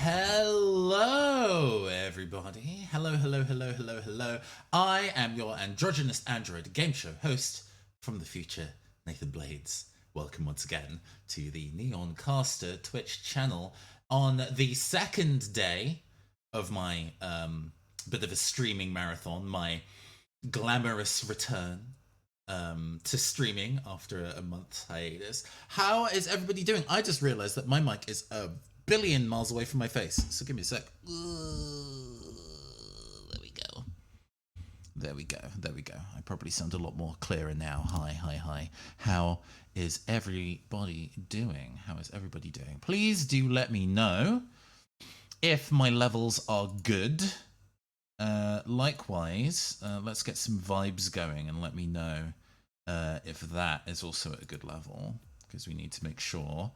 Hello, everybody. Hello. I am your androgynous android game show host from the future, Nathan Blades. Welcome once again to the Neon Caster Twitch channel on the second day of my bit of a streaming marathon, my glamorous return to streaming after a month hiatus. How is everybody doing? I just realized that my mic is a billion miles away from my face, so give me a sec. There we go. I probably sound a lot more clearer now. Hi. How is everybody doing? Please do let me know if my levels are good. Likewise, let's get some vibes going and let me know if that is also at a good level, because we need to make sure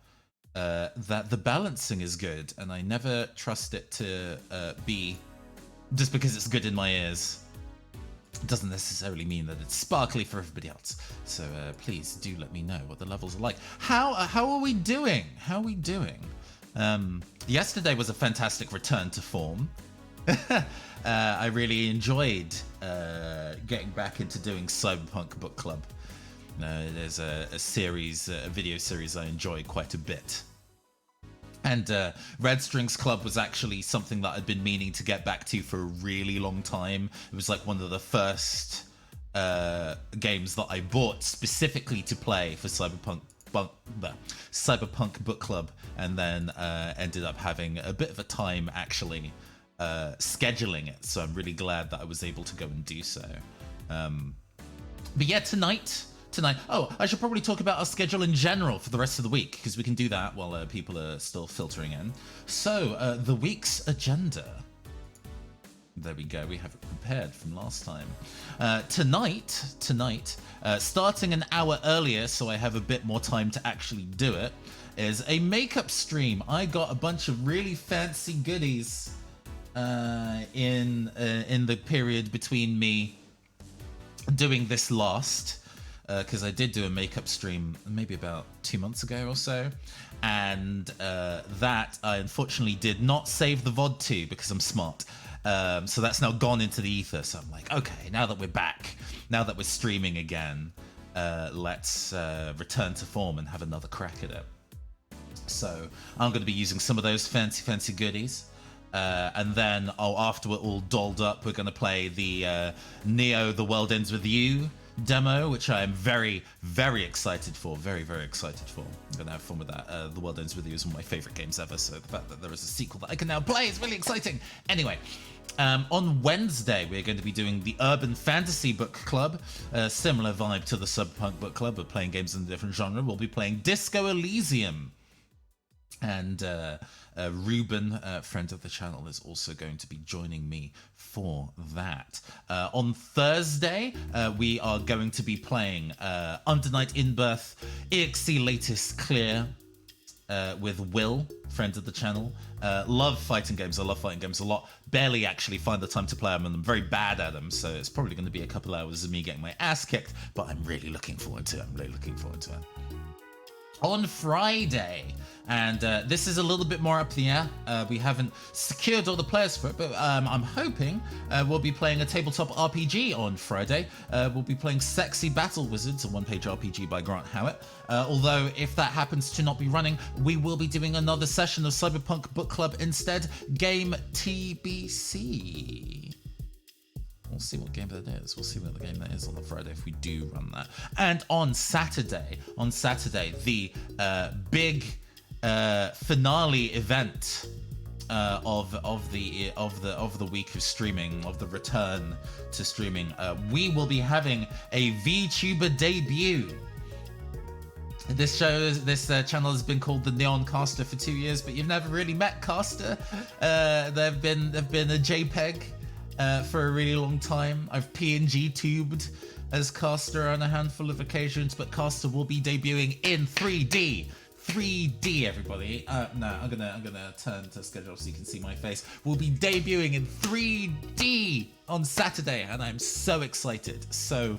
that the balancing is good, and I never trust it to be just because it's good in my ears. It doesn't necessarily mean that it's sparkly for everybody else. So please do let me know what the levels are like. How are we doing? Yesterday was a fantastic return to form. I really enjoyed getting back into doing Cyberpunk Book Club. There's a video series I enjoy quite a bit. And Red Strings Club was actually something that I'd been meaning to get back to for a really long time. It was like one of the first games that I bought specifically to play for Cyberpunk Book Club, and then ended up having a bit of a time actually scheduling it. So I'm really glad that I was able to go and do so. But yeah, tonight. Oh, I should probably talk about our schedule in general for the rest of the week, because we can do that while people are still filtering in. So, the week's agenda. There we go. We have it prepared from last time. Tonight, starting an hour earlier, so I have a bit more time to actually do it, is a makeup stream. I got a bunch of really fancy goodies in the period between me doing this last. Because I did do a makeup stream maybe about 2 months ago or so, and that I unfortunately did not save the VOD to because I'm smart. So that's now gone into the ether. So I'm like, okay, now that we're back, now that we're streaming again, let's return to form and have another crack at it. So I'm going to be using some of those fancy goodies. And then, after we're all dolled up, we're going to play the Neo The World Ends With You demo, which I am very excited for. Very excited for. I'm going to have fun with that. The World Ends With You is one of my favorite games ever, so the fact that there is a sequel that I can now play is really exciting. Anyway, on Wednesday, we're going to be doing the Urban Fantasy Book Club. Similar vibe to the Cyberpunk Book Club, but playing games in a different genre. We'll be playing Disco Elysium. And Ruben, friend of the channel, is also going to be joining me for that. On Thursday, we are going to be playing Under Night In Birth EXE Latest Clear with Will, friend of the channel. Love fighting games. I love fighting games a lot. Barely actually find the time to play them, and I'm very bad at them, so it's probably going to be a couple hours of me getting my ass kicked, but I'm really looking forward to it. On Friday, and this is a little bit more up the air. We haven't secured all the players for it, but I'm hoping we'll be playing a tabletop RPG on Friday. We'll be playing Sexy Battle Wizards, a one-page RPG by Grant Howitt. Although, if that happens to not be running, we will be doing another session of Cyberpunk Book Club instead. Game TBC. We'll see what game that is. We'll see what the game that is on the Friday if we do run that. And on Saturday, the big finale event of the week of streaming, of the return to streaming, we will be having a VTuber debut. This channel has been called the Neon Caster for 2 years, but you've never really met Caster. They've been a JPEG. For a really long time. I've PNG tubed as Caster on a handful of occasions, but Caster will be debuting in 3D. 3D, everybody. No, I'm gonna turn to schedule so you can see my face. We'll be debuting in 3D on Saturday, and I'm so excited. So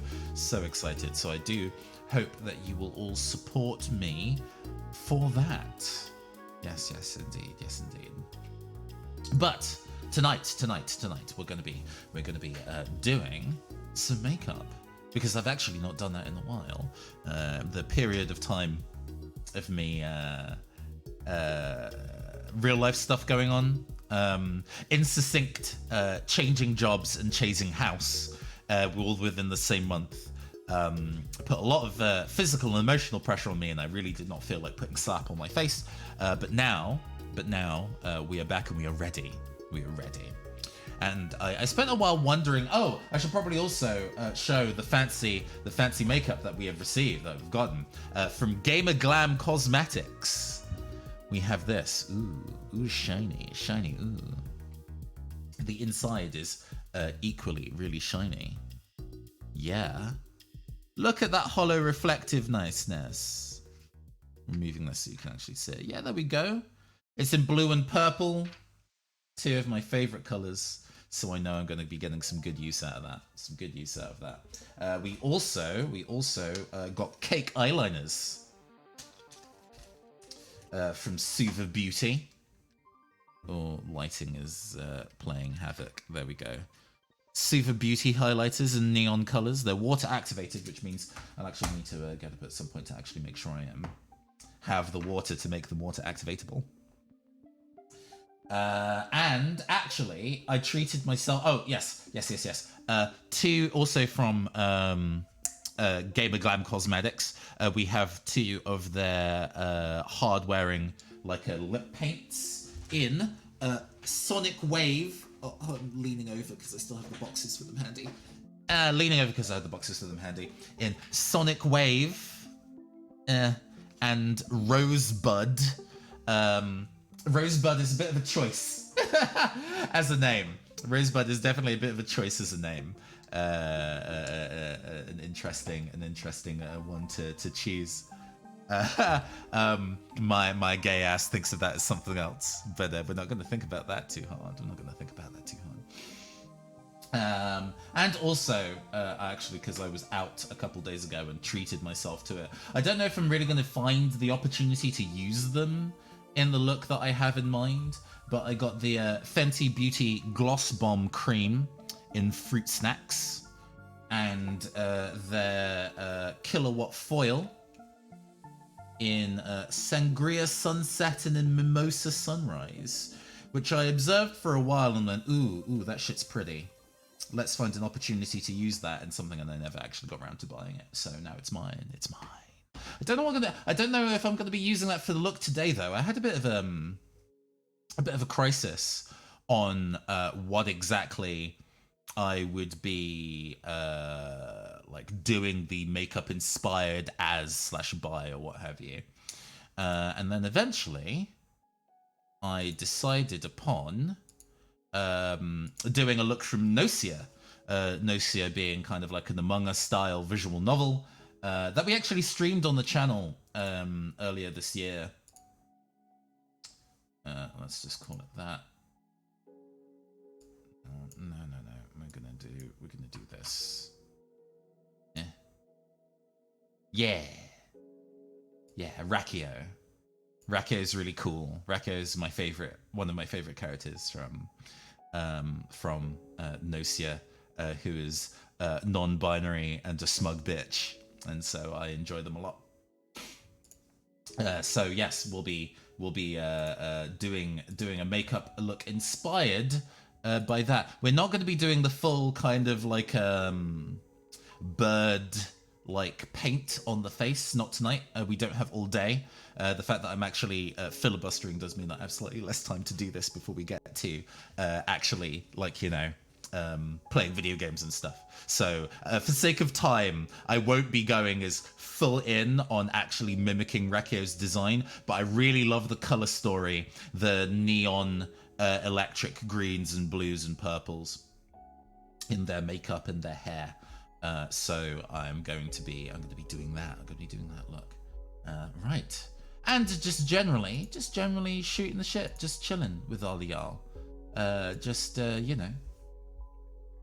excited. So I do hope that you will all support me for that. Yes, indeed. But tonight, we're gonna be doing some makeup because I've actually not done that in a while. The period of time of me real life stuff going on, in succinct, changing jobs and chasing house, all within the same month. Put a lot of physical and emotional pressure on me, and I really did not feel like putting slap on my face. But now we are back and we are ready. And I spent a while wondering, oh, I should probably also show the fancy makeup that we have received, that we've gotten from Gamer Glam Cosmetics. We have this. Ooh, shiny, ooh. The inside is equally really shiny. Yeah. Look at that hollow reflective niceness. Removing this so you can actually see it. Yeah, there we go. It's in blue and purple. Two of my favorite colors. So I know I'm going to be getting some good use out of that. We also got cake eyeliners from Suva Beauty. Oh, lighting is playing havoc. There we go. Suva Beauty highlighters in neon colors. They're water activated, which means I'll actually need to get up at some point to actually make sure I have the water to make them water activatable. And actually, I treated myself. Oh, yes. Two also from Gamer Glam Cosmetics. We have two of their hard-wearing lip paints in Sonic Wave. Oh, I'm leaning over because I still have the boxes for them handy. In Sonic Wave and Rosebud. Rosebud is a bit of a choice as a name. Rosebud is definitely a bit of a choice as a name. An interesting one to choose. My gay ass thinks of that as something else, but we're not going to think about that too hard. And also, actually, because I was out a couple days ago and treated myself to it, I don't know if I'm really going to find the opportunity to use them in the look that I have in mind, but I got the Fenty Beauty Gloss Bomb Cream in Fruit Snacks, and their Kilowatt Foil in Sangria Sunset and in Mimosa Sunrise, which I observed for a while and went, ooh, that shit's pretty. Let's find an opportunity to use that in something, and I never actually got around to buying it. So now it's mine. I don't know if I'm gonna be using that for the look today, though. I had a bit of a crisis on what exactly I would be doing the makeup inspired as / by or what have you. And then eventually I decided upon doing a look from GNOSIA. GNOSIA being kind of like an Among Us style visual novel that we actually streamed on the channel earlier this year. Let's just call it that. No. We're gonna do this. Yeah, Rakio. Rakio is really cool. Rakio is one of my favorite characters from GNOSIA, who is non-binary and a smug bitch, and so I enjoy them a lot. So yes, we'll be doing a makeup look inspired by that. We're not going to be doing the full kind of bird paint on the face, not tonight. We don't have all day. The fact that I'm actually filibustering does mean that I have slightly less time to do this before we get to actually playing video games and stuff. So for sake of time, I won't be going as full in on actually mimicking Rakio's design, but I really love the color story, the neon electric greens and blues and purples in their makeup and their hair. So I'm going to be doing that. I'm going to be doing that look. Right. And just generally shooting the shit, just chilling with all of y'all.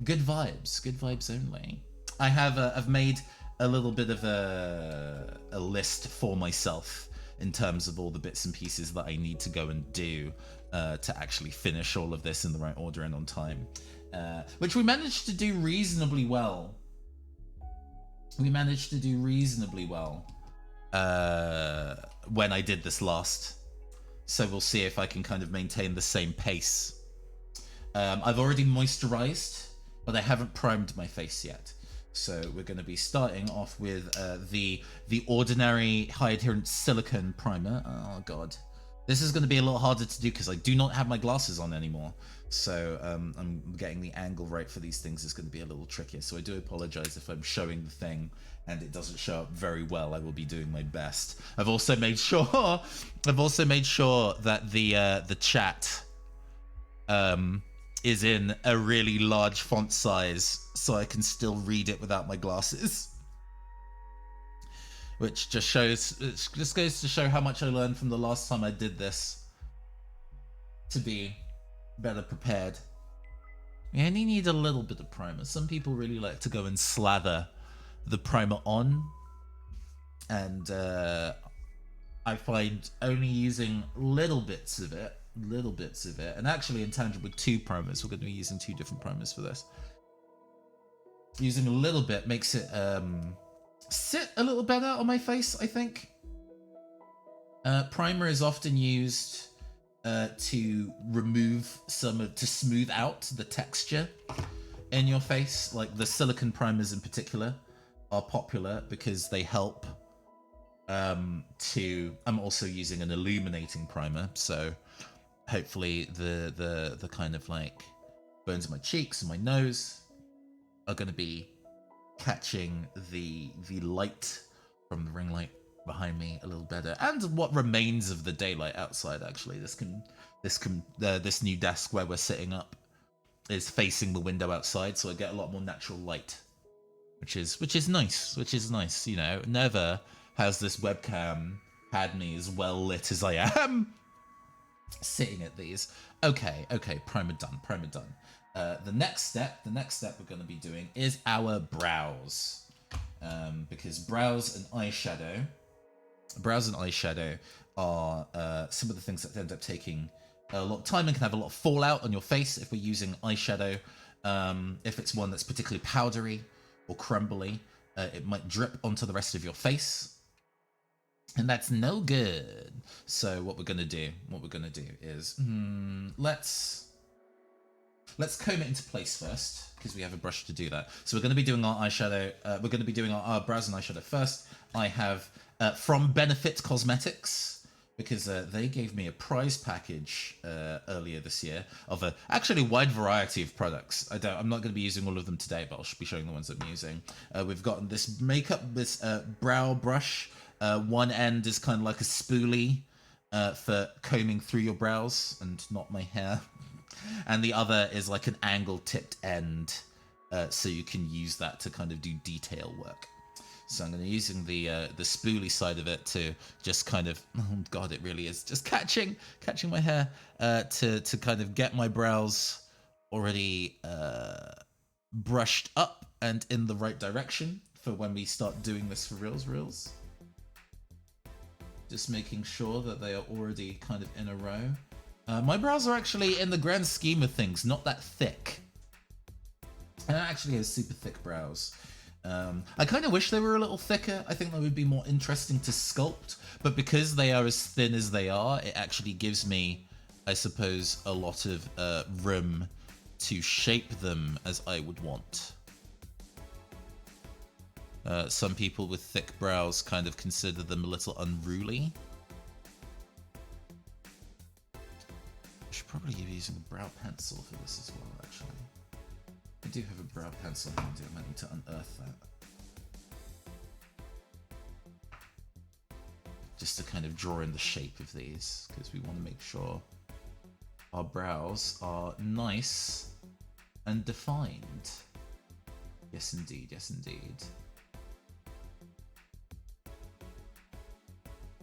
Good vibes only. I've made a little bit of a list for myself in terms of all the bits and pieces that I need to go and do to actually finish all of this in the right order and on time. Which we managed to do reasonably well. We managed to do reasonably well when I did this last. So we'll see if I can kind of maintain the same pace. I've already moisturized, but I haven't primed my face yet. So we're going to be starting off with the ordinary high adherence silicone primer. Oh god, this is going to be a lot harder to do because I do not have my glasses on anymore. So I'm getting the angle right for these things is going to be a little trickier. So I do apologize if I'm showing the thing and it doesn't show up very well. I will be doing my best. I've also made sure that the chat is in a really large font size so I can still read it without my glasses. Which just goes to show how much I learned from the last time I did this to be better prepared. You only need a little bit of primer. Some people really like to go and slather the primer on, and I find only using little bits of it, and actually in tandem with two primers, we're going to be using two different primers for this. Using a little bit makes it sit a little better on my face, I think. Primer is often used to smooth out the texture in your face. Like the silicone primers in particular are popular because they help I'm also using an illuminating primer, so hopefully the kind of like bones of my cheeks and my nose are going to be catching the light from the ring light behind me a little better, and what remains of the daylight outside. Actually, this new desk where we're sitting up is facing the window outside, so I get a lot more natural light, which is nice. You know, never has this webcam had me as well lit as I am sitting at these. Okay, primer done. The next step we're going to be doing is our brows, because brows and eyeshadow are some of the things that end up taking a lot of time and can have a lot of fallout on your face if we're using eyeshadow. If it's one that's particularly powdery or crumbly, it might drip onto the rest of your face, and that's no good. So what we're gonna do is let's comb it into place first, because we have a brush to do that. So we're going to be doing our eyeshadow. We're going to be doing our brows and eyeshadow first. I have from Benefit Cosmetics, because they gave me a prize package earlier this year of a actually wide variety of products. I'm not going to be using all of them today, but I'll be showing the ones that I'm using. We've got this brow brush. One end is kind of like a spoolie for combing through your brows and not my hair. And the other is like an angle-tipped end, so you can use that to kind of do detail work. So I'm going to be using the spoolie side of it to just kind of, oh god, it really is just catching my hair to kind of get my brows already brushed up and in the right direction for when we start doing this for reals. Just making sure that they are already kind of in a row. My brows are actually, in the grand scheme of things, not that thick. And I actually have super thick brows. I kind of wish they were a little thicker. I think that would be more interesting to sculpt. But because they are as thin as they are, it actually gives me, I suppose, a lot of room to shape them as I would want. Some people with thick brows kind of consider them a little unruly. I should probably be using a brow pencil for this as well, actually. I do have a brow pencil handy. I might need to unearth that. Just to kind of draw in the shape of these, because we want to make sure our brows are nice and defined. Yes, indeed.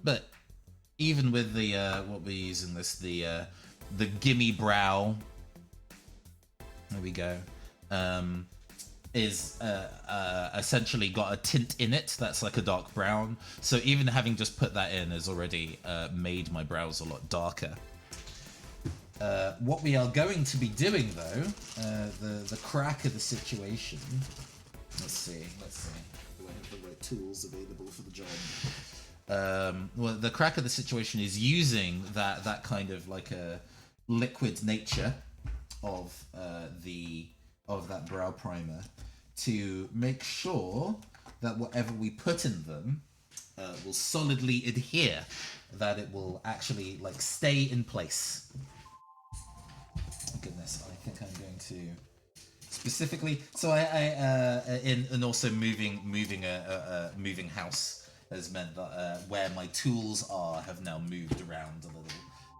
But even with the what we're using the gimme brow, there we go. is essentially got a tint in it that's like a dark brown. So even having just put that in has already made my brows a lot darker. What we are going to be doing though, the crack of the situation. Let's see. Do I have the right tools available for the job? Well, the crack of the situation is using that kind of like a liquid nature of that brow primer to make sure that whatever we put in them will solidly adhere, that it will actually like stay in place. Goodness, I think I'm going to specifically. So and also moving house has meant that where my tools are have now moved around a little.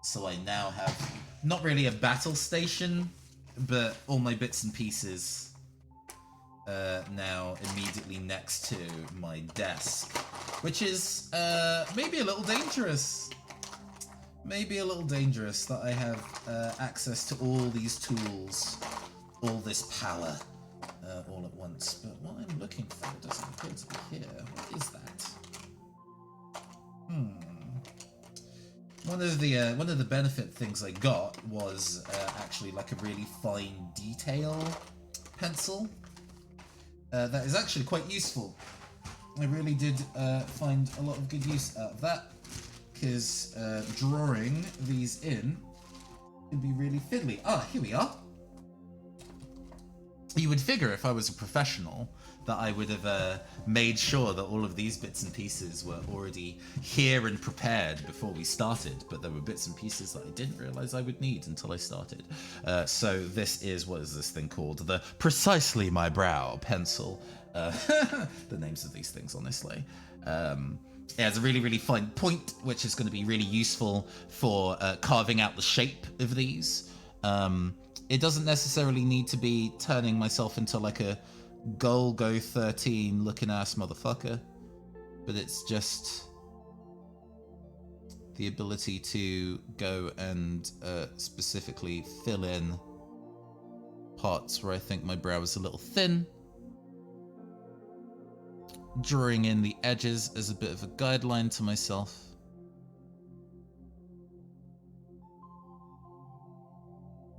So I now have not really a battle station, but all my bits and pieces now immediately next to my desk, which is maybe a little dangerous. Maybe a little dangerous that I have access to all these tools, all this power, all at once. But what I'm looking for doesn't appear to be here. What is that? One of the benefit things I got was actually like a really fine detail pencil. That is actually quite useful. I really did find a lot of good use out of that, because drawing these in can be really fiddly. Ah, here we are. You would figure if I was a professional that I would have made sure that all of these bits and pieces were already here and prepared before we started, but there were bits and pieces that I didn't realize I would need until I started. So this is, what is this thing called? The Precisely My Brow pencil. The names of these things, honestly. It has a really, really fine point, which is going to be really useful for carving out the shape of these. It doesn't necessarily need to be turning myself into like a Golgo 13 looking ass motherfucker, but it's just the ability to go and specifically fill in parts where I think my brow is a little thin, drawing in the edges as a bit of a guideline to myself.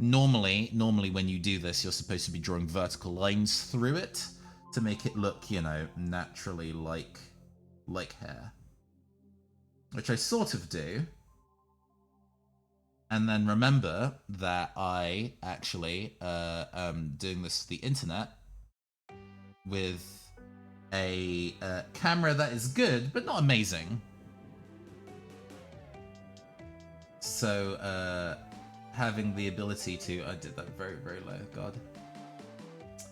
Normally when you do this, you're supposed to be drawing vertical lines through it to make it look, you know, naturally like hair, which I sort of do. And then remember that I actually am doing this to the internet with a camera that is good, but not amazing. So, having the ability to, I did that very, very low, God.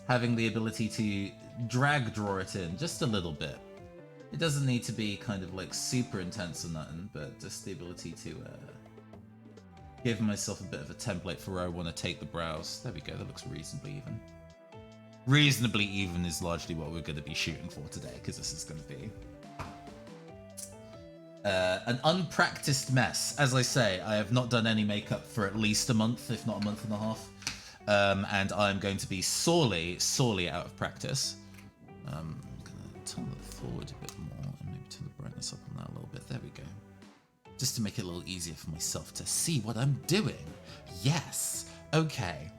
Having the ability to drag draw it in just a little bit. It doesn't need to be kind of like super intense or nothing, but just the ability to give myself a bit of a template for where I want to take the brows. There we go, that looks reasonably even. Reasonably even is largely what we're going to be shooting for today, because this is going to be an unpracticed mess. As I say, I have not done any makeup for at least a month, if not a month and a half. And I'm going to be sorely, sorely out of practice. I'm going to turn that forward a bit more and maybe turn the brightness up on that a little bit. There we go. Just to make it a little easier for myself to see what I'm doing. Yes. Okay.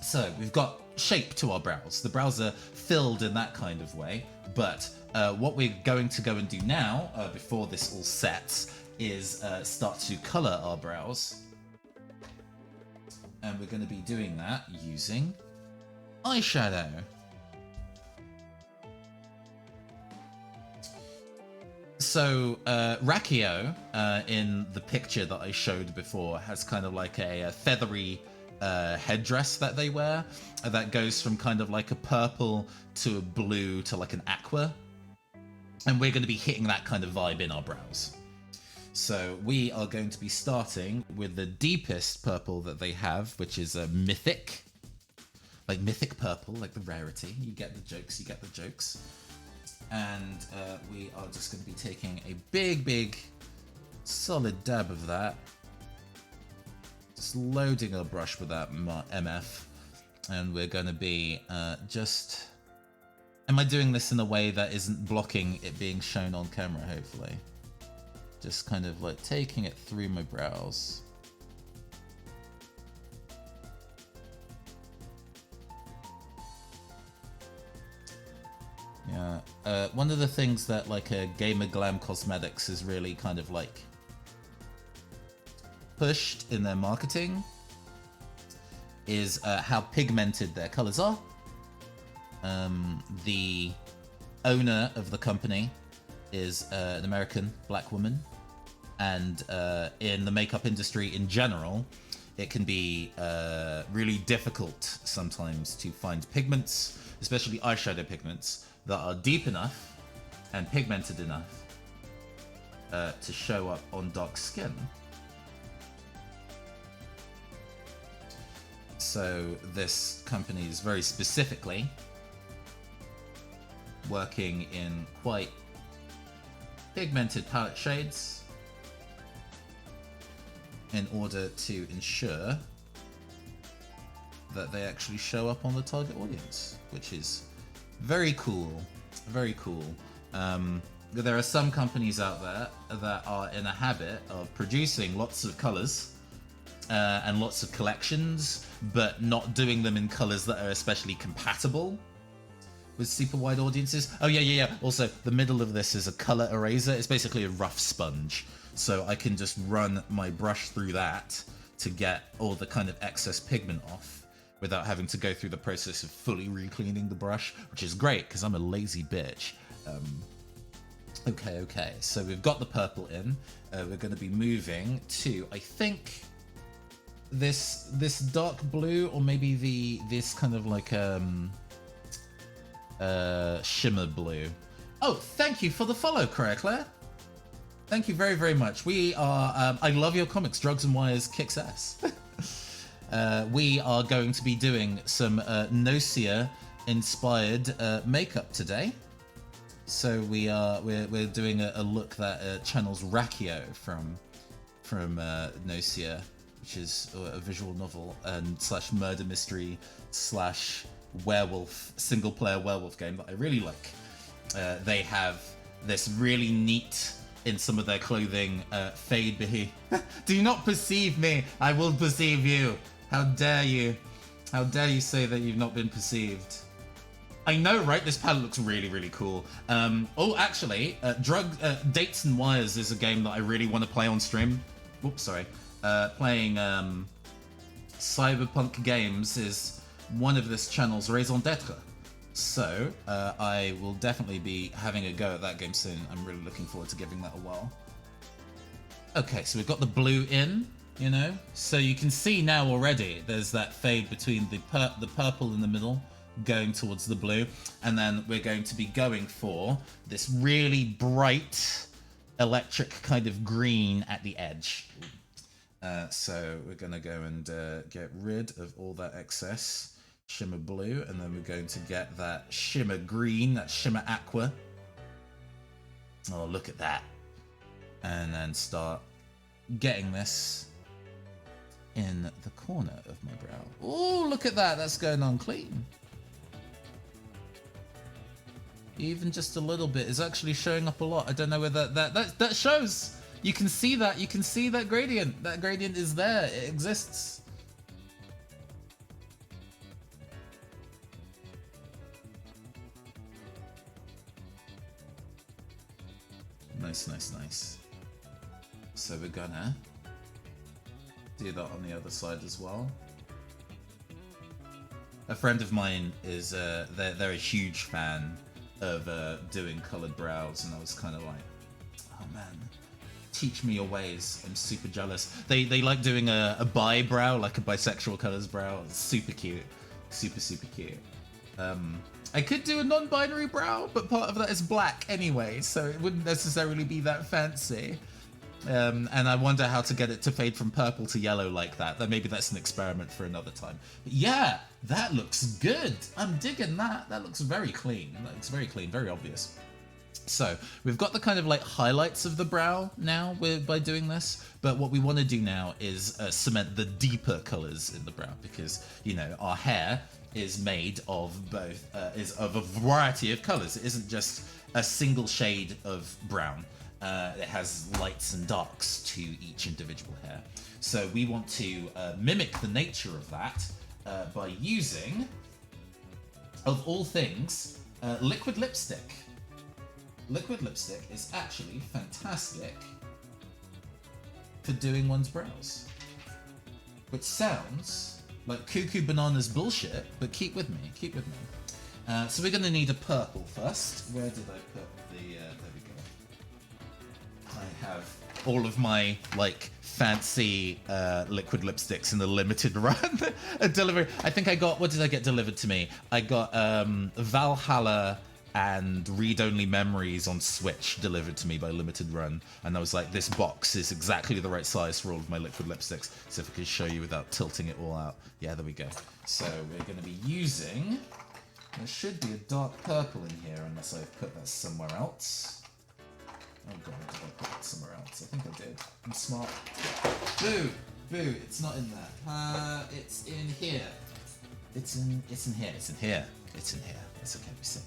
So we've got shape to our brows. The brows are filled in that kind of way, but what we're going to go and do now, before this all sets, is start to color our brows. And we're going to be doing that using eyeshadow. So Rakio, in the picture that I showed before, has kind of like a feathery headdress that they wear that goes from kind of like a purple to a blue to like an aqua. And we're going to be hitting that kind of vibe in our brows. So we are going to be starting with the deepest purple that they have, which is a mythic. Like mythic purple, like the rarity. You get the jokes, you get the jokes. And we are just going to be taking a big, big, solid dab of that. Just loading our brush with that MF. And we're going to be just... Am I doing this in a way that isn't blocking it being shown on camera, hopefully? Just kind of like taking it through my brows. Yeah. One of the things that like a Gamer Glam Cosmetics is really kind of like pushed in their marketing is how pigmented their colors are. The owner of the company is an American black woman, and in the makeup industry in general, it can be really difficult sometimes to find pigments, especially eyeshadow pigments, that are deep enough and pigmented enough to show up on dark skin. So this company is very specifically working in quite pigmented palette shades in order to ensure that they actually show up on the target audience, which is very cool. Very cool. There are some companies out there that are in a habit of producing lots of colors and lots of collections, but not doing them in colors that are especially compatible with super wide audiences. Oh yeah. Also, the middle of this is a color eraser. It's basically a rough sponge. So I can just run my brush through that to get all the kind of excess pigment off without having to go through the process of fully re-cleaning the brush, which is great because I'm a lazy bitch. Okay. So we've got the purple in. We're going to be moving to, I think, this dark blue, or maybe this kind of like shimmer blue. Oh, thank you for the follow, Claire. Thank you very, very much. We are, I love your comics. Drugs and Wires kicks ass. We are going to be doing some GNOSIA-inspired makeup today. So we're doing a look that channels Rakio from GNOSIA, which is a visual novel and slash murder mystery slash werewolf, single player werewolf game that I really like. They have this really neat, in some of their clothing, fade behavior. Do not perceive me, I will perceive you. How dare you? How dare you say that you've not been perceived? I know, right? This palette looks really, really cool. Oh, actually, Dates and Wires is a game that I really want to play on stream. Whoops, sorry. Playing cyberpunk games is one of this channel's raison d'etre. So, I will definitely be having a go at that game soon. I'm really looking forward to giving that a whirl. Okay, so we've got the blue in, you know? So you can see now already there's that fade between the purple in the middle going towards the blue, and then we're going to be going for this really bright electric kind of green at the edge. So we're going to go and get rid of all that excess shimmer blue, and then we're going to get that shimmer green, that shimmer aqua. Oh, look at that. And then start getting this in the corner of my brow. Oh, look at that. That's going on clean. Even just a little bit is actually showing up a lot. I don't know whether that shows. You can see that. You can see that gradient. That gradient is there. It exists. Nice. So we're gonna do that on the other side as well. A friend of mine is they're a huge fan of doing colored brows, and I was kind of like, oh man, teach me your ways. I'm super jealous. They like doing a bi brow, like a bisexual colors brow. It's super cute, super cute. I could do a non-binary brow, but part of that is black anyway, so it wouldn't necessarily be that fancy. And I wonder how to get it to fade from purple to yellow like that. Maybe that's an experiment for another time. But yeah, that looks good. I'm digging that. That looks very clean. That looks very clean, very obvious. So we've got the kind of like highlights of the brow now by doing this, but what we want to do now is cement the deeper colors in the brow, because, you know, our hair is made of both, is of a variety of colors. It isn't just a single shade of brown. It has lights and darks to each individual hair. So we want to mimic the nature of that by using, of all things, liquid lipstick. Liquid lipstick is actually fantastic for doing one's brows. Which sounds like cuckoo bananas bullshit, but keep with me, keep with me. So we're going to need a purple first. Where did I put the, there we go. I have all of my, like, fancy liquid lipsticks in the limited run delivery. I think I got, what did I get delivered to me? I got Valhalla and Read Only Memories on Switch delivered to me by limited run, and I was like, this box is exactly the right size for all of my liquid lipsticks. So if I could show you without tilting it all out. Yeah, there we go. So we're going to be using, there should be a dark purple in here unless I've put that somewhere else. Oh god, did I put it somewhere else? I think I did. I'm smart. Boo! Boo, it's not in there. It's in here. It's in here. It's in here. It's in here. It's okay, we safe.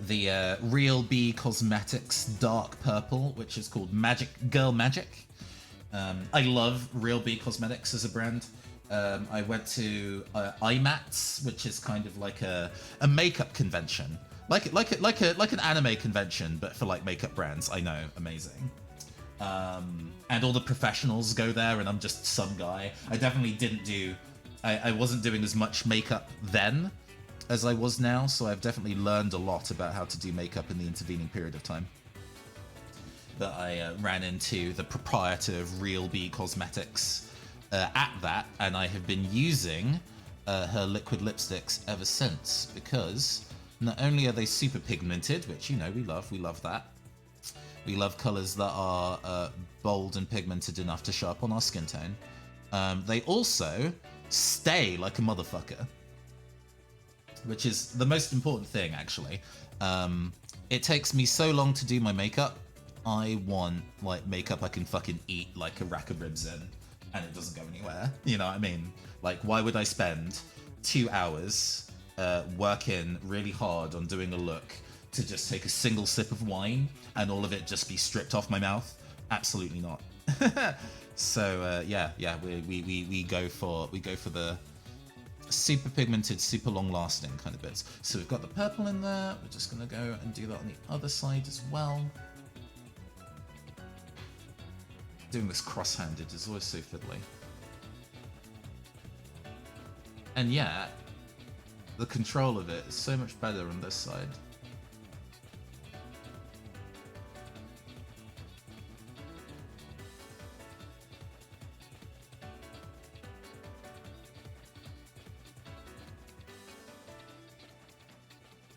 The Real B Cosmetics Dark Purple, which is called Magic Girl Magic. I love Real B Cosmetics as a brand. I went to IMATS, which is kind of like a makeup convention, like an anime convention, but for like makeup brands. I know, amazing. And all the professionals go there, and I'm just some guy. I definitely didn't do. I wasn't doing as much makeup then as I was now, so I've definitely learned a lot about how to do makeup in the intervening period of time. But I ran into the proprietor of Real B Cosmetics at that, and I have been using her liquid lipsticks ever since, because not only are they super pigmented, which, you know, we love that. We love colors that are bold and pigmented enough to show up on our skin tone. They also stay like a motherfucker, which is the most important thing, actually. It takes me so long to do my makeup. I want, like, makeup I can fucking eat like a rack of ribs in, and it doesn't go anywhere. You know what I mean? Like, why would I spend 2 hours working really hard on doing a look to just take a single sip of wine and all of it just be stripped off my mouth? Absolutely not. So yeah, we go for the super pigmented, super long-lasting kind of bits. So we've got the purple in there. We're just gonna go and do that on the other side as well. Doing this cross-handed is always so fiddly. And yeah, the control of it is so much better on this side.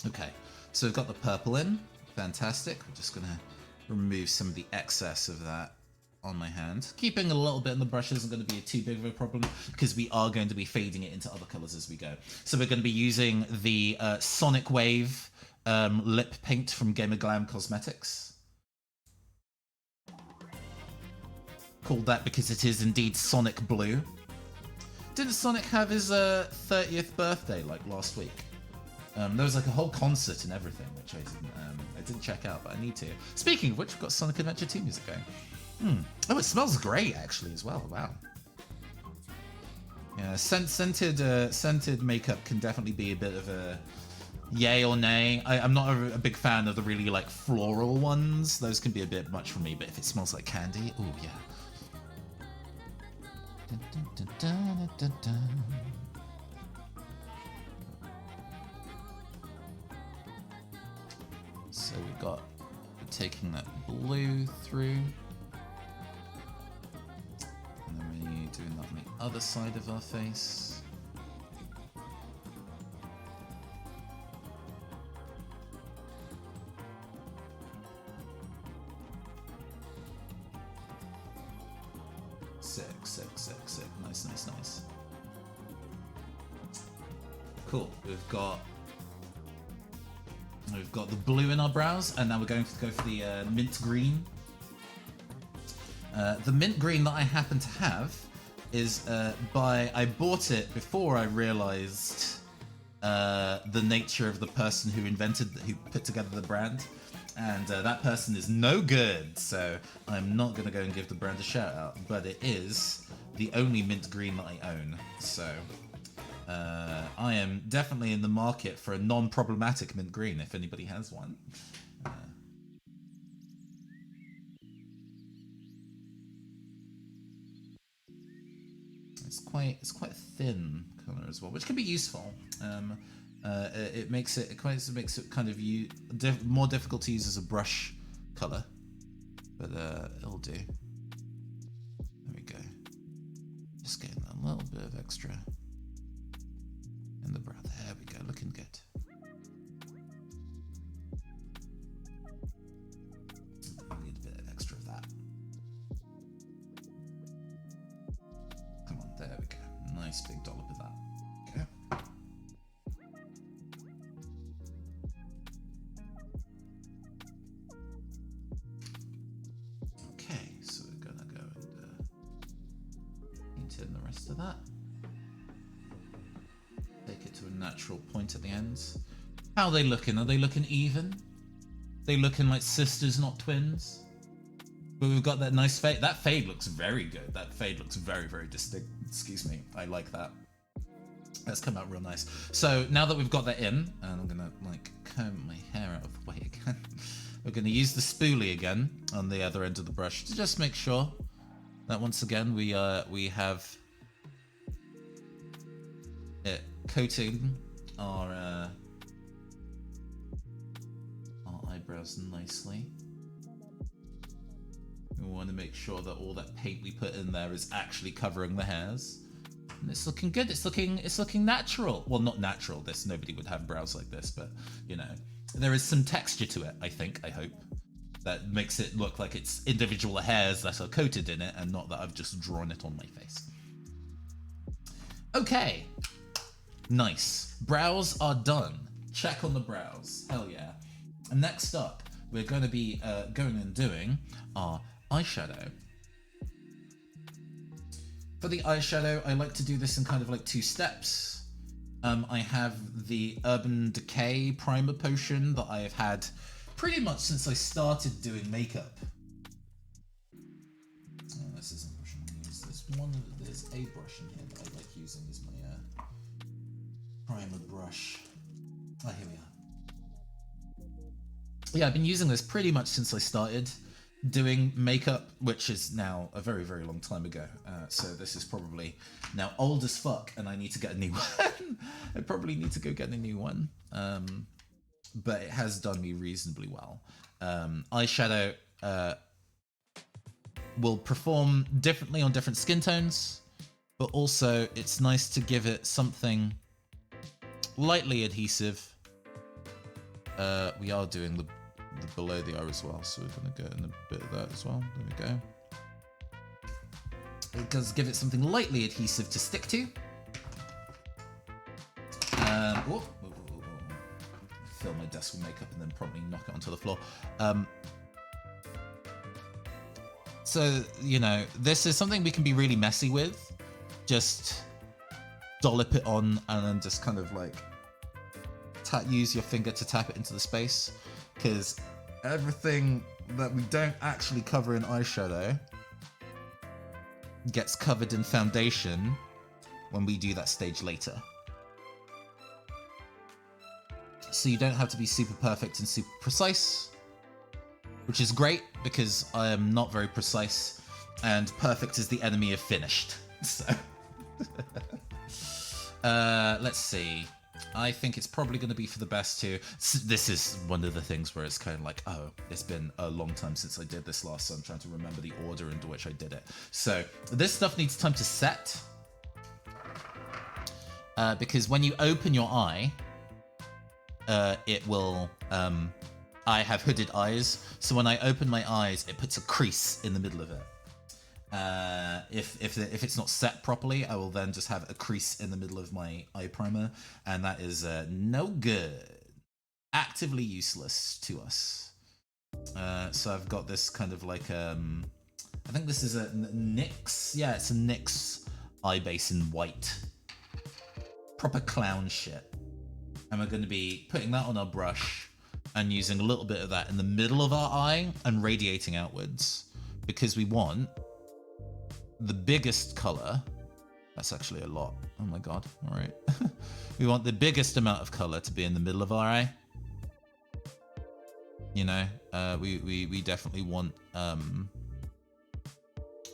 Okay, so we've got the purple in. Fantastic. We're just going to remove some of the excess of that on my hand. Keeping a little bit in the brush isn't going to be too big of a problem, because we are going to be fading it into other colors as we go. So we're going to be using the Sonic Wave lip paint from Gamer Glam Cosmetics. Called that because it is indeed Sonic Blue. Didn't Sonic have his 30th birthday like last week? There was like a whole concert and everything, which I didn't check out, but I need to. Speaking of which, we've got Sonic Adventure 2 music going. Oh, it smells great actually as well. Wow. Yeah, scented makeup can definitely be a bit of a yay or nay. I'm not a big fan of the really like floral ones. Those can be a bit much for me, but if it smells like candy, oh yeah. Dun, dun, dun, dun, dun, dun. So we're taking that blue through, and then we're doing that on the other side of our face. Sick. Nice. Cool. We've got the blue in our brows, and now we're going to go for the mint green. The mint green that I happen to have is I bought it before I realized the nature of the person who put together the brand, and that person is no good, so I'm not going to go and give the brand a shout out, but it is the only mint green that I own, so I am definitely in the market for a non-problematic mint green if anybody has one. It's quite thin color as well, which can be useful. It makes it kind of more difficult to use as a brush color, but it'll do. There we go. Just getting a little bit of extra in the brow. There we go, looking good. I need a bit of extra of that. Come on, there we go. Nice big dollop of that. Okay. Okay, so we're gonna go and paint in the rest of that. Take it to a natural point at the ends. How are they looking? Are they looking even? They looking like sisters, not twins? But we've got that nice fade. That fade looks very good. That fade looks very, very distinct. Excuse me. I like that. That's come out real nice. So now that we've got that in, and I'm gonna like comb my hair out of the way again. We're gonna use the spoolie again on the other end of the brush to just make sure that once again we have it coating our eyebrows nicely. We want to make sure that all that paint we put in there is actually covering the hairs. And it's looking good. It's looking natural. Well, not natural. Nobody would have brows like this, but you know, there is some texture to it. I hope that makes it look like it's individual hairs that are coated in it, and not that I've just drawn it on my face. Okay, nice. Brows are done. Check on the brows. Hell yeah. And next up, we're going to be going and doing our eyeshadow. For the eyeshadow, I like to do this in kind of like 2 steps. I have the Urban Decay primer potion that I have had pretty much since I started doing makeup. Oh, this isn't a brush I'm going to use. There's a brush in here that I like using as my primer brush. Oh, here we are. Yeah, I've been using this pretty much since I started doing makeup, which is now a very, very long time ago. So this is probably now old as fuck, and I need to get a new one. I probably need to go get a new one. But it has done me reasonably well. Eyeshadow will perform differently on different skin tones, but also it's nice to give it something lightly adhesive. We are doing the below the eye as well, so we're going to get in a bit of that as well. There we go. It does give it something lightly adhesive to stick to. Fill my desk with makeup and then probably knock it onto the floor. So, you know, this is something we can be really messy with. Just dollop it on and then just kind of like use your finger to tap it into the space, because everything that we don't actually cover in eyeshadow gets covered in foundation when we do that stage later. So you don't have to be super perfect and super precise, which is great because I am not very precise, and perfect is the enemy of finished. So let's see. I think it's probably going to be for the best too. This is one of the things where it's kind of like, oh, it's been a long time since I did this last, so I'm trying to remember the order into which I did it. So this stuff needs time to set, because when you open your eye, it will, I have hooded eyes, so when I open my eyes, it puts a crease in the middle of it. If it's not set properly, I will then just have a crease in the middle of my eye primer, and that is no good. Actively useless to us. So I've got this kind of like, I think this is a NYX. Yeah, it's a NYX eye base in white. Proper clown shit. And we're going to be putting that on our brush and using a little bit of that in the middle of our eye and radiating outwards, because we want the biggest color. That's actually a lot. Oh my god. All right. We want the biggest amount of color to be in the middle of our eye. You know, we definitely want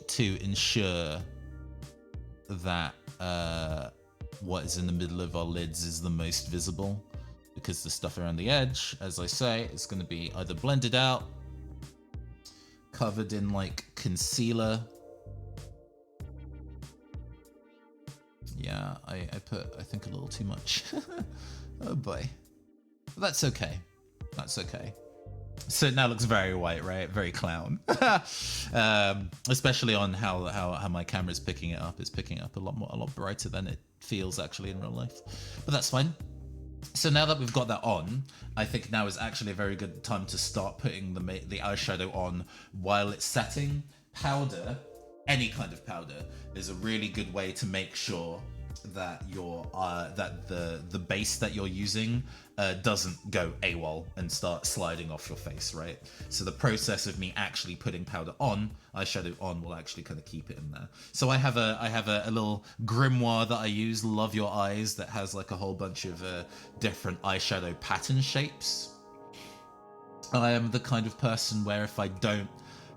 to ensure that what is in the middle of our lids is the most visible, because the stuff around the edge, as I say, is going to be either blended out, covered in like concealer. Yeah, I put, I think, a little too much. Oh boy. But that's okay. That's okay. So it now looks very white, right? Very clown. Especially on how my camera's picking it up. It's picking it up a lot brighter than it feels actually in real life. But that's fine. So now that we've got that on, I think now is actually a very good time to start putting the eyeshadow on while it's setting. Powder, any kind of powder, is a really good way to make sure that your that the base that you're using doesn't go AWOL and start sliding off your face, right? So the process of me actually putting powder on, eyeshadow on, will actually kind of keep it in there. So I have a little grimoire that I use, Love Your Eyes, that has like a whole bunch of different eyeshadow pattern shapes. I am the kind of person where if I don't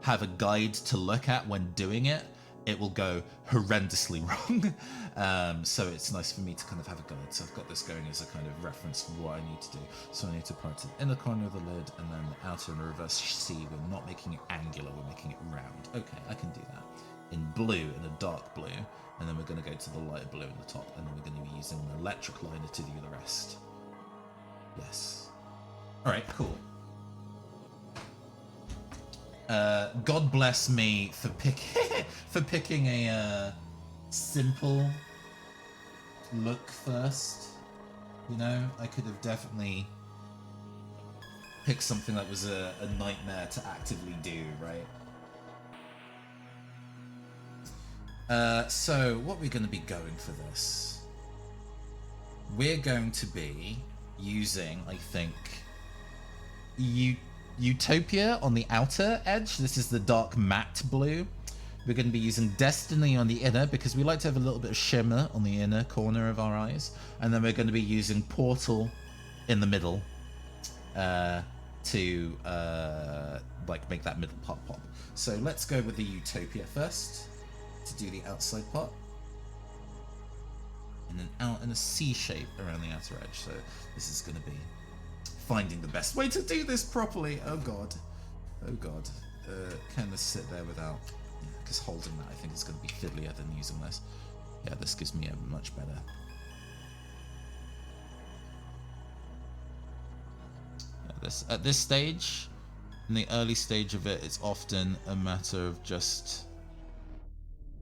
have a guide to look at when doing it, it will go horrendously wrong. So it's nice for me to kind of have a guide. So I've got this going as a kind of reference for what I need to do. So I need to point to the inner corner of the lid and then the outer and reverse C. We're not making it angular, we're making it round. Okay, I can do that. In blue, in a dark blue. And then we're going to go to the lighter blue in the top. And then we're going to be using an electric liner to do the rest. Yes. All right, cool. God bless me for picking a simple look first. You know, I could have definitely picked something that was a nightmare to actively do, right? So what we're going to be going for this, we're going to be using, I think, Utopia on the outer edge. This is the dark matte blue. We're going to be using Destiny on the inner, because we like to have a little bit of shimmer on the inner corner of our eyes. And then we're going to be using Portal in the middle to like make that middle part pop. So let's go with the Utopia first to do the outside part. And then out in a C shape around the outer edge. So this is going to be finding the best way to do this properly. Oh god. Oh god. Can this sit there without... Because holding that I think is going to be fiddlier than using this. Yeah, this gives me a much better... At this stage, in the early stage of it, it's often a matter of just...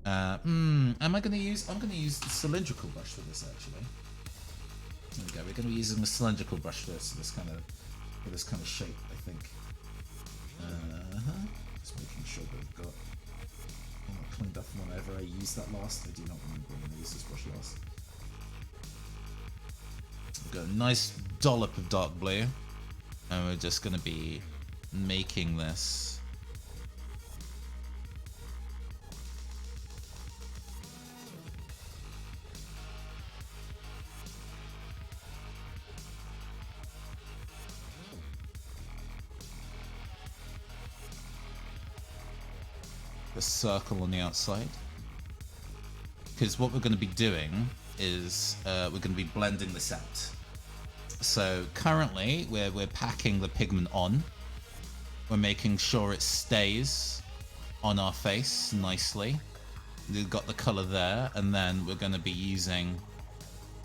I'm going to use the cylindrical brush for this actually. There we go. We're going to be using the cylindrical brush for this kind of shape, I think. Just making sure that we've got cleaned up whenever I used that last. I do not remember when I used this brush last. We've got a nice dollop of dark blue, and we're just going to be making this. A circle on the outside, because what we're going to be doing is we're going to be blending this out. So currently we're packing the pigment on. We're making sure it stays on our face nicely. We've got the color there, and then we're going to be using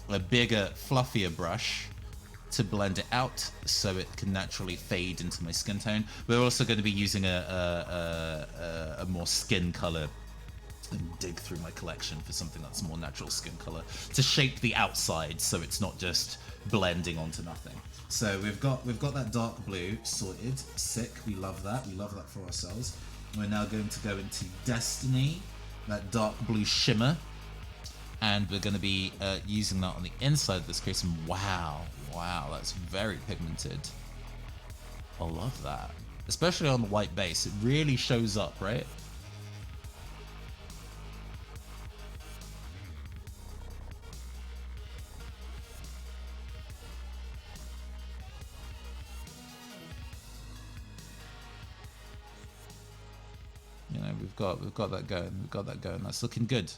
a bigger, fluffier brush to blend it out so it can naturally fade into my skin tone. We're also going to be using a more skin color and dig through my collection for something that's more natural skin color to shape the outside so it's not just blending onto nothing. So we've got that dark blue sorted. Sick. We love that. We love that for ourselves. We're now going to go into Destiny, that dark blue shimmer. And we're going to be using that on the inside of this crease. And wow, that's very pigmented. I love that. Especially on the white base. It really shows up, right? You know, we've got that going. We've got that going. That's looking good.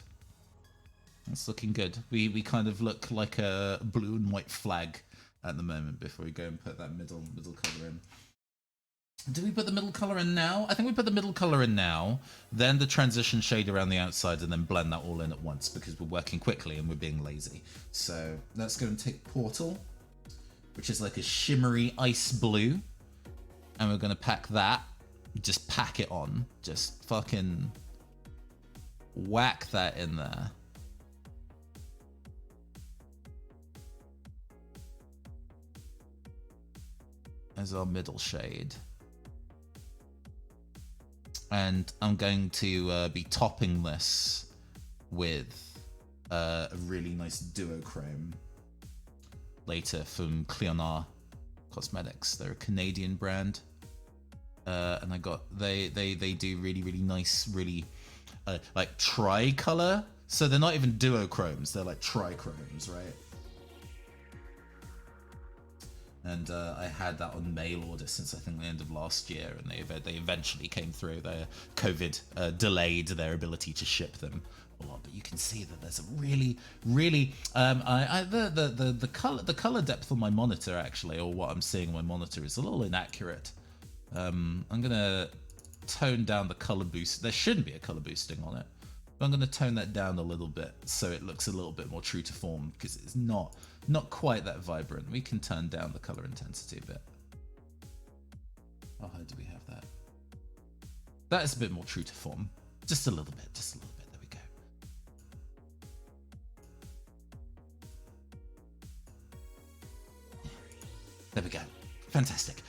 That's looking good. We kind of look like a blue and white flag at the moment before we go and put that middle color in. Do we put the middle color in now? I think we put the middle color in now, then the transition shade around the outside, and then blend that all in at once because we're working quickly and we're being lazy. So let's go and take Portal, which is like a shimmery ice blue, and we're going to pack that. Just pack it on. Just fucking whack that in there. As our middle shade. And I'm going to be topping this with a really nice duochrome later from Cleonar Cosmetics. They're a Canadian brand. And I got they do really nice, really like tri-color. So they're not even duochromes, they're like trichromes, right? And I had that on mail order since I think the end of last year, and they eventually came through. Their COVID delayed their ability to ship them a lot, but you can see that there's a really the color depth on my monitor actually, or what I'm seeing on my monitor, is a little inaccurate. I'm gonna tone down the color boost. There shouldn't be a color boosting on it, but I'm gonna tone that down a little bit so it looks a little bit more true to form, because it's not quite that vibrant. We can turn down the color intensity a bit. Oh, how do we have that? That is a bit more true to form. Just a little bit, There we go. There we go. Fantastic.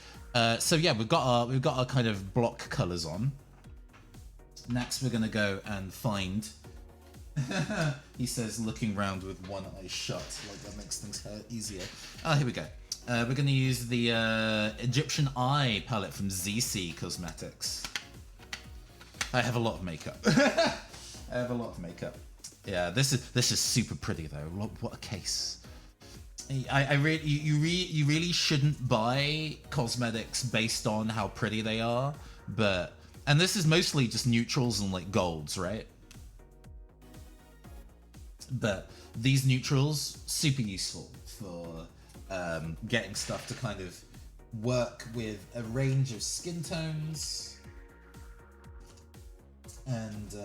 So yeah, we've got our kind of block colors on. Next, we're gonna go and find. He says, looking round with one eye shut, like that makes things easier. Here we go. We're gonna use the Egyptian Eye palette from ZC Cosmetics. I have a lot of makeup. Yeah, this is super pretty though. What a case. You really shouldn't buy cosmetics based on how pretty they are, and this is mostly just neutrals and like golds, right? But these neutrals, super useful for getting stuff to kind of work with a range of skin tones, and you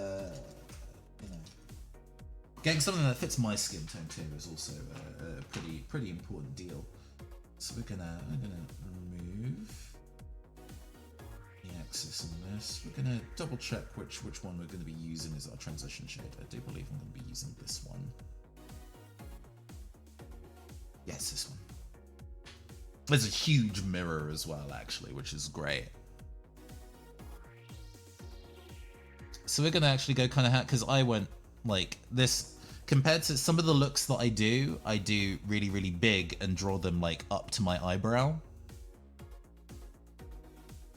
know, getting something that fits my skin tone too is also a pretty important deal. So I'm gonna remove the axis on this. We're gonna double check which one we're gonna be using as our transition shade. I do believe I'm gonna be using this one. Yes, this one. There's a huge mirror as well, actually, which is great. So we're gonna actually go kind of because I went like this. Compared to some of the looks that I do really big and draw them like up to my eyebrow.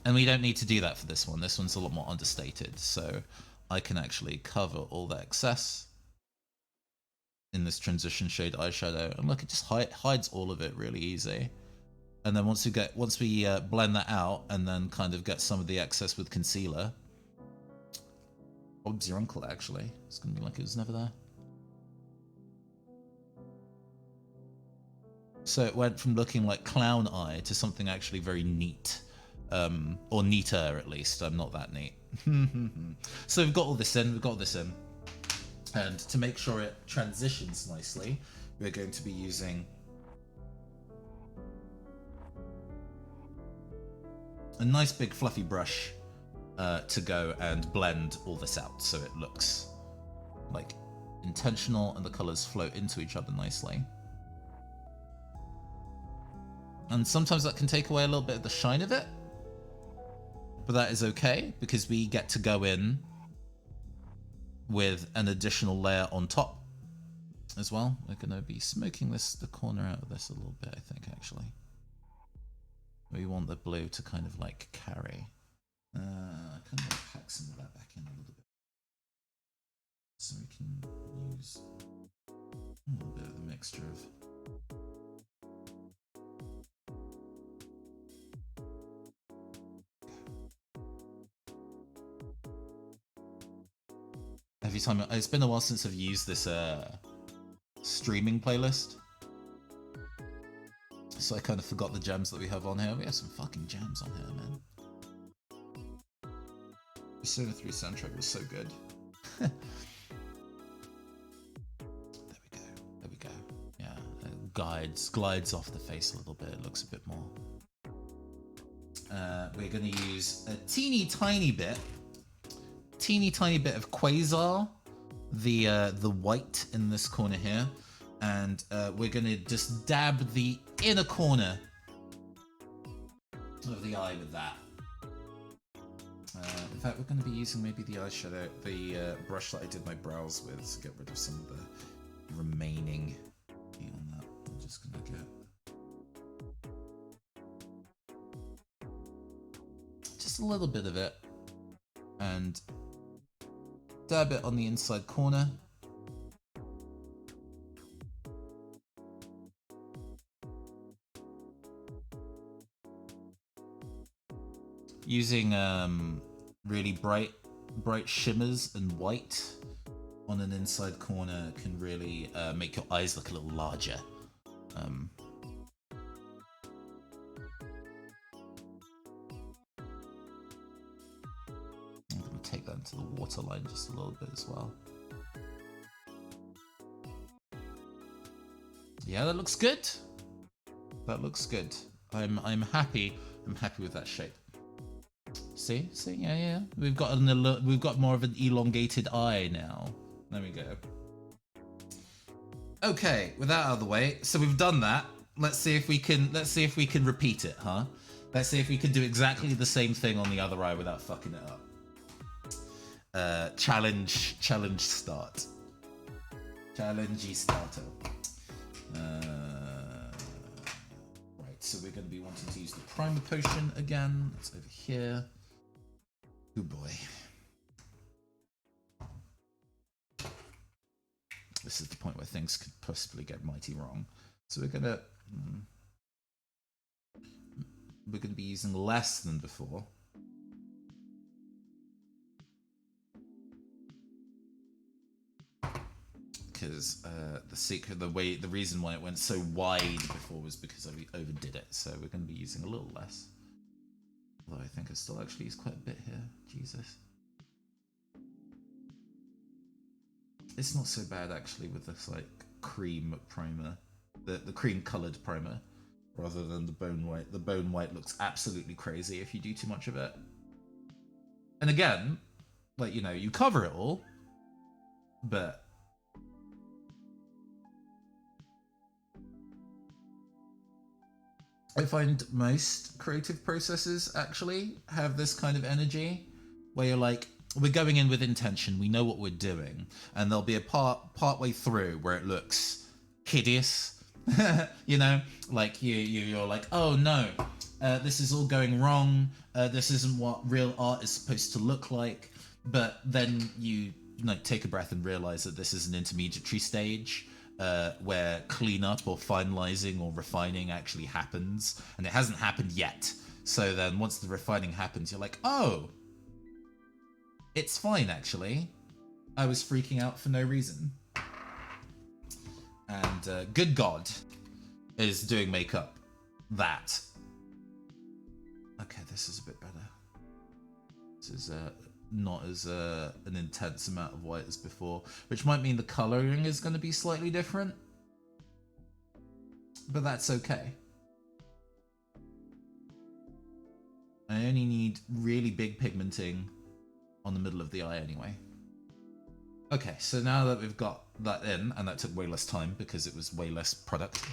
And we don't need to do that for this one. This one's a lot more understated. So I can actually cover all the excess in this transition shade eyeshadow. And look, it just hides all of it really easy. And then once we blend that out and then kind of get some of the excess with concealer. Bob's your uncle, actually. It's gonna be like it was never there. So it went from looking like clown eye to something actually very neat. Or neater, at least. I'm not that neat. So we've got all this in. And to make sure it transitions nicely, we're going to be using a nice big fluffy brush to go and blend all this out so it looks like intentional and the colors flow into each other nicely. And sometimes that can take away a little bit of the shine of it, but that is okay because we get to go in with an additional layer on top as well. We're going to be smoking the corner out of this a little bit, I think, actually. We want the blue to kind of like carry. Kind of like pack some of that back in a little bit. So we can use a little bit of the mixture of... Every time, it's been a while since I've used this streaming playlist, so I kind of forgot the jams that we have on here. We have some fucking jams on here, man. Persona 3 soundtrack was so good. There we go. Yeah, glides off the face a little bit. It looks a bit more. We're gonna use a teeny tiny bit of Quasar, the white in this corner here, and we're gonna just dab the inner corner of the eye with that. In fact, we're gonna be using maybe the eyeshadow, the brush that I did my brows with to get rid of some of the remaining on that. I'm just gonna get just a little bit of it and dab it on the inside corner. Using really bright shimmers and white on an inside corner can really make your eyes look a little larger. I'm going to take that into the waterline just a little bit as well. Yeah, that looks good. That looks good. I'm happy. I'm happy with that shape. See, yeah. We've got more of an elongated eye now. There we go. Okay, with that out of the way, so we've done that. Let's see if we can repeat it, huh? Let's see if we can do exactly the same thing on the other eye without fucking it up. Challenge start. Challengey starter. Right, so we're going to be wanting to use the primer potion again. It's over here. Good boy. This is the point where things could possibly get mighty wrong. So we're gonna be using less than before. Because the reason why it went so wide before was because I overdid it. So we're going to be using a little less. Although I think I still actually use quite a bit here. Jesus. It's not so bad actually with this like cream primer. The cream coloured primer rather than the bone white. The bone white looks absolutely crazy if you do too much of it. And again, like, you know, you cover it all, but I find most creative processes actually have this kind of energy where you're like, we're going in with intention, we know what we're doing, and there'll be a part way through where it looks hideous, you know, like you're like, oh no, this is all going wrong, this isn't what real art is supposed to look like, but then you like take a breath and realize that this is an intermediary stage where cleanup or finalizing or refining actually happens, and it hasn't happened yet. So then once the refining happens, you're like, oh, it's fine actually. I was freaking out for no reason. And good God is doing makeup that. Okay, this is a bit better. This is not as an intense amount of white as before, which might mean the coloring is going to be slightly different, but that's okay. I only need really big pigmenting on the middle of the eye anyway. Okay, so now that we've got that in, and that took way less time because it was way less product,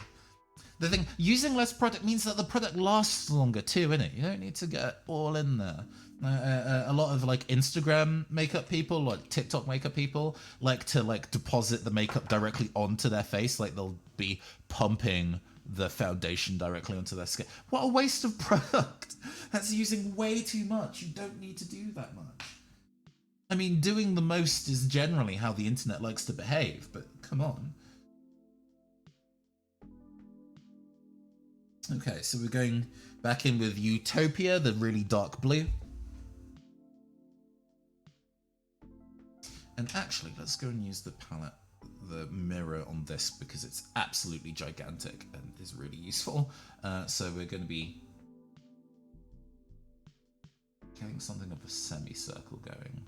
The thing, using less product means that the product lasts longer too, innit? You don't need to get all in there. A lot of like Instagram makeup people, like TikTok makeup people, like to like deposit the makeup directly onto their face. Like they'll be pumping the foundation directly onto their skin. What a waste of product! That's using way too much. You don't need to do that much. I mean, doing the most is generally how the internet likes to behave, but come on. Okay, so we're going back in with Utopia, the really dark blue. And actually, let's go and use the palette, the mirror on this, because it's absolutely gigantic and is really useful. So we're going to be getting something of a semicircle going.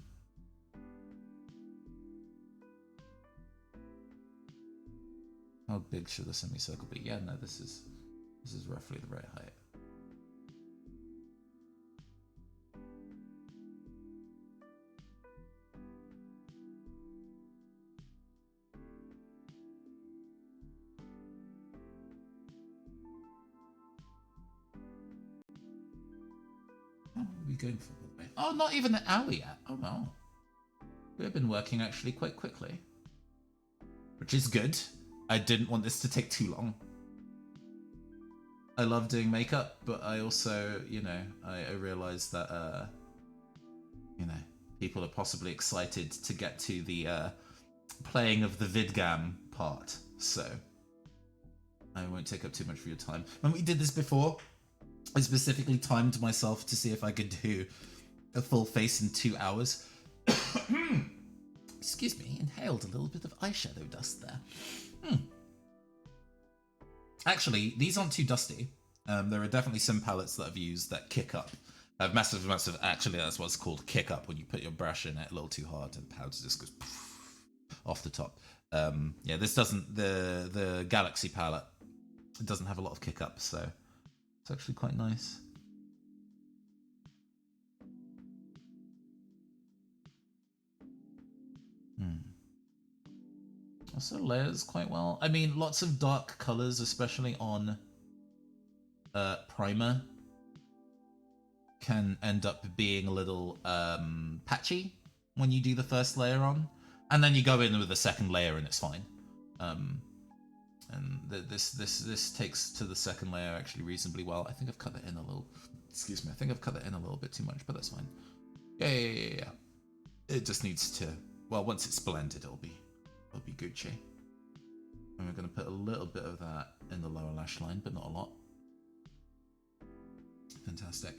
How big should the semicircle be? Yeah, no, this is roughly the right height. How are we going for the way? Oh, not even an hour yet. Oh no. We've been working actually quite quickly, which is good. I didn't want this to take too long. I love doing makeup, but I also, you know, I realized that, you know, people are possibly excited to get to the playing of the vidgam part, so I won't take up too much of your time. When we did this before, I specifically timed myself to see if I could do a full face in 2 hours. Excuse me, inhaled a little bit of eyeshadow dust there. Actually, these aren't too dusty. There are definitely some palettes that I've used that kick up. Have massive amounts of, actually that's what's called kick up, when you put your brush in it a little too hard and powder just goes off the top. Yeah, this doesn't, the Galaxy palette, it doesn't have a lot of kick up, so it's actually quite nice. Also layers quite well. I mean, lots of dark colors, especially on primer, can end up being a little patchy when you do the first layer on, and then you go in with the second layer and it's fine. And this takes to the second layer actually reasonably well. I think I've cut it in a little. Excuse me. I think I've cut it in a little bit too much, but that's fine. Yeah. It just needs to. Well, once it's blended, it'll be Gucci. And we're going to put a little bit of that in the lower lash line, but not a lot. Fantastic.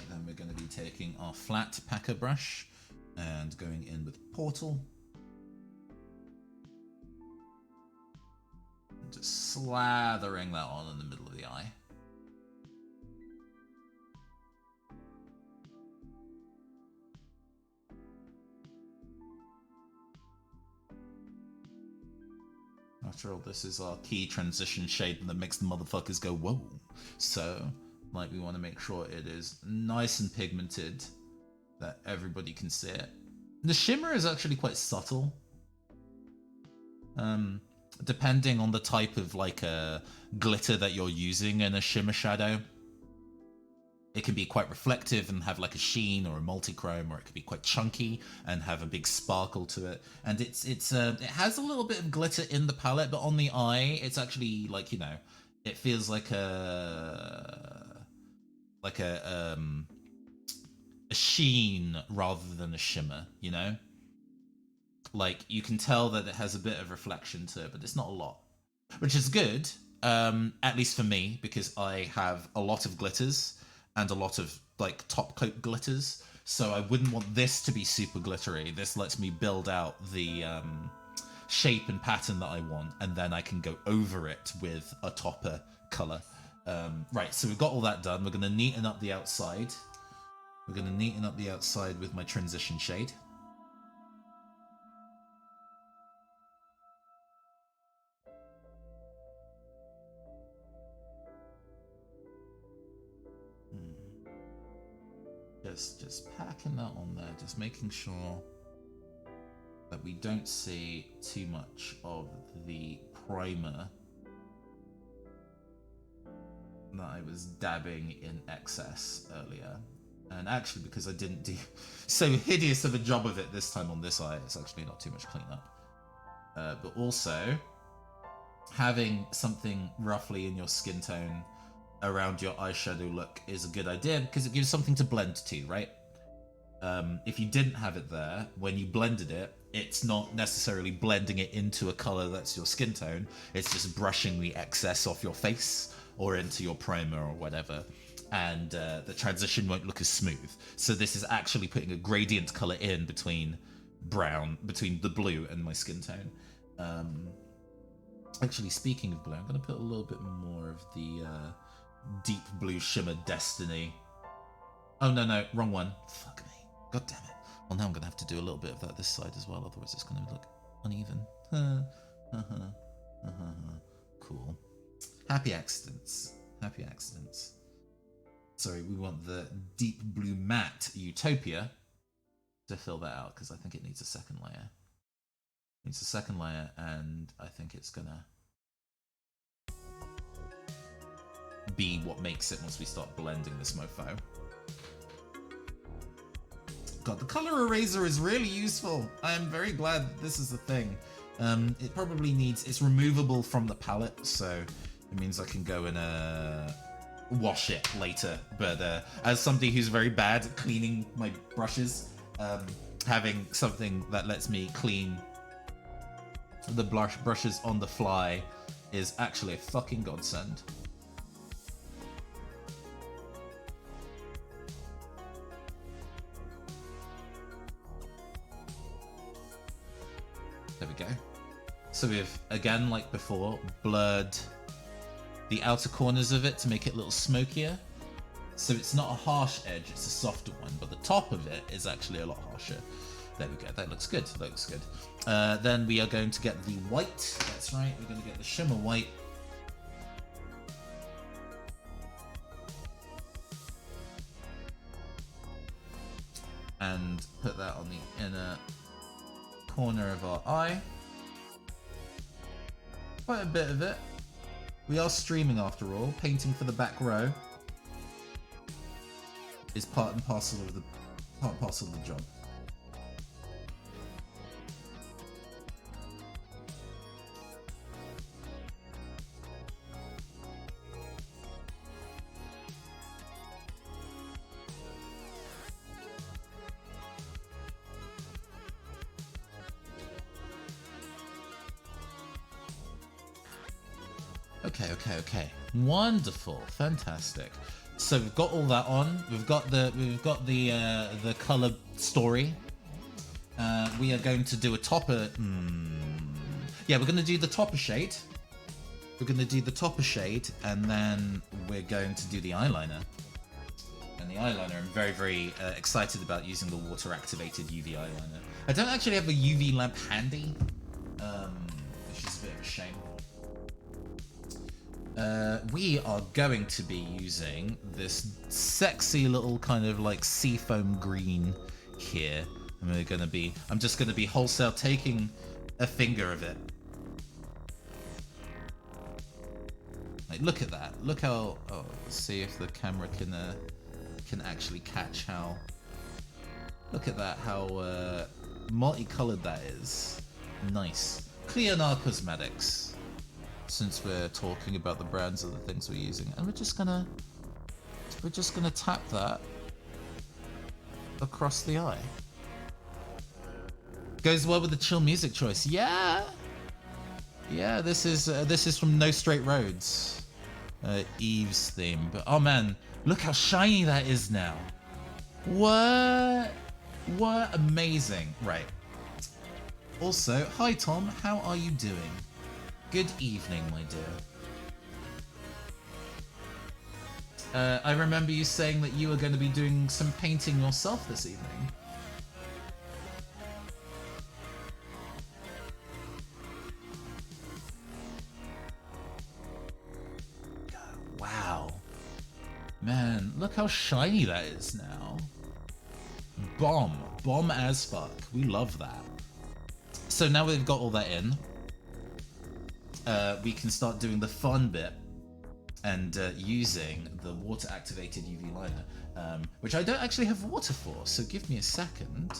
Then we're going to be taking our flat packer brush and going in with Portal. And just slathering that on in the middle of the eye. After all, this is our key transition shade that makes the motherfuckers go whoa. So, like, we want to make sure it is nice and pigmented, that everybody can see it. The shimmer is actually quite subtle. Depending on the type of like glitter that you're using in a shimmer shadow, it can be quite reflective and have like a sheen or a multi-chrome, or it could be quite chunky and have a big sparkle to it. And it has a little bit of glitter in the palette, but on the eye, it's actually like, you know, it feels like a sheen rather than a shimmer, you know? Like, you can tell that it has a bit of reflection to it, but it's not a lot, which is good, at least for me, because I have a lot of glitters and a lot of like top coat glitters, so I wouldn't want this to be super glittery. This lets me build out the shape and pattern that I want, and then I can go over it with a topper color. Right, so we've got all that done. We're going to neaten up the outside. We're going to neaten up the outside with my transition shade. Just packing that on there, just making sure that we don't see too much of the primer that I was dabbing in excess earlier. And actually, because I didn't do so hideous of a job of it this time on this eye, it's actually not too much cleanup. But also, having something roughly in your skin tone around your eyeshadow look is a good idea because it gives something to blend to, right? If you didn't have it there, when you blended it, it's not necessarily blending it into a color that's your skin tone, it's just brushing the excess off your face or into your primer or whatever, and the transition won't look as smooth. So this is actually putting a gradient color in between between the blue and my skin tone. Actually, speaking of blue, I'm going to put a little bit more of the deep blue shimmer Destiny. Oh, no, wrong one. Fuck me. God damn it. Well, now I'm going to have to do a little bit of that this side as well, otherwise it's going to look uneven. Cool. Happy accidents. Happy accidents. Sorry, we want the deep blue matte Utopia to fill that out, because I think it needs a second layer. It needs a second layer, and I think it's going to be what makes it once we start blending this mofo. God, the color eraser is really useful. I am very glad this is a thing. It probably needs, it's removable from the palette, so it means I can go and wash it later. But as somebody who's very bad at cleaning my brushes, having something that lets me clean the brushes on the fly is actually a fucking godsend. There we go. So we've, again, like before, blurred the outer corners of it to make it a little smokier. So it's not a harsh edge, it's a softer one, but the top of it is actually a lot harsher. There we go, that looks good, that looks good. Then we are going to get the white, that's right, we're going to get the shimmer white. And put that on the inner corner of our eye. Quite a bit of it. We are streaming after all. Painting for the back row is part and parcel of the job. Okay. Wonderful, fantastic. So we've got all that on. We've got the color story. We are going to do a topper. Yeah, we're going to do the topper shade. We're going to do the topper shade, and then we're going to do the eyeliner. And the eyeliner, I'm very, very excited about using the water-activated UV eyeliner. I don't actually have a UV lamp handy, which is a bit of a shame. We are going to be using this sexy little kind of like seafoam green here. And I'm just going to be wholesale taking a finger of it. Like, look at that. Look how, let's see if the camera can actually catch how, look at that, how multicolored that is. Nice. Clear Cosmetics. Since we're talking about the brands of the things we're using, and we're just gonna tap that across the eye. Goes well with the chill music choice. Yeah, this is from No Straight Roads, Eve's theme. But oh man, look how shiny that is now. What amazing. Right. Also, hi Tom, how are you doing? Good evening, my dear. I remember you saying that you were going to be doing some painting yourself this evening. Wow. Man, look how shiny that is now. Bomb as fuck. We love that. So now we've got all that in, we can start doing the fun bit and using the water-activated UV liner, which I don't actually have water for, so give me a second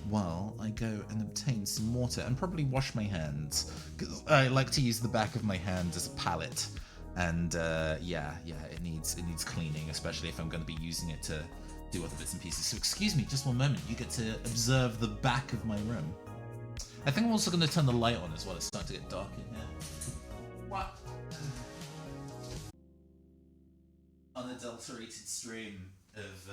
while I go and obtain some water and probably wash my hands, because I like to use the back of my hand as a palette, and yeah, it needs cleaning, especially if I'm going to be using it to do other bits and pieces. So excuse me, just one moment, you get to observe the back of my room. I think I'm also going to turn the light on as well, it's starting to get dark in here. What? Unadulterated stream of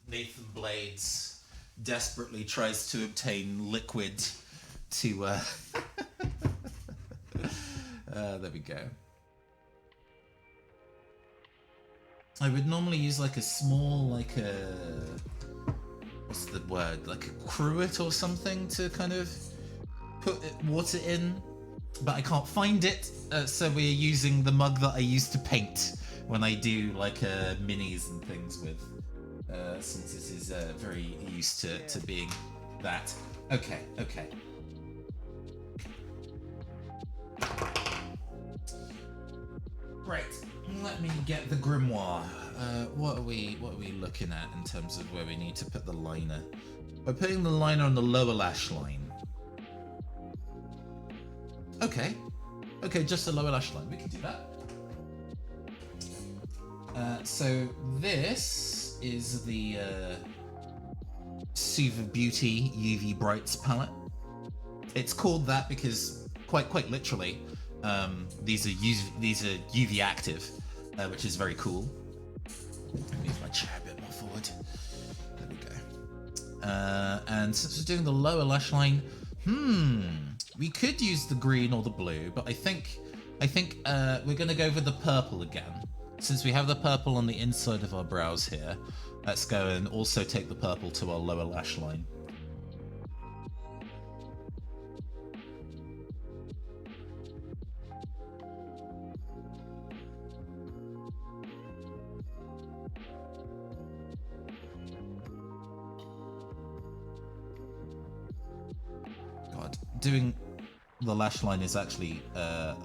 Nathan Blades desperately tries to obtain liquid to there we go. I would normally use like a small, like a, what's the word, like a cruet or something to kind of put water in, but I can't find it, so we're using the mug that I used to paint when I do like minis and things with, since this is very used to being that. Okay. Right, let me get the grimoire. What are we looking at in terms of where we need to put the liner? We're putting the liner on the lower lash line. Okay, just the lower lash line, we can do that. So this is the Suva Beauty UV Brights palette. It's called that because quite literally, these are UV active, which is very cool. Let me move my chair a bit more forward. There we go. And since we're doing the lower lash line, we could use the green or the blue, but I think we're gonna go with the purple again. Since we have the purple on the inside of our brows here, let's go and also take the purple to our lower lash line. God, doing the lash line is actually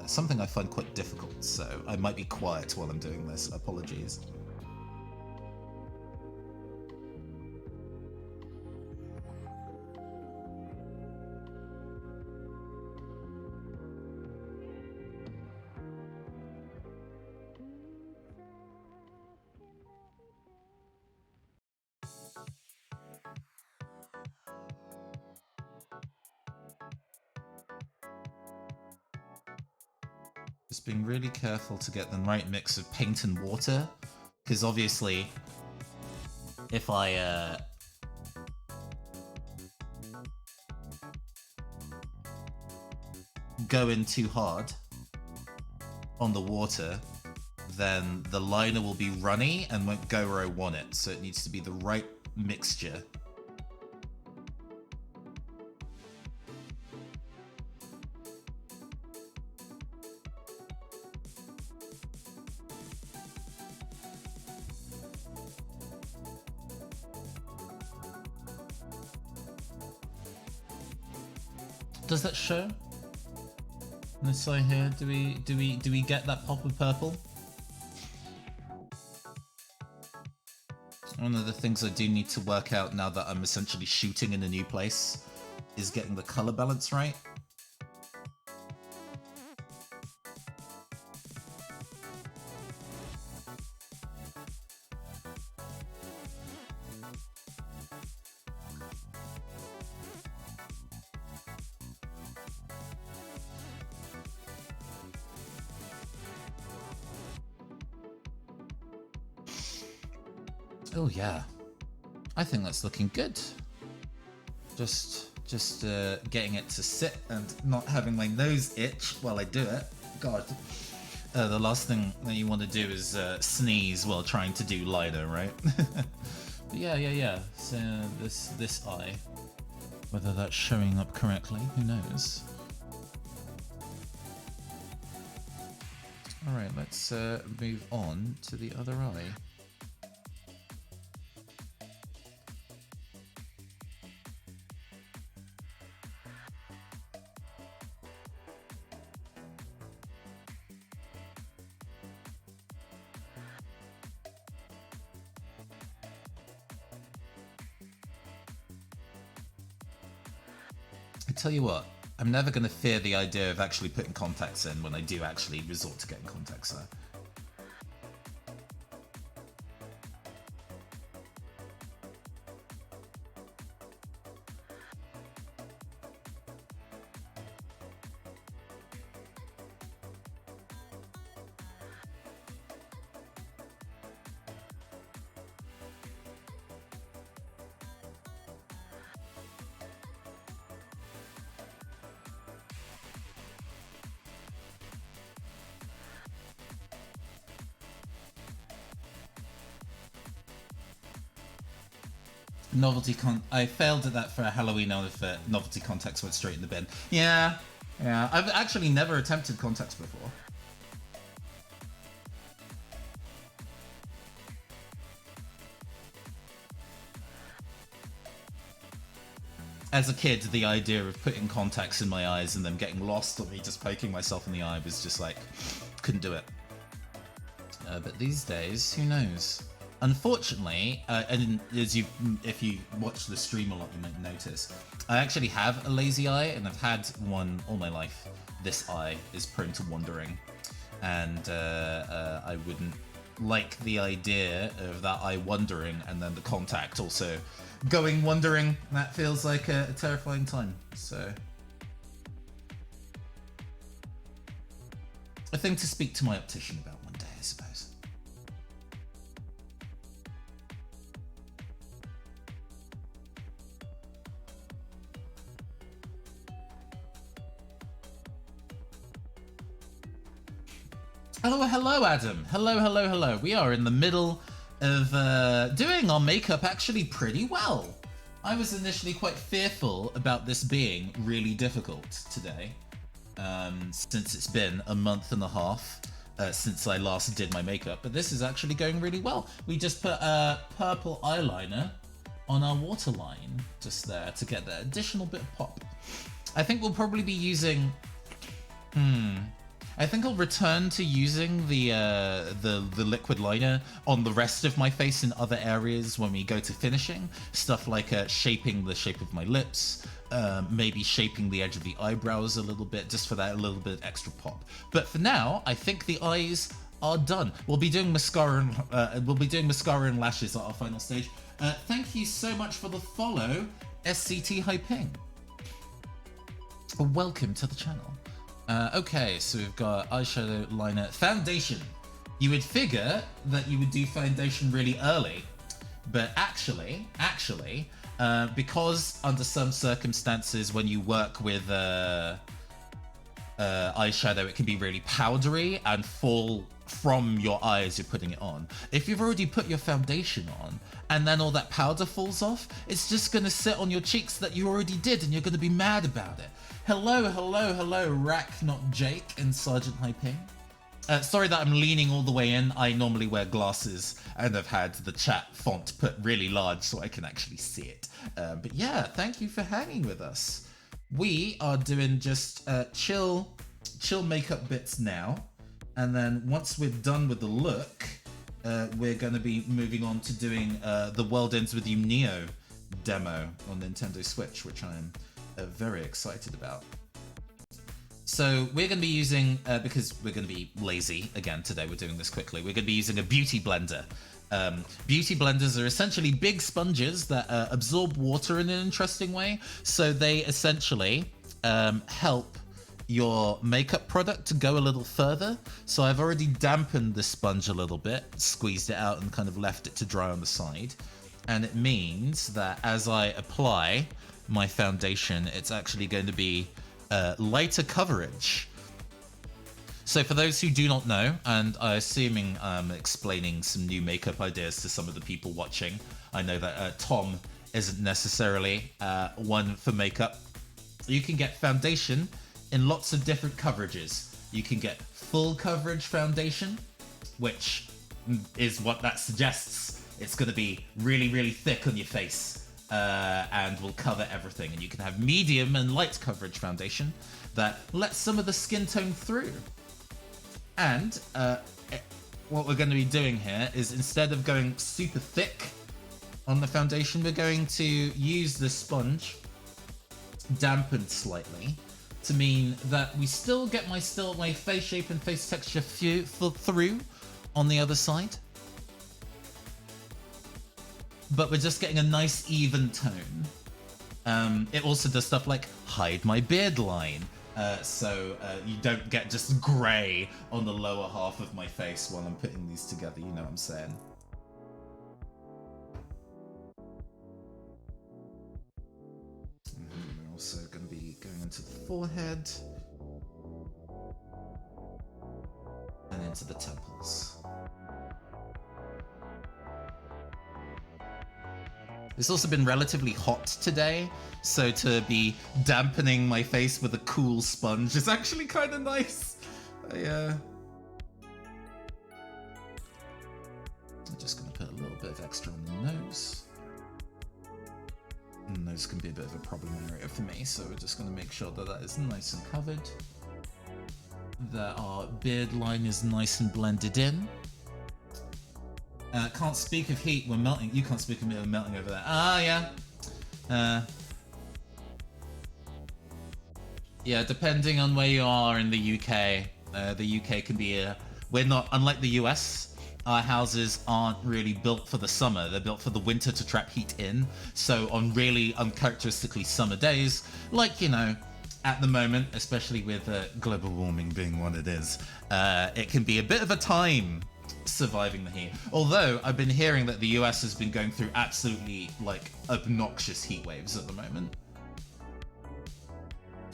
something I find quite difficult, so I might be quiet while I'm doing this. Apologies. Just being really careful to get the right mix of paint and water, because obviously if I go in too hard on the water, then the liner will be runny and won't go where I want it, so it needs to be the right mixture. Does that show? On this side here, do we get that pop of purple? One of the things I do need to work out now that I'm essentially shooting in a new place is getting the color balance right. Oh yeah, I think that's looking good. Just getting it to sit and not having my nose itch while I do it. God, the last thing that you want to do is sneeze while trying to do liner, right? yeah. So this eye, whether that's showing up correctly, who knows? All right, let's move on to the other eye. I tell you what, I'm never going to fear the idea of actually putting contacts in when I do actually resort to getting contacts though. I failed at that for a Halloween outfit. Novelty contacts went straight in the bin. Yeah. I've actually never attempted contacts before. As a kid, the idea of putting contacts in my eyes and them getting lost or me just poking myself in the eye was just like, couldn't do it. But these days, who knows? Unfortunately, and if you watch the stream a lot, you might notice, I actually have a lazy eye, and I've had one all my life. This eye is prone to wandering, and I wouldn't like the idea of that eye wandering and then the contact also going wandering. That feels like a terrifying time. So, a thing to speak to my optician about one day, I suppose. Oh, hello, Adam. Hello. We are in the middle of doing our makeup actually pretty well. I was initially quite fearful about this being really difficult today, since it's been a month and a half since I last did my makeup, but this is actually going really well. We just put a purple eyeliner on our waterline just there to get that additional bit of pop. I think we'll probably be using... I think I'll return to using the liquid liner on the rest of my face in other areas when we go to finishing. Stuff like shaping the shape of my lips, maybe shaping the edge of the eyebrows a little bit, just for that little bit extra pop. But for now, I think the eyes are done. We'll be doing mascara and lashes at our final stage. Thank you so much for the follow, SCT Hyping. Welcome to the channel. Okay, so we've got eyeshadow, liner, foundation. You would figure that you would do foundation really early, but actually, because under some circumstances when you work with eyeshadow, it can be really powdery and fall from your eye as you're putting it on. If you've already put your foundation on and then all that powder falls off, it's just going to sit on your cheeks that you already did and you're going to be mad about it. Hello, Rack Not Jake and Sergeant Hyping. Sorry that I'm leaning all the way in. I normally wear glasses and I've had the chat font put really large so I can actually see it. But yeah, thank you for hanging with us. We are doing just chill makeup bits now. And then once we're done with the look, we're going to be moving on to doing the World Ends With You Neo demo on Nintendo Switch, which I'm very excited about. So we're going to be using, because we're going to be lazy again today, we're doing this quickly, we're going to be using a beauty blender. Beauty blenders are essentially big sponges that absorb water in an interesting way. So they essentially help your makeup product to go a little further. So I've already dampened the sponge a little bit, squeezed it out and kind of left it to dry on the side. And it means that as I apply my foundation, it's actually going to be lighter coverage. So for those who do not know, and I'm assuming I'm explaining some new makeup ideas to some of the people watching, I know that Tom isn't necessarily one for makeup. You can get foundation in lots of different coverages. You can get full coverage foundation, which is what that suggests. It's going to be really, really thick on your face. And will cover everything. And you can have medium and light coverage foundation that lets some of the skin tone through. And what we're going to be doing here is, instead of going super thick on the foundation, we're going to use the sponge dampened slightly to mean that we still get my face shape and face texture through on the other side. But we're just getting a nice even tone. It also does stuff like hide my beard line. So you don't get just grey on the lower half of my face while I'm putting these together, you know what I'm saying? We're also going to be going into the forehead and into the temples. It's also been relatively hot today, so to be dampening my face with a cool sponge is actually kind of nice. I'm just going to put a little bit of extra on the nose. The nose can be a bit of a problem area for me, so we're just going to make sure that that is nice and covered. That our beard line is nice and blended in. Can't speak of heat, we're melting. You can't speak of me, we're melting over there. Ah, yeah. Yeah, depending on where you are in the UK can be we're not, unlike the US, our houses aren't really built for the summer. They're built for the winter to trap heat in. So on really uncharacteristically summer days, like, you know, at the moment, especially with global warming being what it is, it can be a bit of a time surviving the heat. Although I've been hearing that the US has been going through absolutely like obnoxious heat waves at the moment.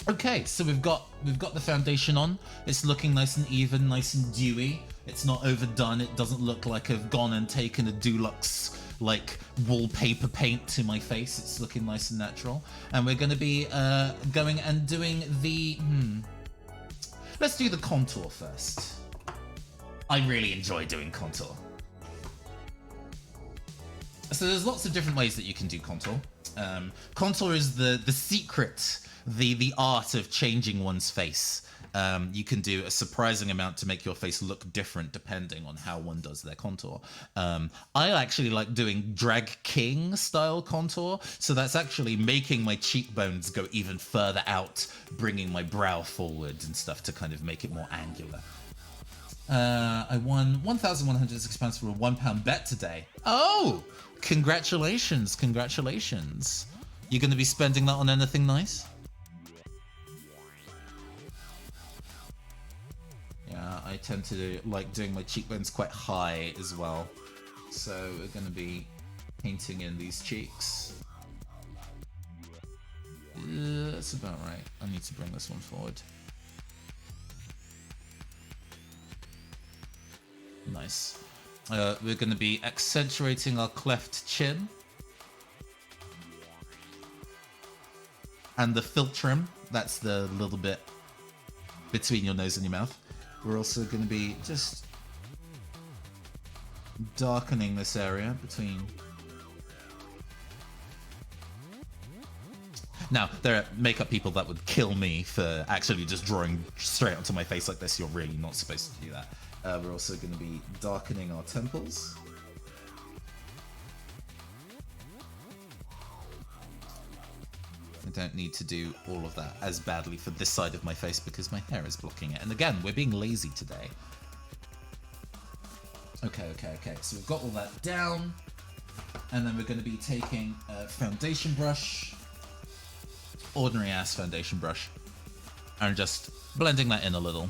Okay, so we've got the foundation on. It's looking nice and even, nice and dewy. It's not overdone. It doesn't look like I've gone and taken a Dulux like wallpaper paint to my face. It's looking nice and natural. And we're going to be going and doing the let's do the contour first. I really enjoy doing contour. So there's lots of different ways that you can do contour. Contour is the secret, the art of changing one's face. You can do a surprising amount to make your face look different depending on how one does their contour. I actually like doing drag king style contour. So that's actually making my cheekbones go even further out, bringing my brow forward and stuff to kind of make it more angular. I won 1,106 pounds for a £1 bet today. Oh, congratulations, congratulations. You going to be spending that on anything nice? Yeah, I tend to like doing my cheekbones quite high as well. So we're going to be painting in these cheeks. That's about right. I need to bring this one forward. Nice. We're going to be accentuating our cleft chin. And the philtrum, that's the little bit between your nose and your mouth. We're also going to be just darkening this area between... Now, there are makeup people that would kill me for actually just drawing straight onto my face like this. You're really not supposed to do that. We're also going to be darkening our temples. I don't need to do all of that as badly for this side of my face because my hair is blocking it. And again, we're being lazy today. Okay. So we've got all that down. And then we're going to be taking a foundation brush. Ordinary ass foundation brush. And just blending that in a little.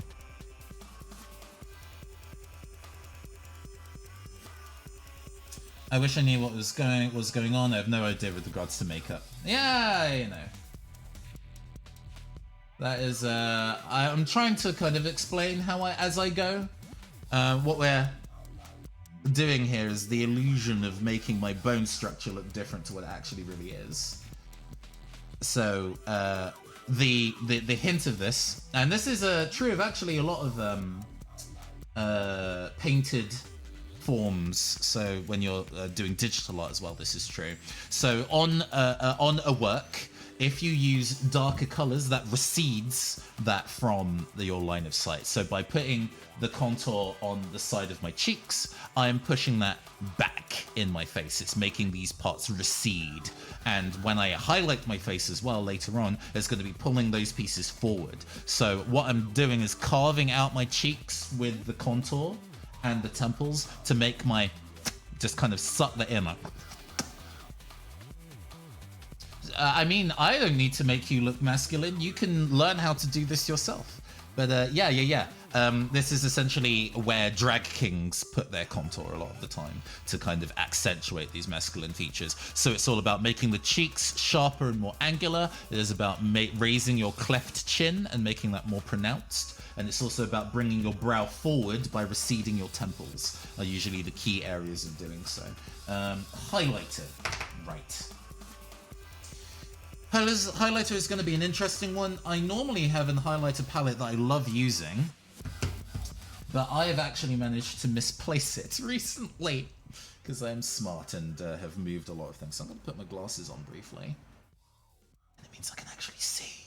I wish I knew what was going on. I have no idea with regards to makeup. Yeah, you know. That is, I'm trying to kind of explain how as I go. What we're doing here is the illusion of making my bone structure look different to what it actually really is. So, the hint of this, and this is true of actually a lot of painted forms. So when you're doing digital art as well, this is true. So on a work, if you use darker colors, that recedes that from your line of sight. So by putting the contour on the side of my cheeks, I am pushing that back in my face. It's making these parts recede. And when I highlight my face as well later on, it's going to be pulling those pieces forward. So what I'm doing is carving out my cheeks with the contour and the temples to make my, just kind of suck that in. I mean, I don't need to make you look masculine. You can learn how to do this yourself. But yeah. This is essentially where drag kings put their contour a lot of the time to kind of accentuate these masculine features. So it's all about making the cheeks sharper and more angular. It is about raising your cleft chin and making that more pronounced. And it's also about bringing your brow forward by receding your temples, are usually the key areas of doing so. Highlighter, right. Highlighter is going to be an interesting one. I normally have a highlighter palette that I love using, but I have actually managed to misplace it recently because I am smart and have moved a lot of things. So I'm going to put my glasses on briefly. And it means I can actually see.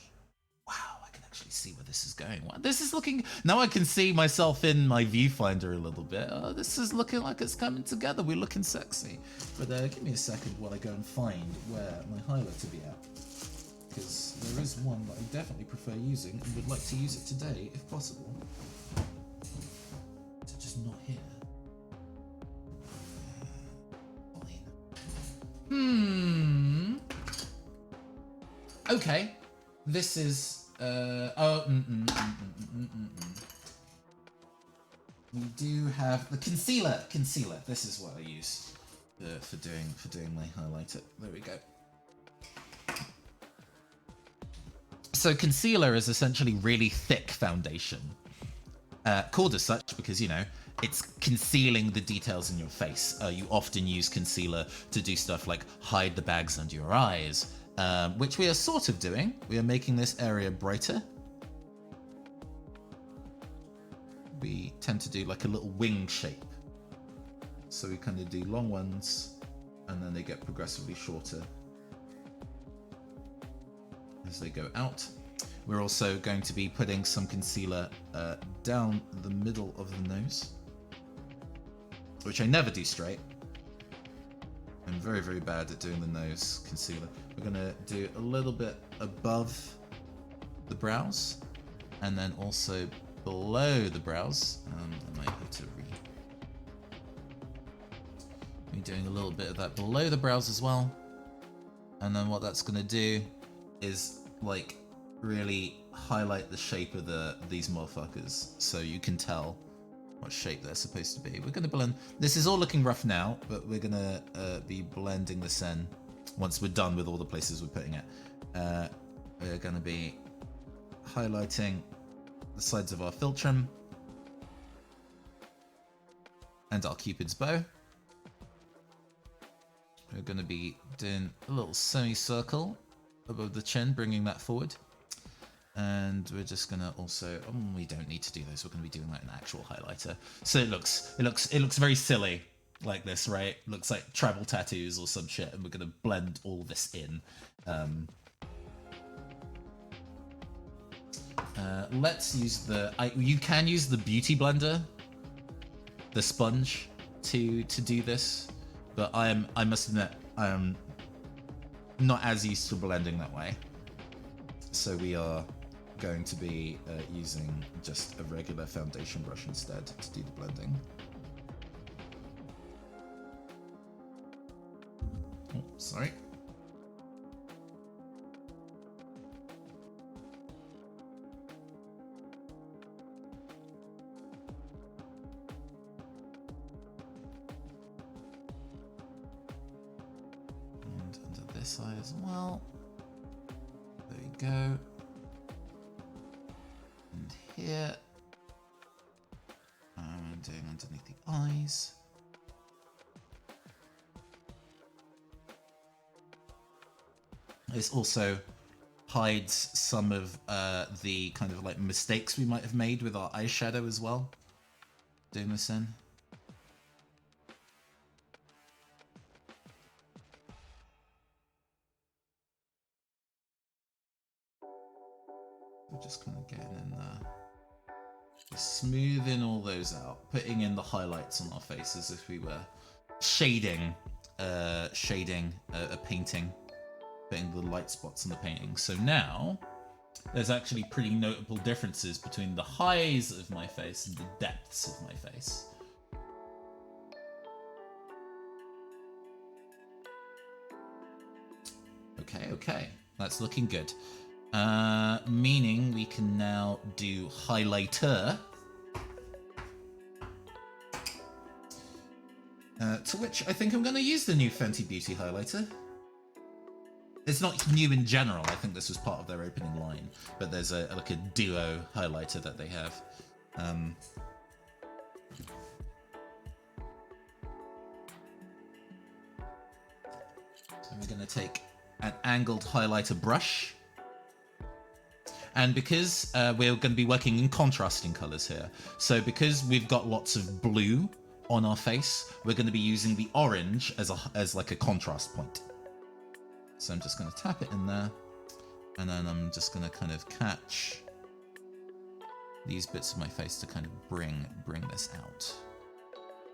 Wow, I can actually see where this is going. Wow, this is looking... Now I can see myself in my viewfinder a little bit. Oh, this is looking like it's coming together. We're looking sexy. But give me a second while I go and find where my highlighter be at. Because there is one that I definitely prefer using and would like to use it today, if possible. Is it just not here? Fine. Okay. This is... We do have the concealer. Concealer. This is what I use for doing my highlighter. There we go. So concealer is essentially really thick foundation, called as such because, you know, it's concealing the details in your face. You often use concealer to do stuff like hide the bags under your eyes, which we are sort of doing. We are making this area brighter. We tend to do like a little wing shape. So we kind of do long ones and then they get progressively shorter as they go out. We're also going to be putting some concealer down the middle of the nose, which I never do straight. I'm very, very bad at doing the nose concealer. We're gonna do a little bit above the brows and then also below the brows. I might have to be doing a little bit of that below the brows as well. And then what that's gonna do is like really highlight the shape of these motherfuckers so you can tell what shape they're supposed to be. We're going to blend. This is all looking rough now, but we're going to be blending this in once we're done with all the places we're putting it. We're going to be highlighting the sides of our philtrum and our Cupid's bow. We're going to be doing a little semicircle above the chin, bringing that forward. And we're just gonna also, we don't need to do those. We're gonna be doing like an actual highlighter. So it looks very silly like this, right? Looks like tribal tattoos or some shit. And we're gonna blend all this in. Let's use you can use the beauty blender, the sponge, to do this. But I must admit, I am not as used to blending that way. So we are going to be using just a regular foundation brush instead to do the blending. Oh, sorry. And under this eye as well. There we go. And here. I'm doing underneath the eyes. This also hides some of the kind of like mistakes we might have made with our eyeshadow as well. Doing this in. We're just kind of getting in there. Just smoothing all those out, putting in the highlights on our faces if we were shading, a painting, putting the light spots on the painting. So now there's actually pretty notable differences between the highs of my face and the depths of my face. Okay, that's looking good. Meaning we can now do highlighter. To which I think I'm going to use the new Fenty Beauty highlighter. It's not new in general. I think this was part of their opening line, but there's like a duo highlighter that they have. So we're going to take an angled highlighter brush. And because we're going to be working in contrasting colors here, so because we've got lots of blue on our face, we're going to be using the orange as like a contrast point. So I'm just going to tap it in there, and then I'm just going to kind of catch these bits of my face to kind of bring this out.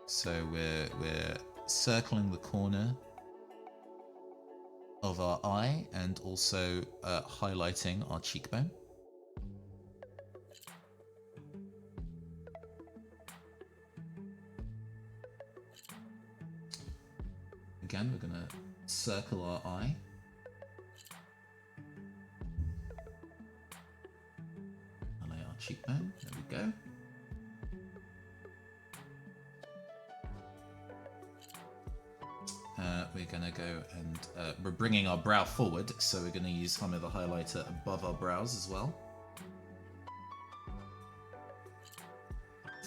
So we're circling the corner of our eye and also highlighting our cheekbone. Again, we're going to circle our eye. Highlight our cheekbone. There we go. We're going to go and we're bringing our brow forward, so we're going to use some of the highlighter above our brows as well.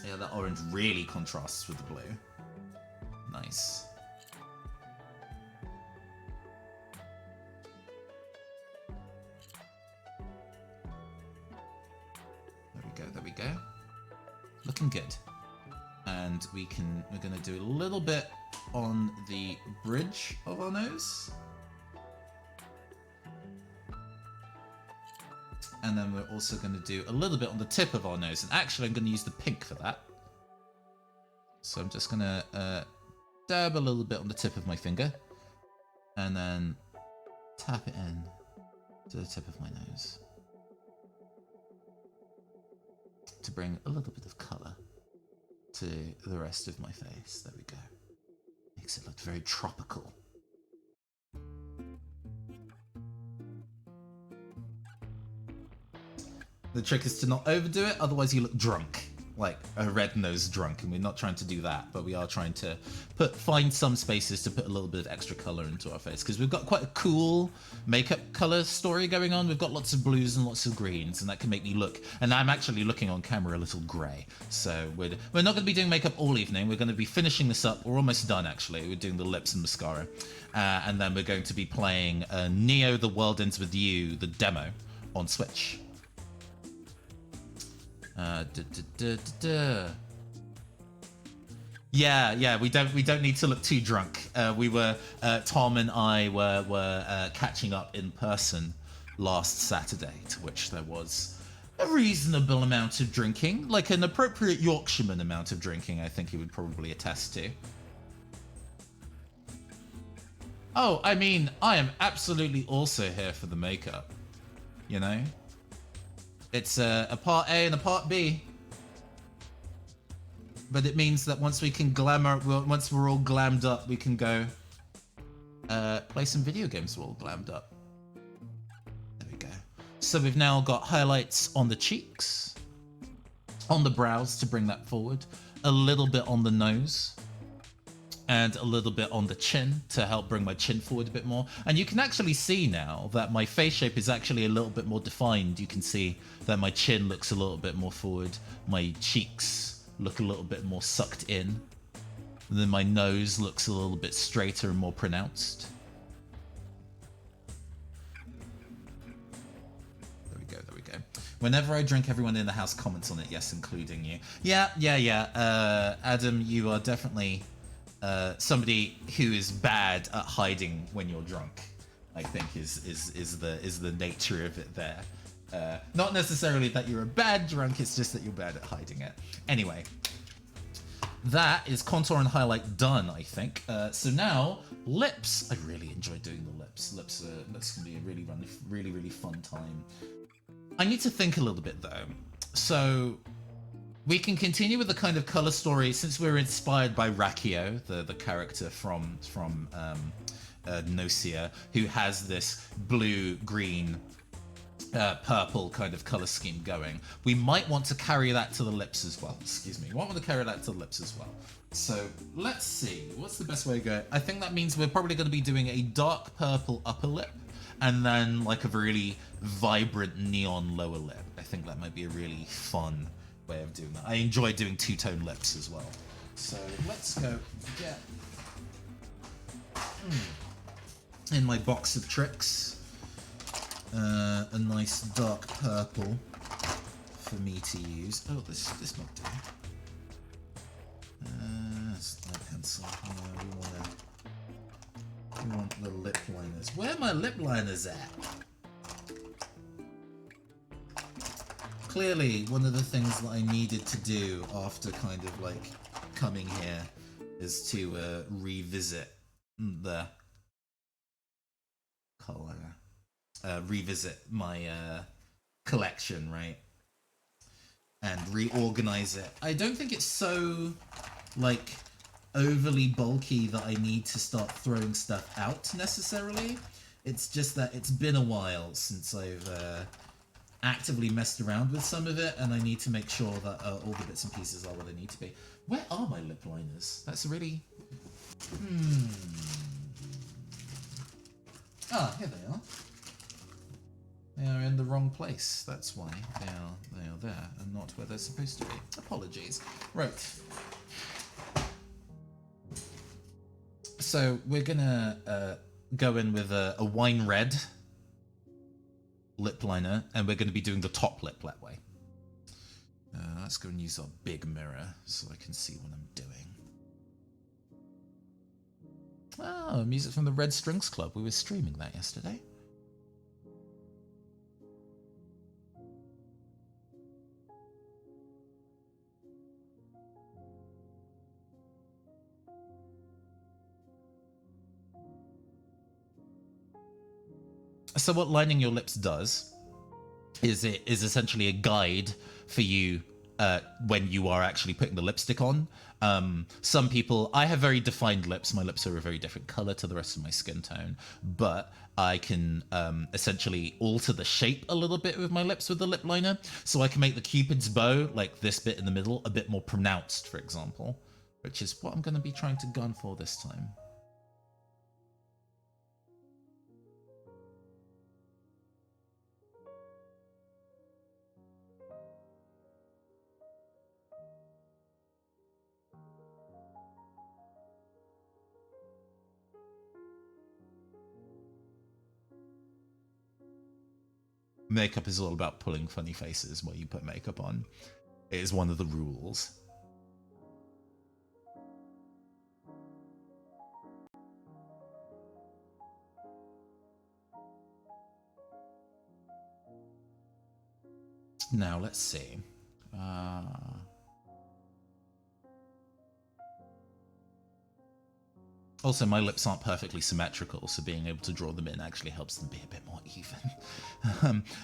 Yeah, that orange really contrasts with the blue. Nice. There we go. Looking good. And we're going to do a little bit on the bridge of our nose. And then we're also going to do a little bit on the tip of our nose. And actually, I'm going to use the pink for that. So I'm just going to dab a little bit on the tip of my finger. And then tap it in to the tip of my nose, to bring a little bit of colour to the rest of my face. There we go. Makes it look very tropical. The trick is to not overdo it, otherwise you look drunk. Like a red-nosed drunk, and we're not trying to do that, but we are trying to find some spaces to put a little bit of extra color into our face, because we've got quite a cool makeup color story going on. We've got lots of blues and lots of greens, and that can make me look, and I'm actually looking on camera a little gray. So we're not going to be doing makeup all evening. We're going to be finishing this up. We're almost done, actually. We're doing the lips and mascara, and then we're going to be playing Neo: The World Ends With You, the demo, on Switch. Yeah, we don't need to look too drunk. Tom and I were catching up in person last Saturday, to which there was a reasonable amount of drinking, like an appropriate Yorkshireman amount of drinking, I think he would probably attest to. Oh, I mean, I am absolutely also here for the makeup, you know? It's a part A and a part B. But it means that once we can once we're all glammed up, we can go play some video games. We're all glammed up. There we go. So we've now got highlights on the cheeks, on the brows to bring that forward, a little bit on the nose, and a little bit on the chin to help bring my chin forward a bit more. And you can actually see now that my face shape is actually a little bit more defined. You can see that my chin looks a little bit more forward. My cheeks look a little bit more sucked in. And then my nose looks a little bit straighter and more pronounced. There we go. Whenever I drink, everyone in the house comments on it. Yes, including you. Yeah. Adam, you are definitely somebody who is bad at hiding when you're drunk, I think is the nature of it there. Not necessarily that you're a bad drunk, it's just that you're bad at hiding it. Anyway, that is contour and highlight done, I think. So now, lips. I really enjoy doing the lips. Lips can be a really fun time. I need to think a little bit though. So we can continue with the kind of color story since we're inspired by Rakio, the character from GNOSIA, who has this blue, green, purple kind of color scheme going. We might want to carry that to the lips as well. Excuse me. We might want to carry that to the lips as well. So let's see. What's the best way to go? I think that means we're probably going to be doing a dark purple upper lip and then like a really vibrant neon lower lip. I think that might be a really fun way of doing that. I enjoy doing two-tone lips as well. So let's go get in my box of tricks a nice dark purple for me to use. Oh, this might do. It's my pencil. We want the lip liners. Where are my lip liners at? Clearly, one of the things that I needed to do after kind of like coming here is to revisit the color, revisit my collection, right? And reorganize it. I don't think it's so like overly bulky that I need to start throwing stuff out necessarily. It's just that it's been a while since I've actively messed around with some of it, and I need to make sure that all the bits and pieces are what they need to be. Where are my lip liners? That's really... Ah, here they are. They are in the wrong place. That's why they are there and not where they're supposed to be. Apologies. Right. So we're gonna go in with a wine red lip liner, and we're going to be doing the top lip that way. Let's go and use our big mirror so I can see what I'm doing. Oh, music from the Red Strings Club. We were streaming that yesterday. So what lining your lips does is it is essentially a guide for you when you are actually putting the lipstick on. Some people, I have very defined lips. My lips are a very different color to the rest of my skin tone, but I can essentially alter the shape a little bit with my lips with the lip liner. So I can make the Cupid's bow, like this bit in the middle, a bit more pronounced, for example, which is what I'm going to be trying to gun for this time. Makeup is all about pulling funny faces when you put makeup on. It is one of the rules. Now, let's see. Also, my lips aren't perfectly symmetrical, so being able to draw them in actually helps them be a bit more even.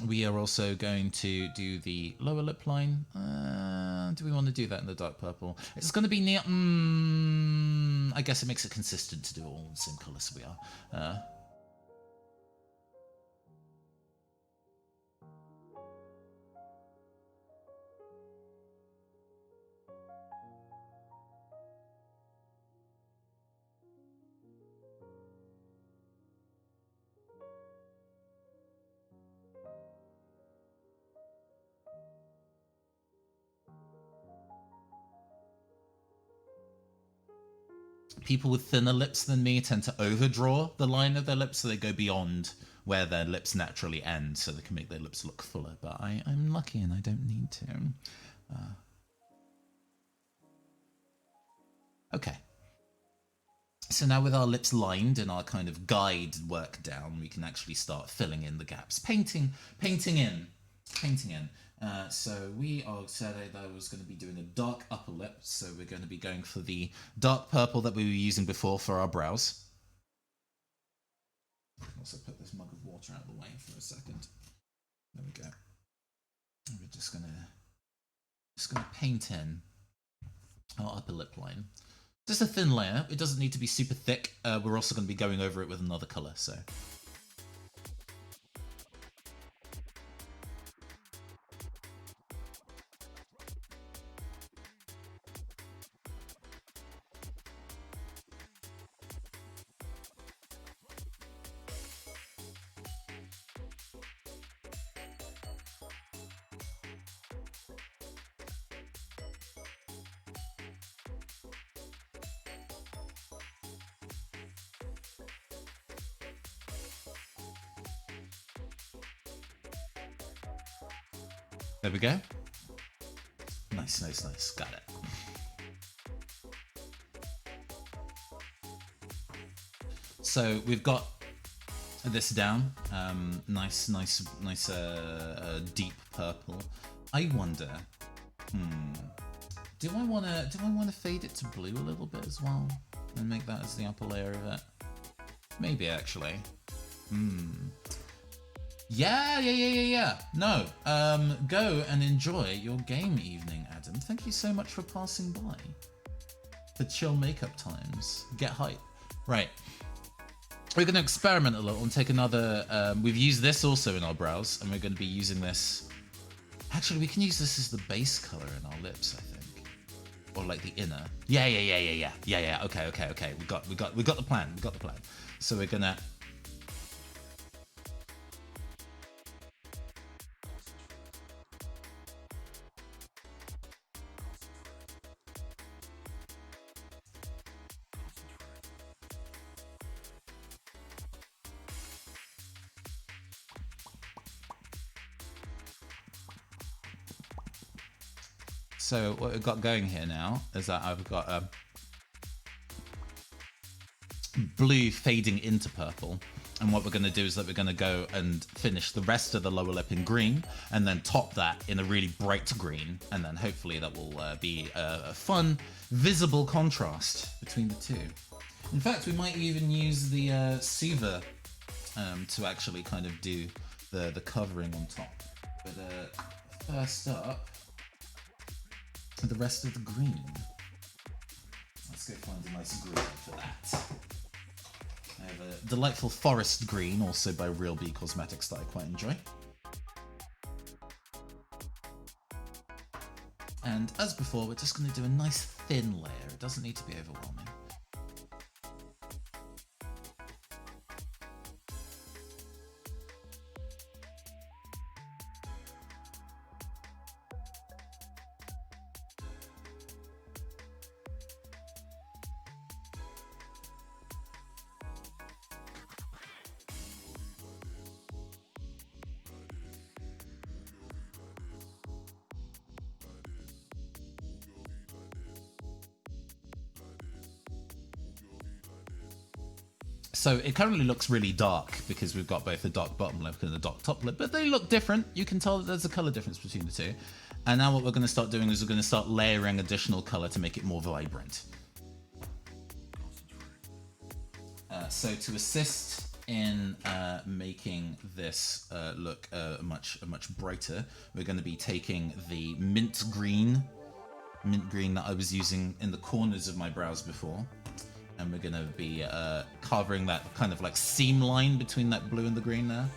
We are also going to do the lower lip line. Do we want to do that in the dark purple? It's going to be near... I guess it makes it consistent to do all the same colours we are. People with thinner lips than me tend to overdraw the line of their lips, so they go beyond where their lips naturally end, so they can make their lips look fuller. But I'm lucky and I don't need to. Okay. So now with our lips lined and our kind of guide work down, we can actually start filling in the gaps. Painting in. So we are said that I was going to be doing a dark upper lip, so we're going to be going for the dark purple that we were using before for our brows. Also put this mug of water out of the way for a second. There we go. We're just gonna paint in our upper lip line. Just a thin layer. It doesn't need to be super thick. We're also going to be going over it with another color, so. There we go. Nice, nice, nice. Got it. So we've got this down. Nice, deep purple. I wonder. Do I wanna fade it to blue a little bit as well and make that as the upper layer of it? Maybe actually. Yeah. No. Go and enjoy your game evening, Adam. Thank you so much for passing by. The chill makeup times. Get hype. Right. We're going to experiment a little and take another... we've used this also in our brows, and we're going to be using this... Actually, we can use this as the base color in our lips, I think. Or like the inner. Yeah. Okay. We got the plan. So we're going to... So what we've got going here now is that I've got a blue fading into purple. And what we're going to do is that we're going to go and finish the rest of the lower lip in green and then top that in a really bright green. And then hopefully that will be a fun, visible contrast between the two. In fact, we might even use the Suva to actually kind of do the covering on top. But first up, the rest of the green. Let's go find a nice green for that. I have a delightful forest green, also by Real Bee Cosmetics, that I quite enjoy. And as before, we're just going to do a nice thin layer. It doesn't need to be overwhelming. So it currently looks really dark because we've got both the dark bottom lip and the dark top lip, but they look different. You can tell that there's a color difference between the two. And now what we're going to start doing is we're going to start layering additional color to make it more vibrant. So to assist in making this look much brighter, we're going to be taking the mint green that I was using in the corners of my brows before. And we're going to be carving that kind of like seam line between that blue and the green there.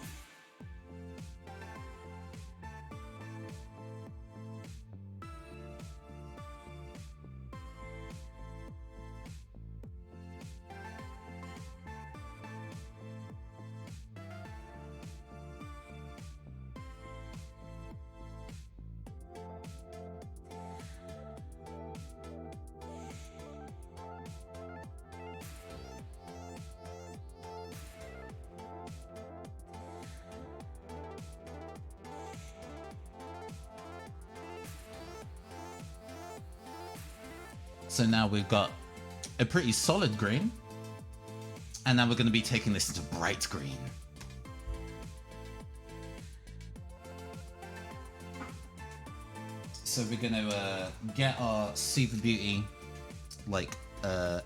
So now we've got a pretty solid green, and now we're going to be taking this into bright green. So we're gonna get our Super Beauty like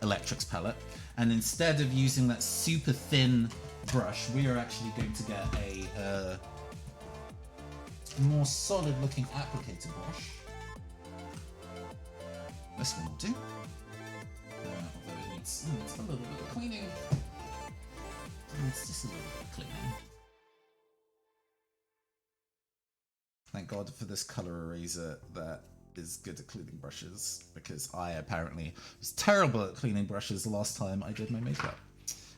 electrics palette, and instead of using that super thin brush, we are actually going to get a more solid looking applicator brush. This one will do. Although it needs a little bit of cleaning. It needs just a little bit of cleaning. Thank God for this color eraser that is good at cleaning brushes, because I apparently was terrible at cleaning brushes the last time I did my makeup.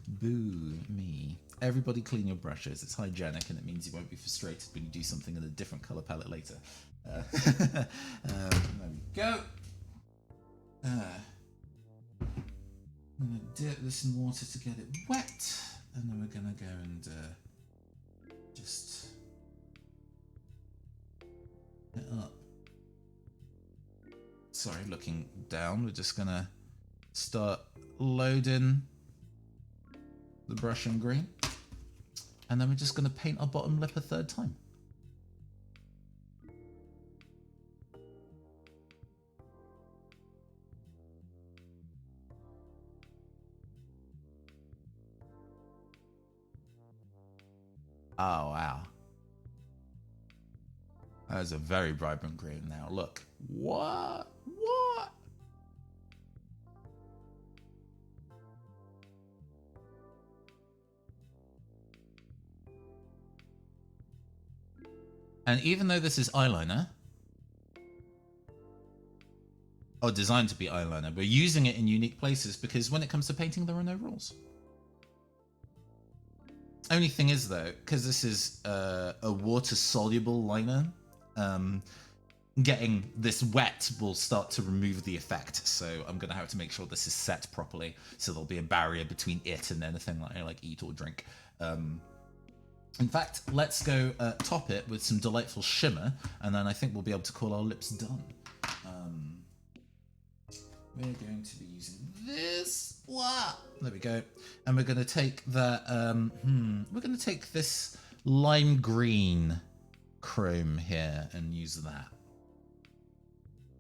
Boo me. Everybody clean your brushes. It's hygienic and it means you won't be frustrated when you do something in a different color palette later. There we go. I'm gonna dip this in water to get it wet, and then we're gonna go and just it up. Sorry, looking down, we're just gonna start loading the brush in green, and then we're just gonna paint our bottom lip a third time. Oh, wow. That is a very vibrant green now. Look. What? What? And even though this is eyeliner, or designed to be eyeliner, we're using it in unique places because when it comes to painting, there are no rules. Only thing is though, because this is a water-soluble liner, getting this wet will start to remove the effect. So I'm going to have to make sure this is set properly, so there'll be a barrier between it and anything like eat or drink. In fact, let's go top it with some delightful shimmer, and then I think we'll be able to call our lips done. We're going to be using this. Wow. There we go. And we're going to take that. We're going to take this lime green chrome here and use that.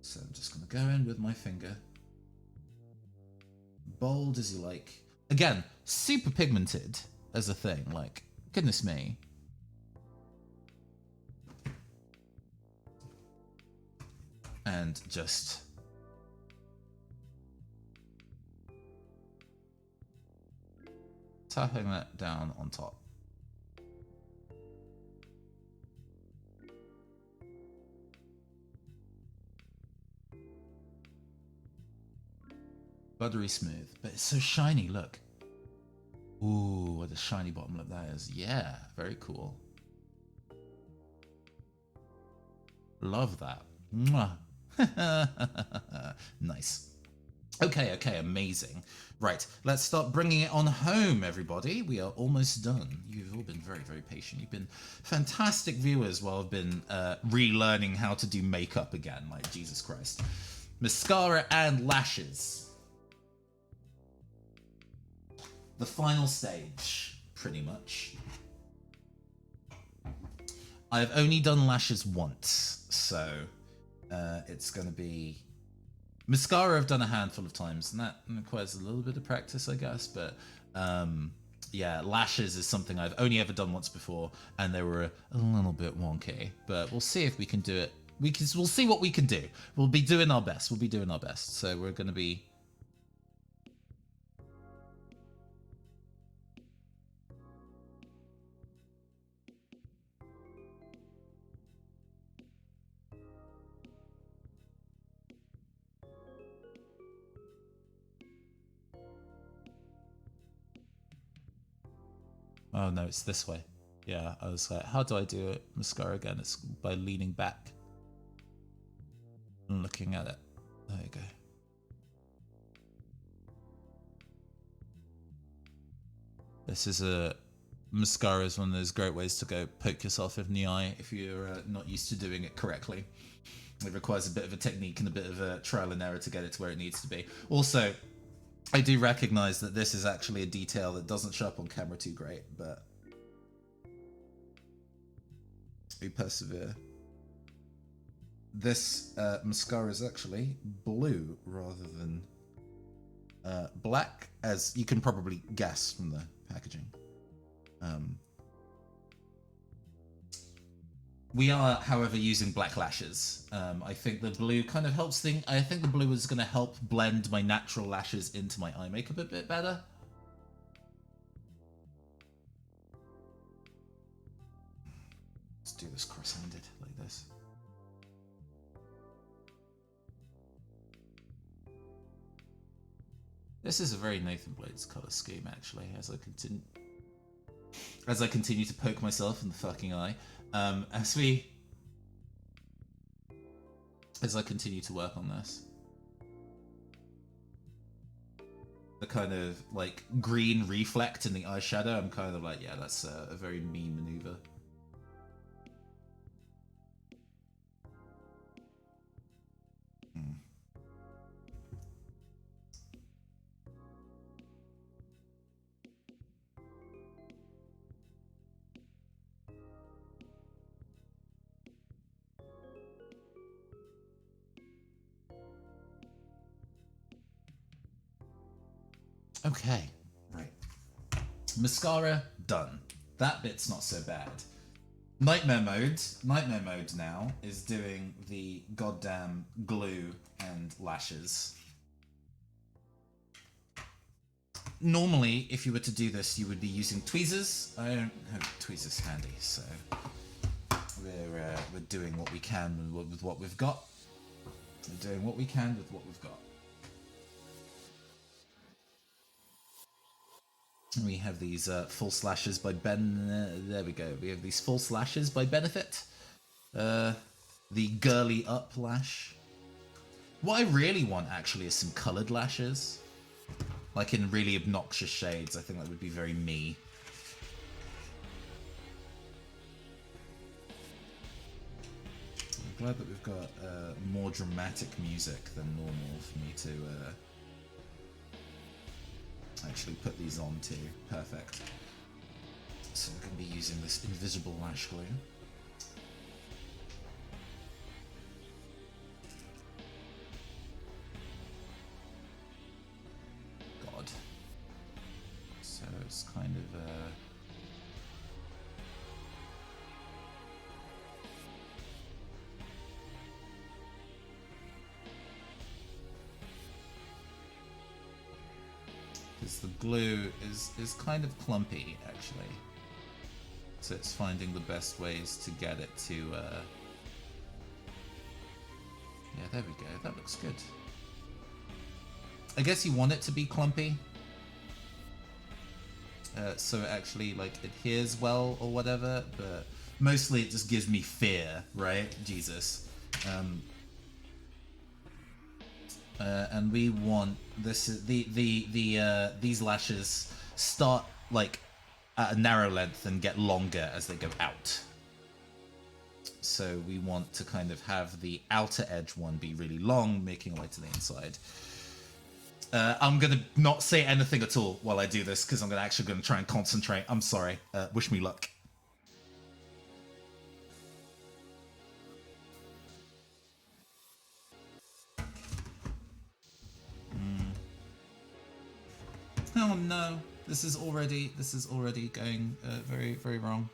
So I'm just going to go in with my finger. Bold as you like. Again, super pigmented as a thing. Like, goodness me. And just tapping that down on top. Buttery smooth, but it's so shiny, look. Ooh, what a shiny bottom lip that is. Yeah, very cool. Love that. Mwah. Nice. Okay, amazing. Right, let's start bringing it on home, everybody. We are almost done. You've all been very, very patient. You've been fantastic viewers while I've been relearning how to do makeup again, like Jesus Christ. Mascara and lashes. The final stage, pretty much. I've only done lashes once, so it's going to be... Mascara I've done a handful of times, and that requires a little bit of practice, I guess, but yeah, lashes is something I've only ever done once before, and they were a little bit wonky, but we'll see if we can do it. We'll see what we can do. We'll be doing our best. So we're going to be... Oh no, it's this way. Yeah, I was like, how do I do it? Mascara again? It's by leaning back and looking at it. There you go. This is mascara is one of those great ways to go poke yourself in the eye if you're not used to doing it correctly. It requires a bit of a technique and a bit of a trial and error to get it to where it needs to be. Also, I do recognize that this is actually a detail that doesn't show up on camera too great, but we persevere. this mascara is actually blue rather than black, as you can probably guess from the packaging. We are, however, using black lashes. I think the blue kind of helps things. I think the blue is going to help blend my natural lashes into my eye makeup a bit better. Let's do this cross-handed like this. This is a very Nathan Blades color scheme, actually, as I continue to poke myself in the fucking eye. As I continue to work on this. The kind of like green reflect in the eyeshadow, I'm kind of like, yeah, that's a very mean maneuver. Okay, right. Mascara, done. That bit's not so bad. Nightmare mode now is doing the goddamn glue and lashes. Normally, if you were to do this, you would be using tweezers. I don't have tweezers handy, so we're doing what we can with what we've got. We're doing what we can with what we've got. We have these false lashes by there we go. We have these false lashes by Benefit. The girly up lash. What I really want, actually, is some coloured lashes. Like in really obnoxious shades. I think that would be very me. I'm glad that we've got more dramatic music than normal for me to actually put these on too. Perfect. So we're going to be using this invisible lash glue. God. So it's kind of because the glue is kind of clumpy, actually. So it's finding the best ways to get it to... Yeah, there we go. That looks good. I guess you want it to be clumpy. So it actually, like, adheres well or whatever, but mostly it just gives me fear, right? Jesus. And we want this these lashes start like at a narrow length and get longer as they go out. So we want to kind of have the outer edge one be really long, making a way to the inside. I'm gonna not say anything at all while I do this because I'm actually gonna try and concentrate. I'm sorry. Wish me luck. Oh no, this is already going very, very wrong.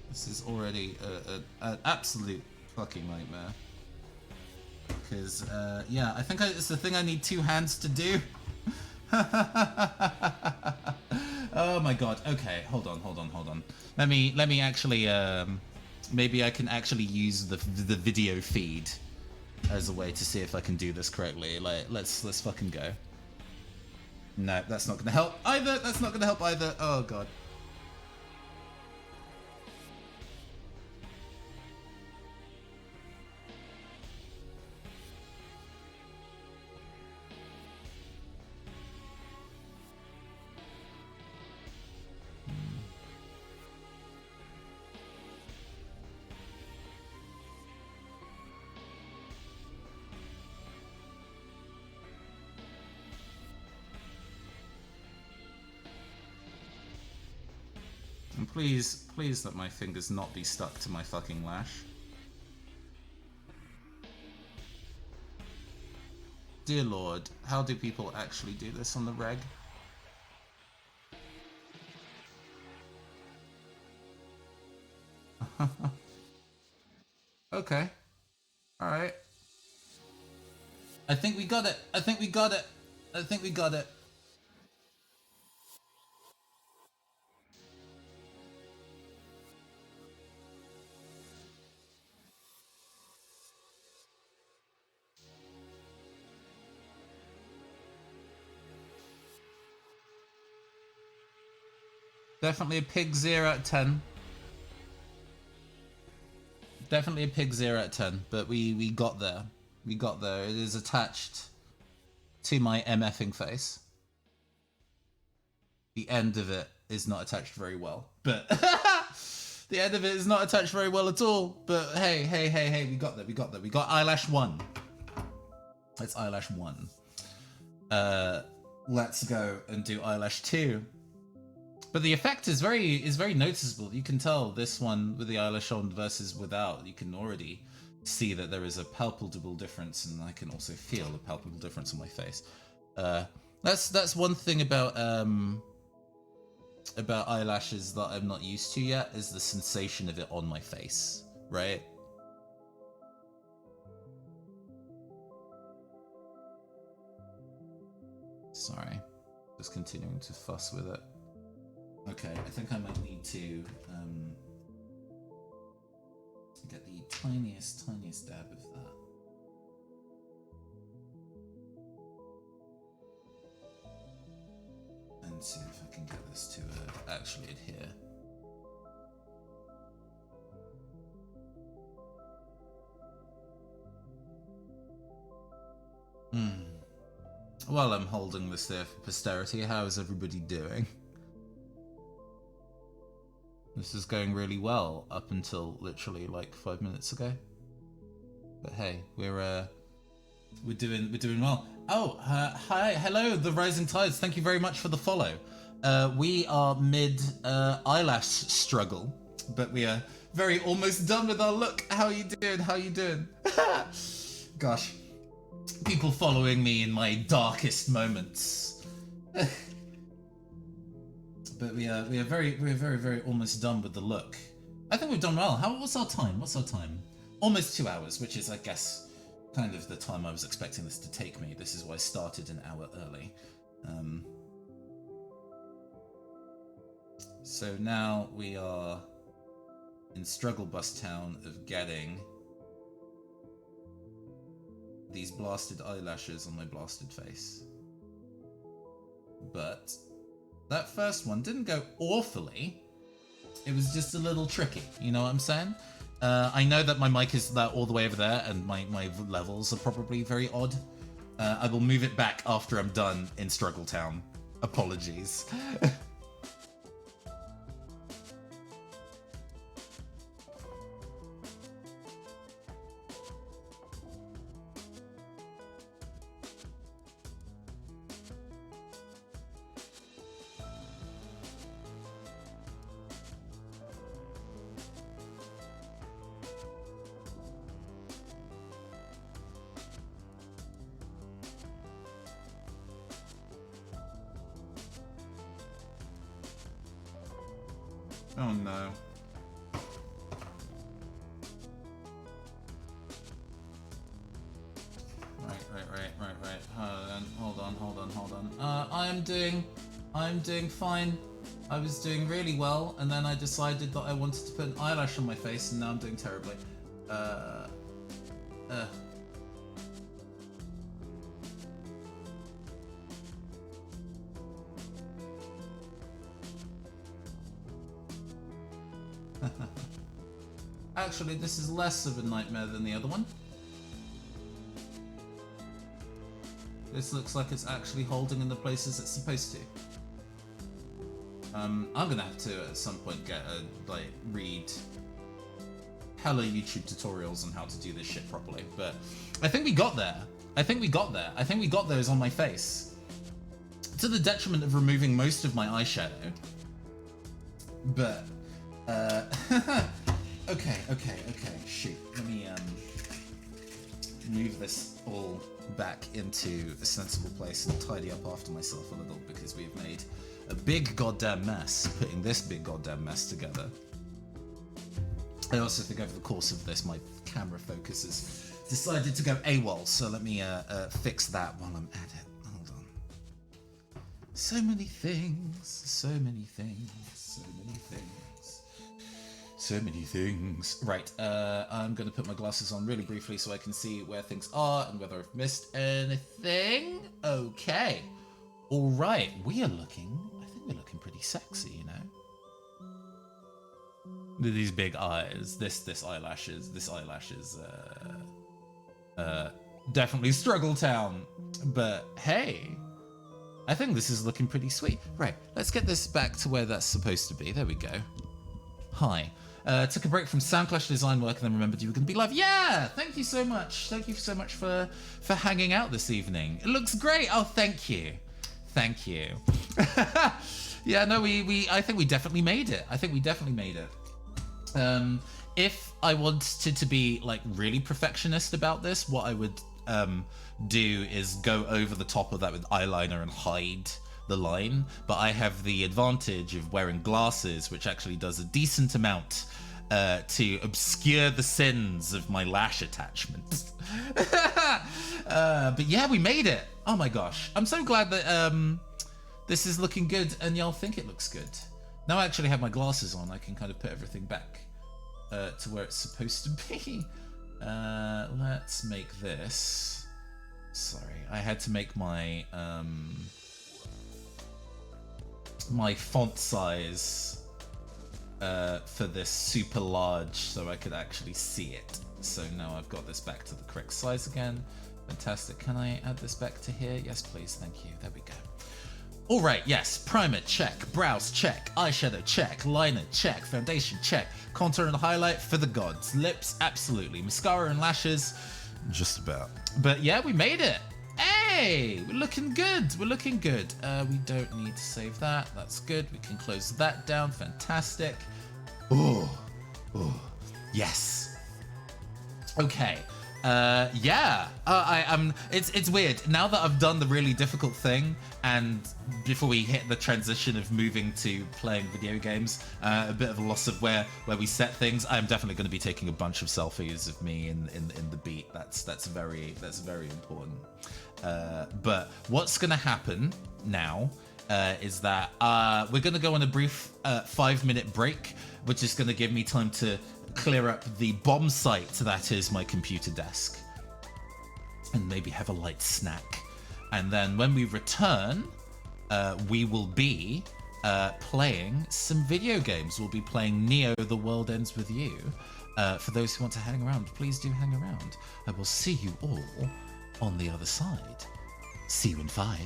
This is already an absolute fucking nightmare. Because yeah, I think it's the thing I need two hands to do. Oh my god. Okay, hold on. Let me actually maybe I can actually use the video feed as a way to see if I can do this correctly. Like, let's fucking go. No, that's not gonna help either. That's not gonna help either. Oh god. Please, please let my fingers not be stuck to my fucking lash. Dear Lord, how do people actually do this on the reg? Okay. Alright. I think we got it. I think we got it. I think we got it. Definitely a pig 0 out of 10. Definitely a pig 0 out of 10, but we got there. We got there. It is attached to my MFing face. The end of it is not attached very well, but the end of it is not attached very well at all. But hey, we got there. We got there. We got eyelash 1. It's eyelash 1. Let's go and do eyelash 2. But the effect is very noticeable. You can tell this one with the eyelash on versus without. You can already see that there is a palpable difference, and I can also feel a palpable difference on my face. That's one thing about eyelashes that I'm not used to yet, is the sensation of it on my face, right? Sorry, just continuing to fuss with it. Okay, I think I might need to get the tiniest dab of that. And see if I can get this to actually adhere. While I'm holding this there for posterity, how is everybody doing? This is going really well up until literally like 5 minutes ago. But hey, we're doing well. Oh, hi, hello, the Rising Tides. Thank you very much for the follow. We are mid eyelash struggle, but we are very almost done with our look. How are you doing? How are you doing? Gosh, people following me in my darkest moments. But we are very almost done with the look. I think we've done well. What's our time? What's our time? Almost 2 hours, which is, I guess, kind of the time I was expecting this to take me. This is why I started an hour early. So now we are in struggle bus town of getting these blasted eyelashes on my blasted face. But that first one didn't go awfully. It was just a little tricky, you know what I'm saying? I know that my mic is all the way over there, and my levels are probably very odd. I will move it back after I'm done in Struggle Town. Apologies. Oh no. Right. Hold on. I'm doing fine. I was doing really well, and then I decided that I wanted to put an eyelash on my face, and now I'm doing terribly. Actually, this is less of a nightmare than the other one. This looks like it's actually holding in the places it's supposed to. I'm gonna have to at some point read hella YouTube tutorials on how to do this shit properly. But I think we got there. I think we got those on my face. To the detriment of removing most of my eyeshadow. But Okay. Shoot. Let me move this all back into a sensible place and tidy up after myself a little, because we've made a big goddamn mess putting this big goddamn mess together. I also think over the course of this, my camera focus has decided to go AWOL, so let me fix that while I'm at it. Hold on. So many things, so many things, so many things, so many things. Right, I'm going to put my glasses on really briefly so I can see where things are and whether I've missed anything. Okay. All right, I think we're looking pretty sexy, you know? These big eyes, this eyelashes, definitely struggle town. But hey, I think this is looking pretty sweet. Right, let's get this back to where that's supposed to be. There we go. Hi. Took a break from Sound Clash design work and then remembered you were going to be live. Yeah, thank you so much. Thank you so much for hanging out this evening. It looks great. Oh, thank you. Thank you. Yeah, no, I think we definitely made it. If I wanted to be like really perfectionist about this, what I would do is go over the top of that with eyeliner and hide the line. But I have the advantage of wearing glasses, which actually does a decent amount to obscure the sins of my lash attachment. But yeah, we made it. Oh my gosh. I'm so glad that this is looking good and y'all think it looks good. Now I actually have my glasses on, I can kind of put everything back to where it's supposed to be. Let's make this. Sorry, I had to make my my font size for this super large so I could actually see it. So now I've got this back to the correct size again. Fantastic. Can I add this back to here? Yes, please. Thank you. There we go. All right, yes, primer, check, brows, check, eyeshadow, check, liner, check, foundation, check, contour and highlight for the gods, lips, absolutely, mascara and lashes, just about. But yeah, we made it. Hey, we're looking good, we don't need to save that, that's good, we can close that down, fantastic. Oh, yes. Okay. Yeah, it's weird now that I've done the really difficult thing, and before we hit the transition of moving to playing video games, a bit of a loss of where we set things. I'm definitely going to be taking a bunch of selfies of me in the beat. That's very important. But what's going to happen now is that we're going to go on a brief 5-minute break, which is going to give me time to clear up the bomb site that is my computer desk and maybe have a light snack. And then when we return, we will be playing some video games. We'll be playing Neo The World Ends With You. For those who want to hang around, please do hang around. I will see you all on the other side. See you in 5.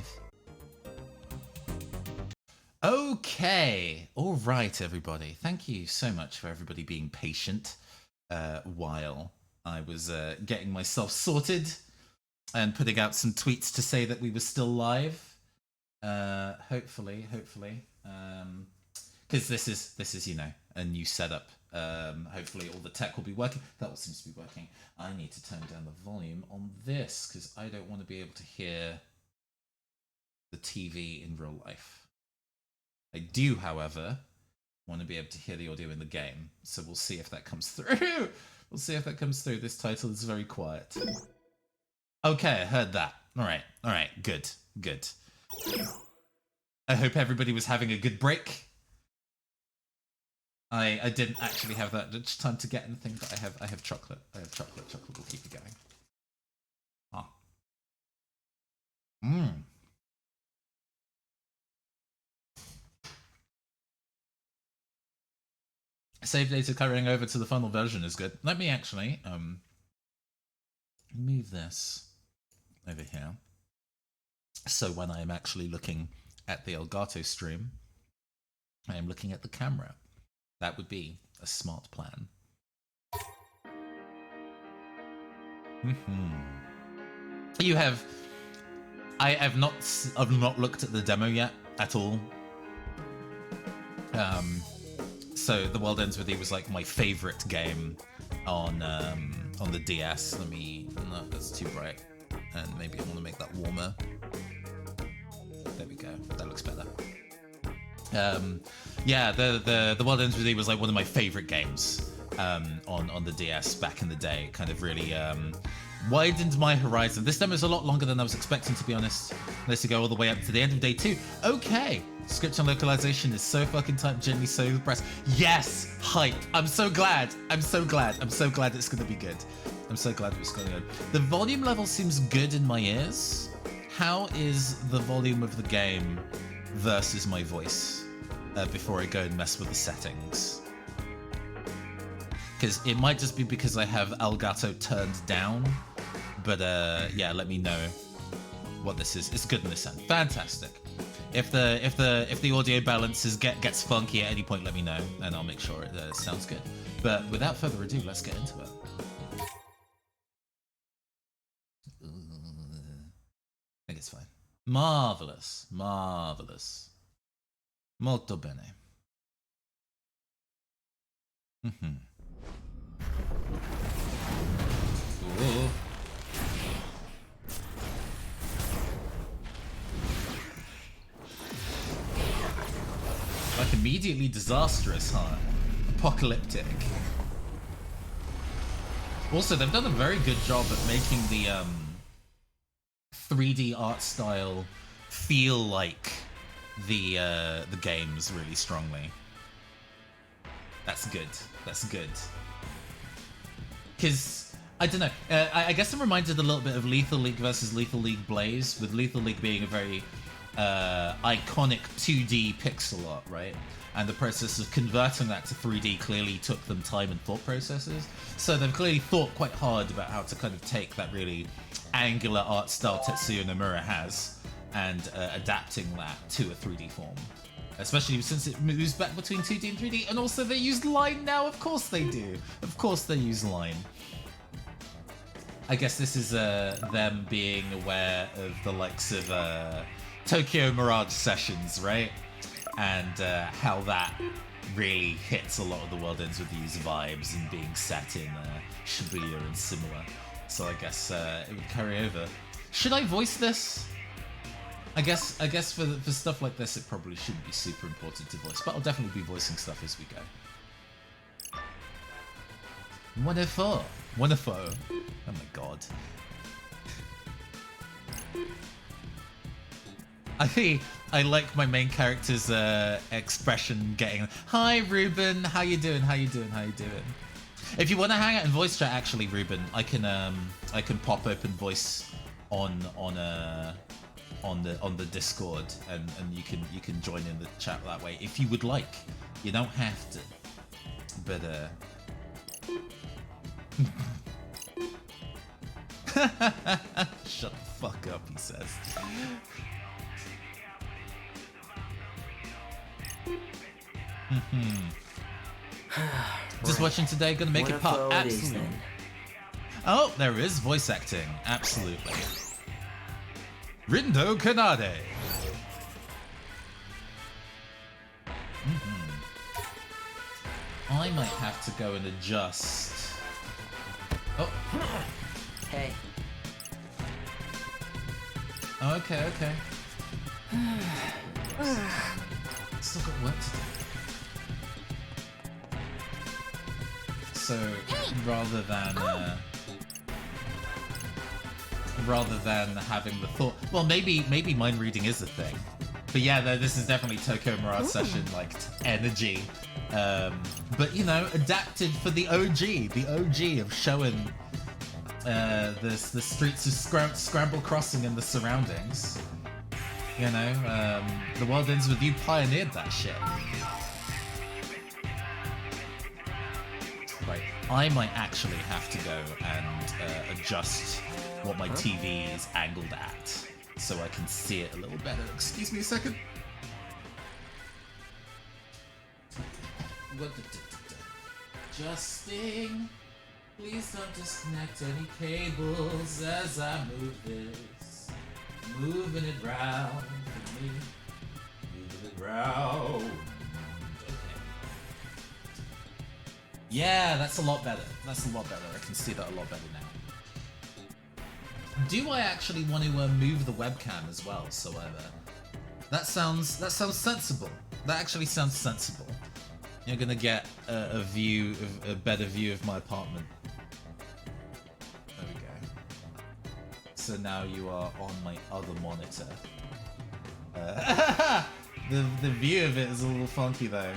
Okay, all right, everybody. Thank you so much for everybody being patient while I was getting myself sorted and putting out some tweets to say that we were still live. Hopefully, because this is a new setup. Hopefully, all the tech will be working. That all seems to be working. I need to turn down the volume on this because I don't want to be able to hear the TV in real life. I do, however, want to be able to hear the audio in the game, so we'll see if that comes through. This title is very quiet. Okay, I heard that. All right, good. I hope everybody was having a good break. I didn't actually have that much time to get anything, but I have chocolate. Chocolate will keep you going. Save data carrying over to the final version is good. Let me actually move this over here. So when I am actually looking at the Elgato stream, I am looking at the camera. That would be a smart plan. I've not looked at the demo yet at all. So The World Ends With You was like my favorite game on the DS. No, that's too bright, and maybe I want to make that warmer. There we go. That looks better. Yeah, the World Ends With You was like one of my favorite games on the DS back in the day. Kind of really widened my horizon. This demo is a lot longer than I was expecting, to be honest. Let's go all the way up to the end of day 2. Okay, script and localization is so fucking tight. Genuinely so impressed. Yes, hype. I'm so glad. I'm so glad it's gonna be good. I'm so glad it's gonna be good. The volume level seems good in my ears. How is the volume of the game versus my voice before I go and mess with the settings? Because it might just be because I have Elgato turned down, but yeah, let me know what this is. It's good in this end. Fantastic. If the audio balances gets funky at any point, let me know, and I'll make sure it sounds good. But without further ado, let's get into it. I think it's fine. Marvelous, marvelous, molto bene. Ooh. Like immediately disastrous, huh? Apocalyptic. Also, they've done a very good job at making the 3D art style feel like the games really strongly. That's good. That's good. Because, I don't know, I guess I'm reminded a little bit of Lethal League versus Lethal League Blaze, with Lethal League being a very iconic 2D pixel art, right? And the process of converting that to 3D clearly took them time and thought processes. So they've clearly thought quite hard about how to kind of take that really angular art style Tetsuya Nomura has and adapting that to a 3D form. Especially since it moves back between 2D and 3D, and also they use line now, of course they do. Of course they use line. I guess this is them being aware of the likes of Tokyo Mirage Sessions, right? And how that really hits a lot of the World Ends With You's vibes and being set in Shibuya and similar. So I guess it would carry over. Should I voice this? I guess for stuff like this, it probably shouldn't be super important to voice, but I'll definitely be voicing stuff as we go. Wonderful. Wonderful. Oh my god. I like my main character's expression getting, "Hi Ruben, how you doing? How you doing? How you doing?" If you want to hang out in voice chat, actually, Ruben, I can pop open voice on the Discord, and you can join in the chat that way if you would like. You don't have to, but shut the fuck up, he says. Just watching today, gonna make it pop. Absolutely. Oh, there is voice acting. Absolutely. Rindo Kanade. I might have to go and adjust. Oh. Hey. Oh, okay, okay. Still got work to do. So rather than having the thought, well, maybe mind reading is a thing, but yeah, this is definitely Tokyo Mirage Session like energy, but you know, adapted for the OG of showing the streets of Scramble Crossing and the surroundings. You know, The World Ends With You pioneered that shit. Right, I might actually have to go and adjust what my TV is angled at so I can see it a little better. Excuse me a second. Adjusting. Please don't disconnect any cables as I move this. Moving it round for me. Moving it round. Okay. Yeah, that's a lot better. That's a lot better. I can see that a lot better now. Do I actually want to move the webcam as well? So that sounds sensible. That actually sounds sensible. You're gonna get a better view of my apartment. There we go. So now you are on my other monitor. The view of it is a little funky though.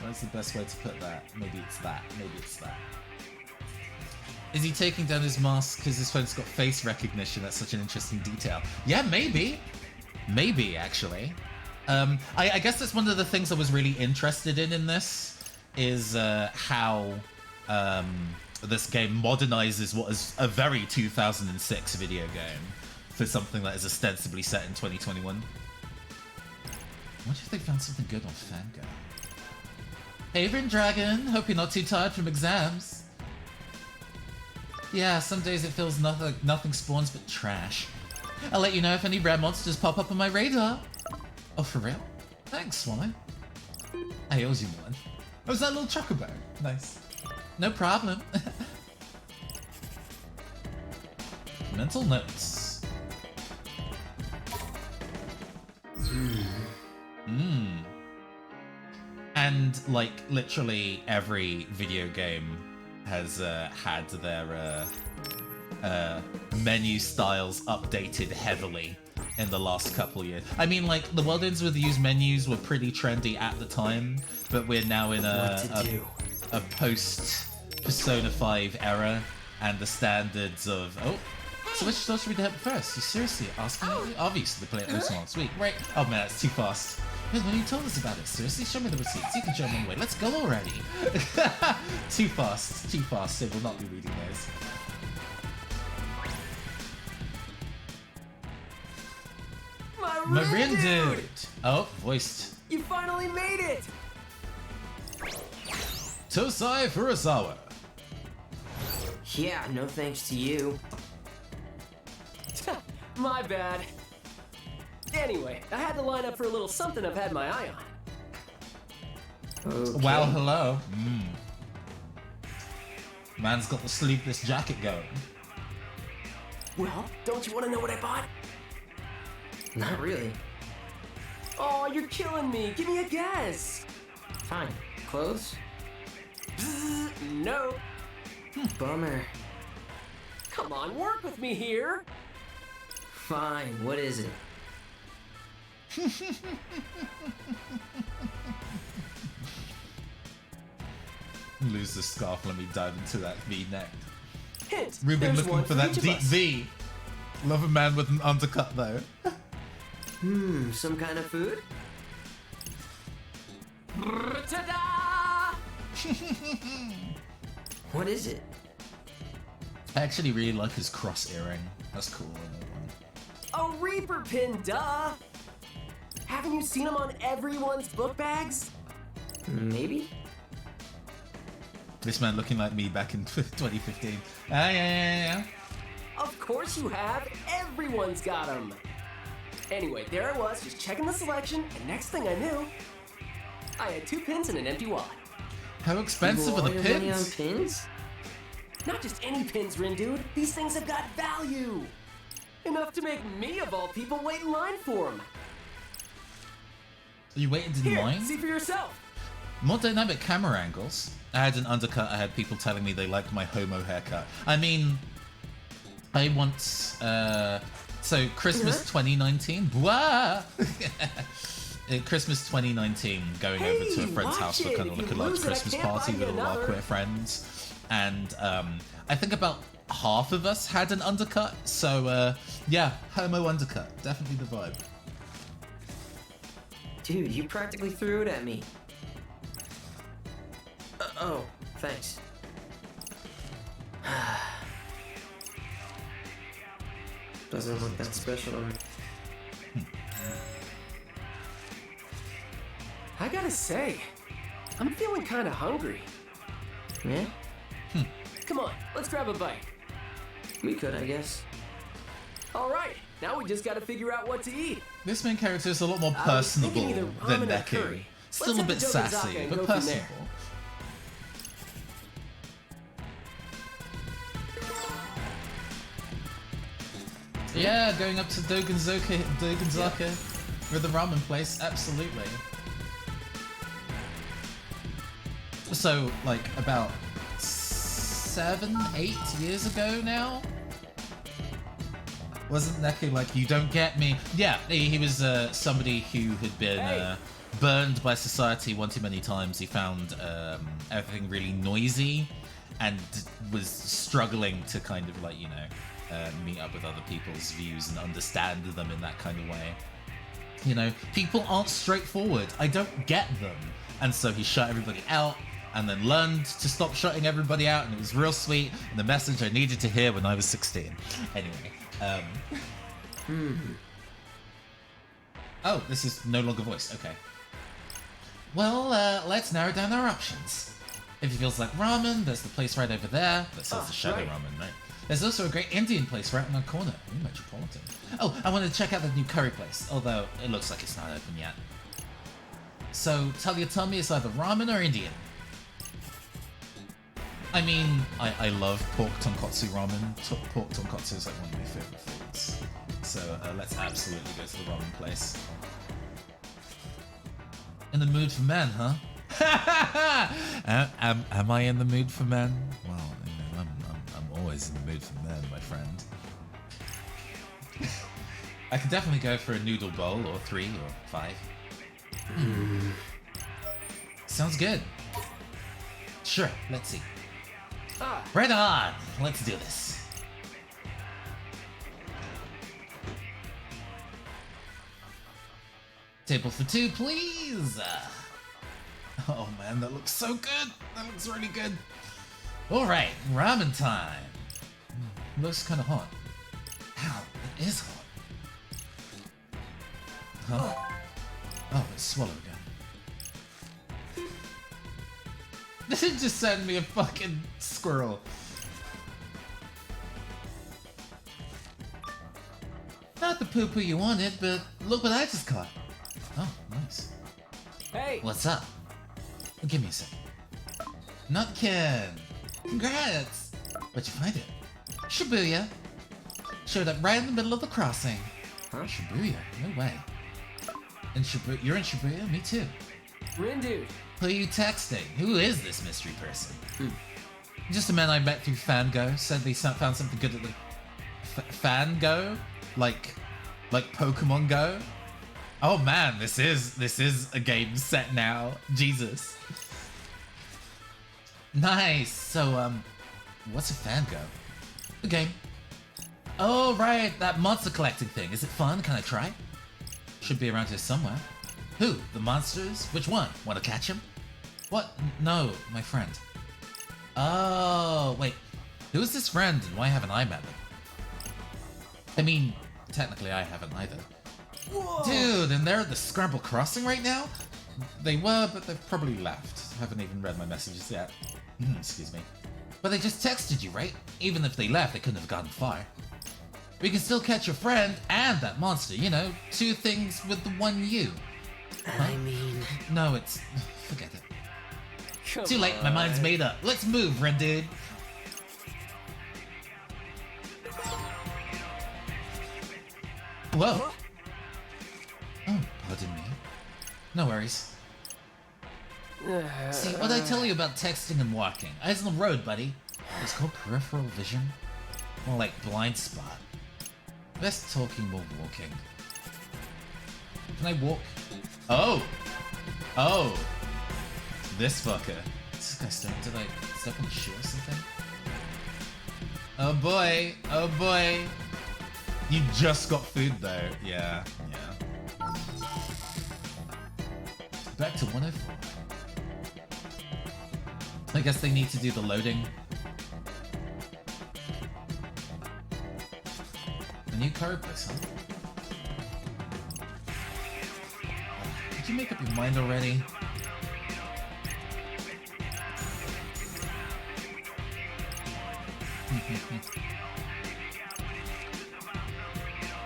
What's the best way to put that? Maybe it's that. Maybe it's that. Is he taking down his mask because his phone's got face recognition? That's such an interesting detail. Yeah, maybe. Maybe, actually. I guess that's one of the things I was really interested in this, is how this game modernizes what is a very 2006 video game for something that is ostensibly set in 2021. I wonder if they found something good on Fango. Hey, Dragon. Hope you're not too tired from exams. Yeah, some days it feels nothing spawns but trash. I'll let you know if any rare monsters pop up on my radar. Oh, for real? Thanks, Swallow. I owes you one. Oh, was that little chocobo? Nice. No problem. Mental notes. And, like, literally every video game has had their menu styles updated heavily in the last couple years. I mean, like, the World-Ins with used menus were pretty trendy at the time, but we're now in a post-Persona 5 era, and the standards of... Oh, so which store should we hit first? You seriously asking me? Obviously, the play it last week. Right. Oh man, that's too fast. When you told us about it, seriously, show me the receipts. You can show them away. Let's go already. Too fast. Too fast. So we'll not be reading those. Marin dude! Oh, voiced. You finally made it! Tosai Furusawa. Yeah, no thanks to you. My bad. Anyway, I had to line up for a little something I've had my eye on. Okay. Wow, hello. Man's got the sleeveless jacket going. Well, don't you want to know what I bought? Not really. Oh, you're killing me. Give me a guess. Fine. Clothes? No. Bummer. Come on, work with me here. Fine. What is it? Lose the scarf, let me dive into that V-neck. Hint. Ruben looking one for that each of deep us. V. Love a man with an undercut though. Some kind of food? Ta-da! What is it? I actually really like his cross earring. That's cool. A Reaper pin, duh! Haven't you seen them on everyone's book bags? Maybe? This man looking like me back in 2015. Yeah. Of course you have. Everyone's got them. Anyway, there I was, just checking the selection, and next thing I knew, I had 2 pins and an empty wallet. How expensive are the All your money on pins? pins? Not just any pins, Rin dude. These things have got value. Enough to make me, of all people, wait in line for them. Are you waiting in Here, line? see for yourself. More dynamic camera angles. I had an undercut. I had people telling me they liked my homo haircut. I mean, I once... so Christmas 2019. Blah! Christmas 2019, going over to a friend's house for kind of like a large Christmas party with all our queer friends. And I think about half of us had an undercut. So yeah, homo undercut. Definitely the vibe. Dude, you practically threw it at me. Oh, thanks. Doesn't look that special on me. I gotta say, I'm feeling kind of hungry. Yeah? Come on, let's grab a bite. We could, I guess. All right, now we just gotta figure out what to eat. This main character is a lot more I was thinking personable either than ramen or Neku. curry. Still Let's a bit have the Dokuzaka sassy, and but go from there. personable. Yeah, going up to Dogenzaka for the ramen place, absolutely. So, like, about 7, 8 years ago now? Wasn't Neku like, you don't get me? Yeah, he was somebody who had been burned by society one too many times. He found everything really noisy and was struggling to kind of like, you know, meet up with other people's views and understand them in that kind of way. You know, people aren't straightforward. I don't get them. And so he shut everybody out and then learned to stop shutting everybody out, and it was real sweet, and the message I needed to hear when I was 16. Anyway. Oh, this is no longer voiced. Okay. Well, let's narrow down our options. If it feels like ramen, there's the place right over there that sells the shadow ramen, right? There's also a great Indian place right in our corner. Ooh, Metropolitan. Oh, I wanted to check out the new curry place, although it looks like it's not open yet. So, tell me it's either ramen or Indian. I mean, I love pork tonkotsu ramen. Pork tonkotsu is like one of my favorite foods. So let's absolutely go to the ramen place. In the mood for men, huh? am I in the mood for men? Well, you know, I'm always in the mood for men, my friend. I could definitely go for a noodle bowl, or 3, or 5. Sounds good. Sure, let's see. Right on! Let's do this. Table for 2, please! Oh man, that looks so good! That looks really good! Alright, ramen time! Looks kinda hot. Ow, it is hot. Huh? Oh, it's swallowed again. It just sent me a fucking squirrel. Not the poo-poo you wanted, but look what I just caught. Oh, nice. Hey! What's up? Give me a second. Nutkin! Congrats! Where'd you find it? Shibuya. Showed up right in the middle of the crossing. Huh? Shibuya? No way. In Shibuya? You're in Shibuya? Me too. Rindu. Who are you texting? Who is this mystery person? Just a man I met through Fango. Said they found something good at the Fango, like Pokemon Go. Oh man, this is a game set now. Jesus. Nice. So what's a Fango? A game. Oh right, that monster collecting thing. Is it fun? Can I try? Should be around here somewhere. Who? The monsters? Which one? Want to catch him? What? No, my friend. Oh, wait. Who is this friend and why haven't I met them? I mean, technically I haven't either. Whoa. Dude, and they're at the Scramble Crossing right now? They were, but they've probably left. I haven't even read my messages yet. Excuse me. But they just texted you, right? Even if they left, they couldn't have gotten far. We can still catch your friend and that monster, you know, 2 things with the 1 you. Huh? I mean... No, it's... forget it. Come Too late, my mind's made up. Let's move, Red Dude. Whoa. Huh? Oh, pardon me. No worries. See, what I tell you about texting and walking? Eyes on the road, buddy. It's called peripheral vision. More like blind spot. Best talking while walking. Can I walk? Oh! Oh! This fucker. This guy stepped. Did I step on his shoe or something? Oh boy! Oh boy! You just got food though. Yeah, yeah. Back to 104. I guess they need to do the loading. A new card place, huh? Did you make up your mind already?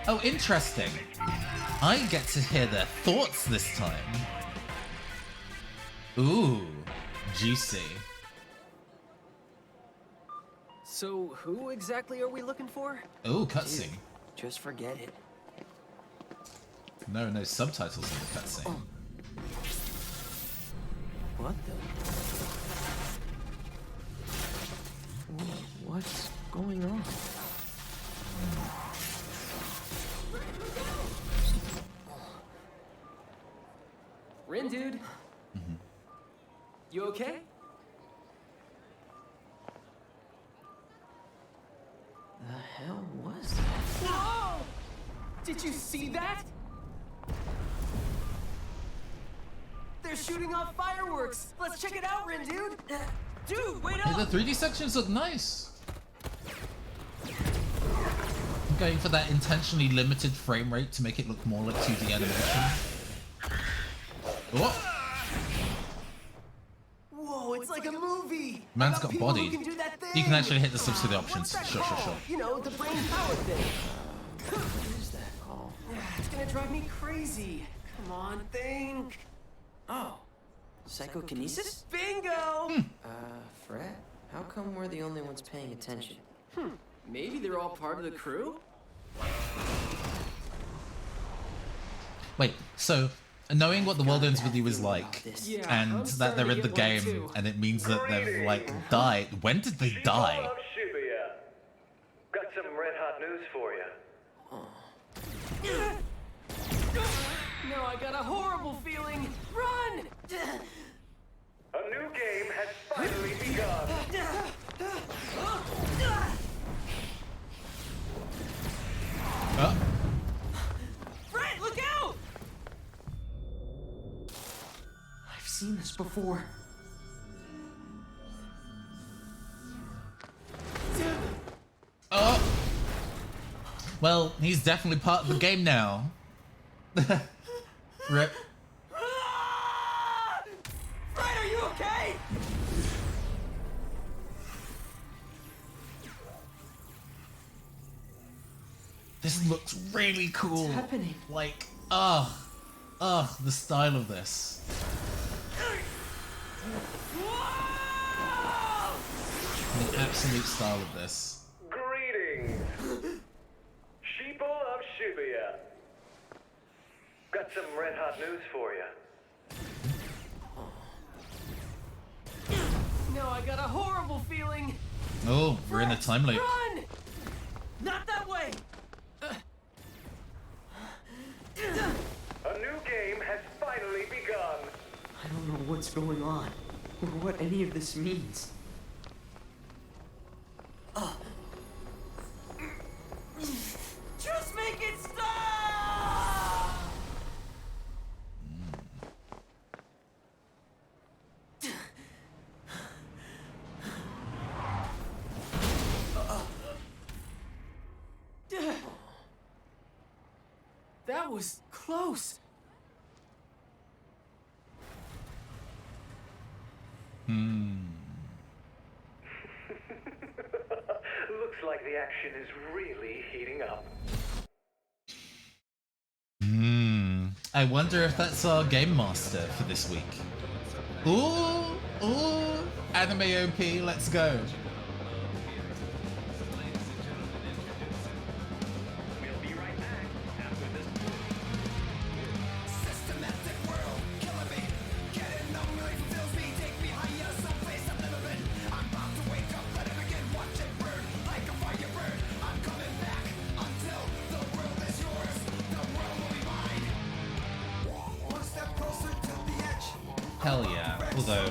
Oh, interesting. I get to hear their thoughts this time. Ooh, juicy. So, who exactly are we looking for? Ooh, cutscene. Just forget it. No subtitles in the cutscene. What the? What's going on? Rin, dude. You okay? The hell was that? Whoa! Did you see that? They're shooting off fireworks. Let's check it out, Rin, dude. Dude, wait Hey, up! the 3D sections look nice. I'm going for that intentionally limited frame rate to make it look more like 2D animation. What? Whoa, it's like a movie. Man's About got people who bodied. can do that thing. You can actually hit the subsidy options. What's that Sure. called? You know, the brain power thing. What is that called? It's gonna drive me crazy. Come on, think. Oh, psychokinesis? Bingo! Fred? How come we're the only ones paying attention? Maybe they're all part of the crew? Wait, so knowing what the world ends with you is like, Yeah, and I'm that they're starting in to the get one, game, too. and it means that they've like died. When did they die? People of Shibuya. Got some red hot news for you. No, I got a horrible feeling. Run! A new game has finally begun. Fred, look out! I've seen this before. Well, he's definitely part of the game now. Rip. Ah! Fred, are you okay? This looks really cool. What's happening? Like, the style of this. Whoa! The absolute style of this. Greetings. People of Shibuya. Got some red hot news for you. No, I got a horrible feeling. Oh, we're in a time loop. Run! Not that way! A new game has finally begun. I don't know what's going on, or what any of this means. Just make it stop! That was close. Looks like the action is really heating up. I wonder if that's our game master for this week. Ooh, anime OP, let's go. Hell yeah. Although,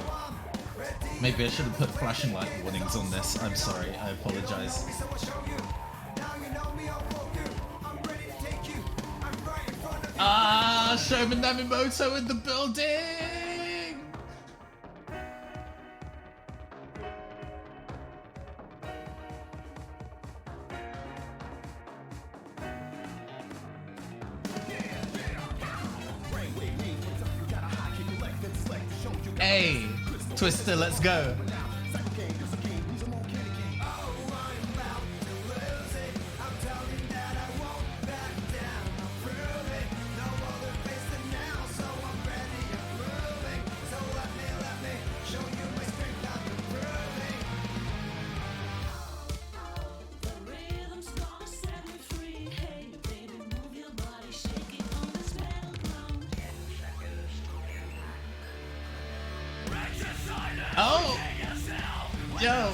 maybe I should have put flashing light warnings on this. I'm sorry, I apologize. Ah, Showman Namimoto in the building! Hey, Twister, let's go. Yo.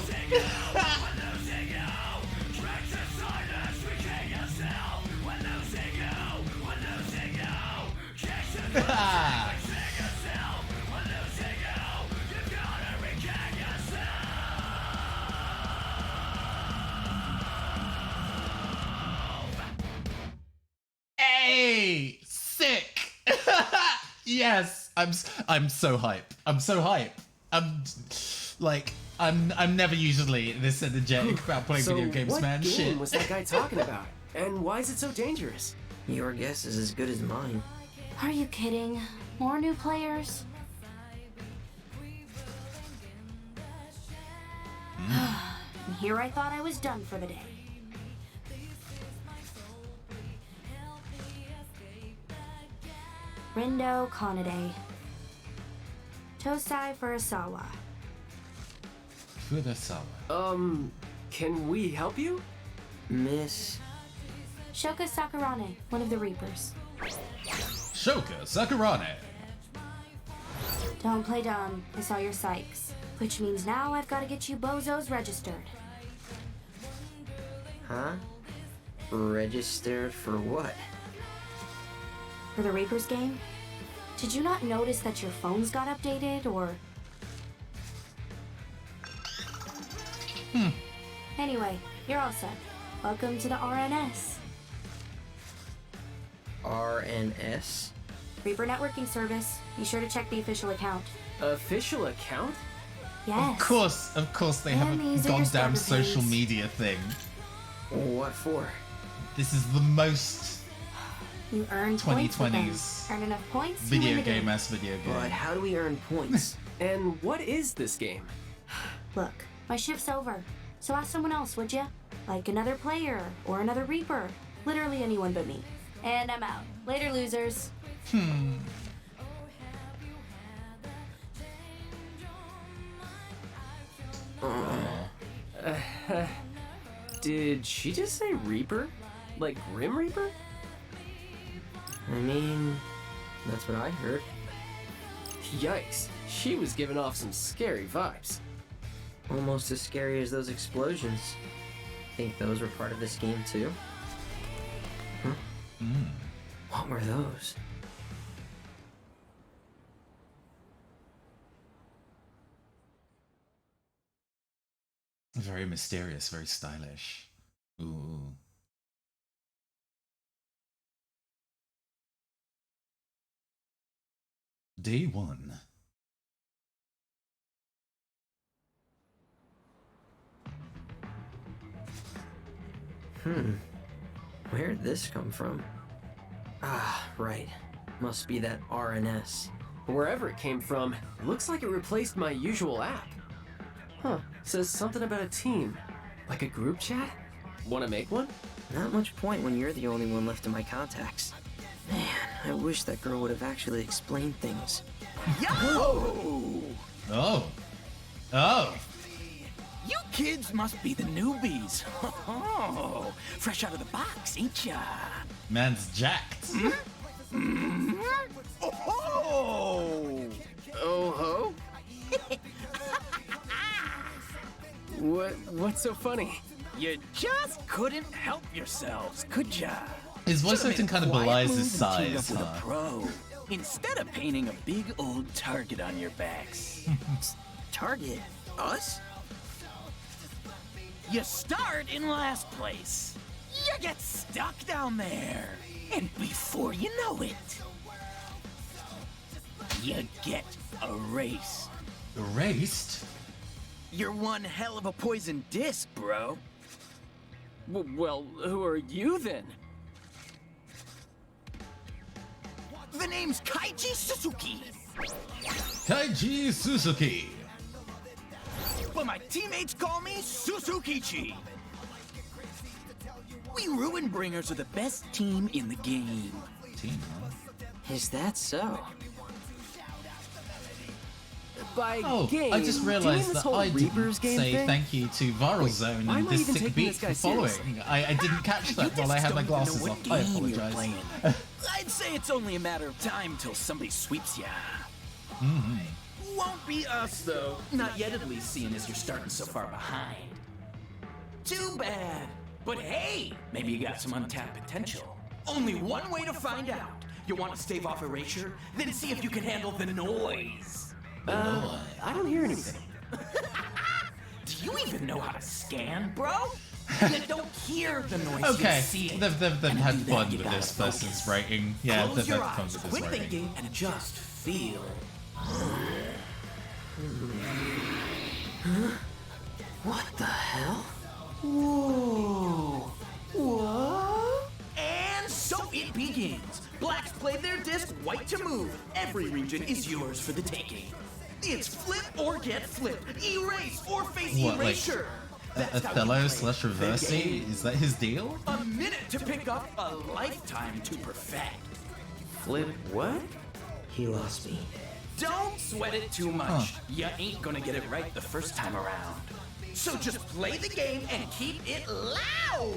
Hey, sick. Yes, I'm so hype. I'm so hype. I'm never usually this energetic about playing So video games, what man. game Shit. was that guy talking about? And why is it so dangerous? Your guess is as good as mine. Are you kidding? More new players? And here I thought I was done for the day. Rindo Kanade. Tosai Furusawa. Furusawa. Can we help you? Miss... Shoka Sakurane, one of the Reapers. Shoka Sakurane. Don't play dumb. I saw your psychs. Which means now I've got to get you bozos registered. Huh? Registered for what? For the Reapers game? Did you not notice that your phones got updated, or... Anyway, you're all set. Welcome to the RNS. RNS? Reaper Networking Service. Be sure to check the official account. Official account? Yes. Of course they have And a these are your goddamn starter social pays. media thing. What for? This is the most You earn points with them. 2020s Earn enough points, you video win the game ass video game. But how do we earn points? And what is this game? Look, my shift's over. So ask someone else, would ya? Like another player or another Reaper. Literally anyone but me. And I'm out. Later, losers. Did she just say Reaper? Like Grim Reaper? I mean, that's what I heard. Yikes, she was giving off some scary vibes. Almost as scary as those explosions. Think those were part of this game too? Huh? What were those? Very mysterious, very stylish. Ooh. Day 1. Where'd this come from? Ah, right. Must be that RNS. Wherever it came from, it looks like it replaced my usual app. Huh, says something about a team. Like a group chat? Wanna make one? Not much point when you're the only one left in my contacts. Man, I wish that girl would have actually explained things. Yo! Oh. Oh. You kids must be the newbies. Oh, fresh out of the box, ain't ya? Man's jacked. Oh! Oh ho? What's so funny? You just couldn't help yourselves, could ya? His voice Should've acting made a kind of quiet belies move his and teamed size, up with huh? a pro, instead of painting a big old target on your backs. Target? Us? You start in last place. You get stuck down there. And before you know it, you get erased. Erased? You're one hell of a poison disc, bro. Well, who are you then? The name's Kaiji Suzuki, Kaiji Suzuki. but my teammates call me Suzukichi. We Ruin Bringers are the best team in the game. Team, huh? Is that so? By Oh, game, I just do you mean realized this that whole I Reapers didn't game say thing? thank you to Viral Zone why and am I this even sick taking beat this guy for following. seriously? I didn't catch that while I had my glasses don't off. even know I what game you're apologize. playing. I'd say it's only a matter of time till somebody sweeps ya. Won't be us, though. Not yet, at least, seeing as you're starting so far behind. Too bad. But hey, maybe you got some untapped potential. Only one way to find out. You want to stave off erasure? Then see if you can handle the noise. I don't hear anything. Do you even know how to scan, bro? You don't hear the noise, Okay, you see it. they've And to had do that, fun you with gotta this focus. person's writing. Yeah, Close they've your had fun eyes, with this quit writing. thinking, and just feel. What the hell? Whoa. What? And so it begins. Blacks play their disc, white to move. Every region is yours for the taking. It's flip or get flipped, erase or face What, like, erasure. That's how you Othello play slash the Reversi? game. Is that his deal? A minute to pick up, a lifetime to perfect. Flip what? He lost me. Don't sweat it too much. You ain't gonna get it right the first time around. So just play the game and keep it loud.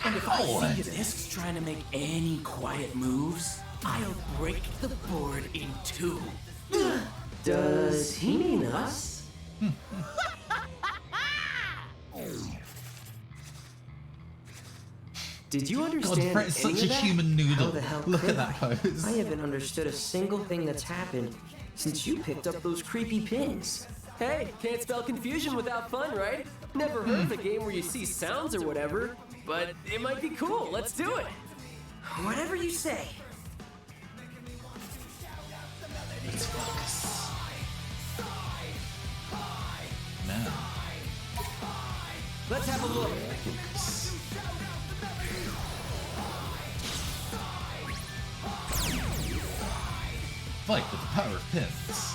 And if I see your discs trying to make any quiet moves, I'll break the board in two. Does he mean us? Did you God, understand Fred's any such a of that? human noodle. How the hell Look could at that pose. I haven't understood a single thing that's happened since you picked up those creepy pins. Hey, can't spell confusion without fun, right? Never heard of a game where you see sounds or whatever, but it might be cool. Let's do it. Whatever you say. Let's focus. Man. Let's have a look. Focus. Fight with the power of pins.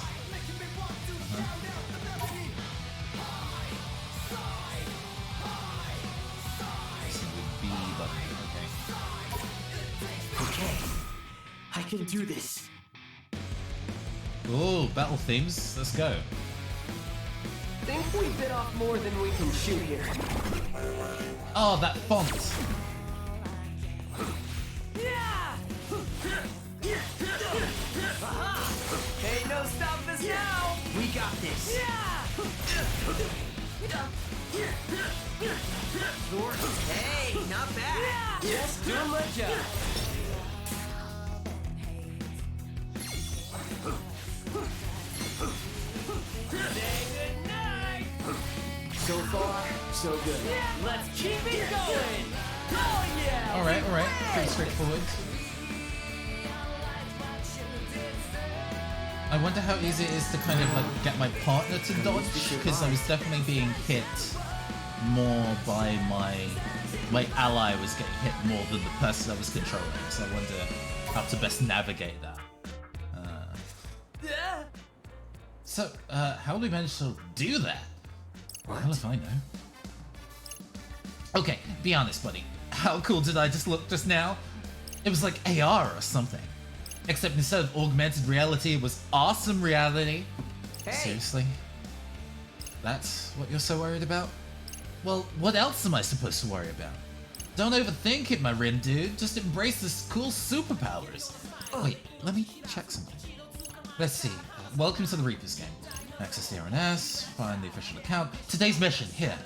This is the B button, Okay. I can do this. okay. Oh, battle themes. Let's go. Think we bit off more than we can chew here. Oh, that font. Hey, no stop this now! We got this. Hey, not bad. Just doing my job. So far, so good. Let's keep it going! Oh yeah! Alright, alright. Pretty straightforward. I wonder how easy it is to kind of like get my partner to dodge, because I was definitely being hit more by my ally was getting hit more than the person I was controlling, so I wonder how to best navigate that. So, how do we manage to do that? Hell if I know. Okay, be honest, buddy. How cool did I just look just now? It was like AR or something. Except instead of augmented reality, it was awesome reality. Seriously? That's what you're so worried about? Well, what else am I supposed to worry about? Don't overthink it, my Rin dude. Just embrace this cool superpowers. Wait, let me check something. Let's see. Welcome to the Reapers game. Access the RNS, find the official account. Today's mission, here.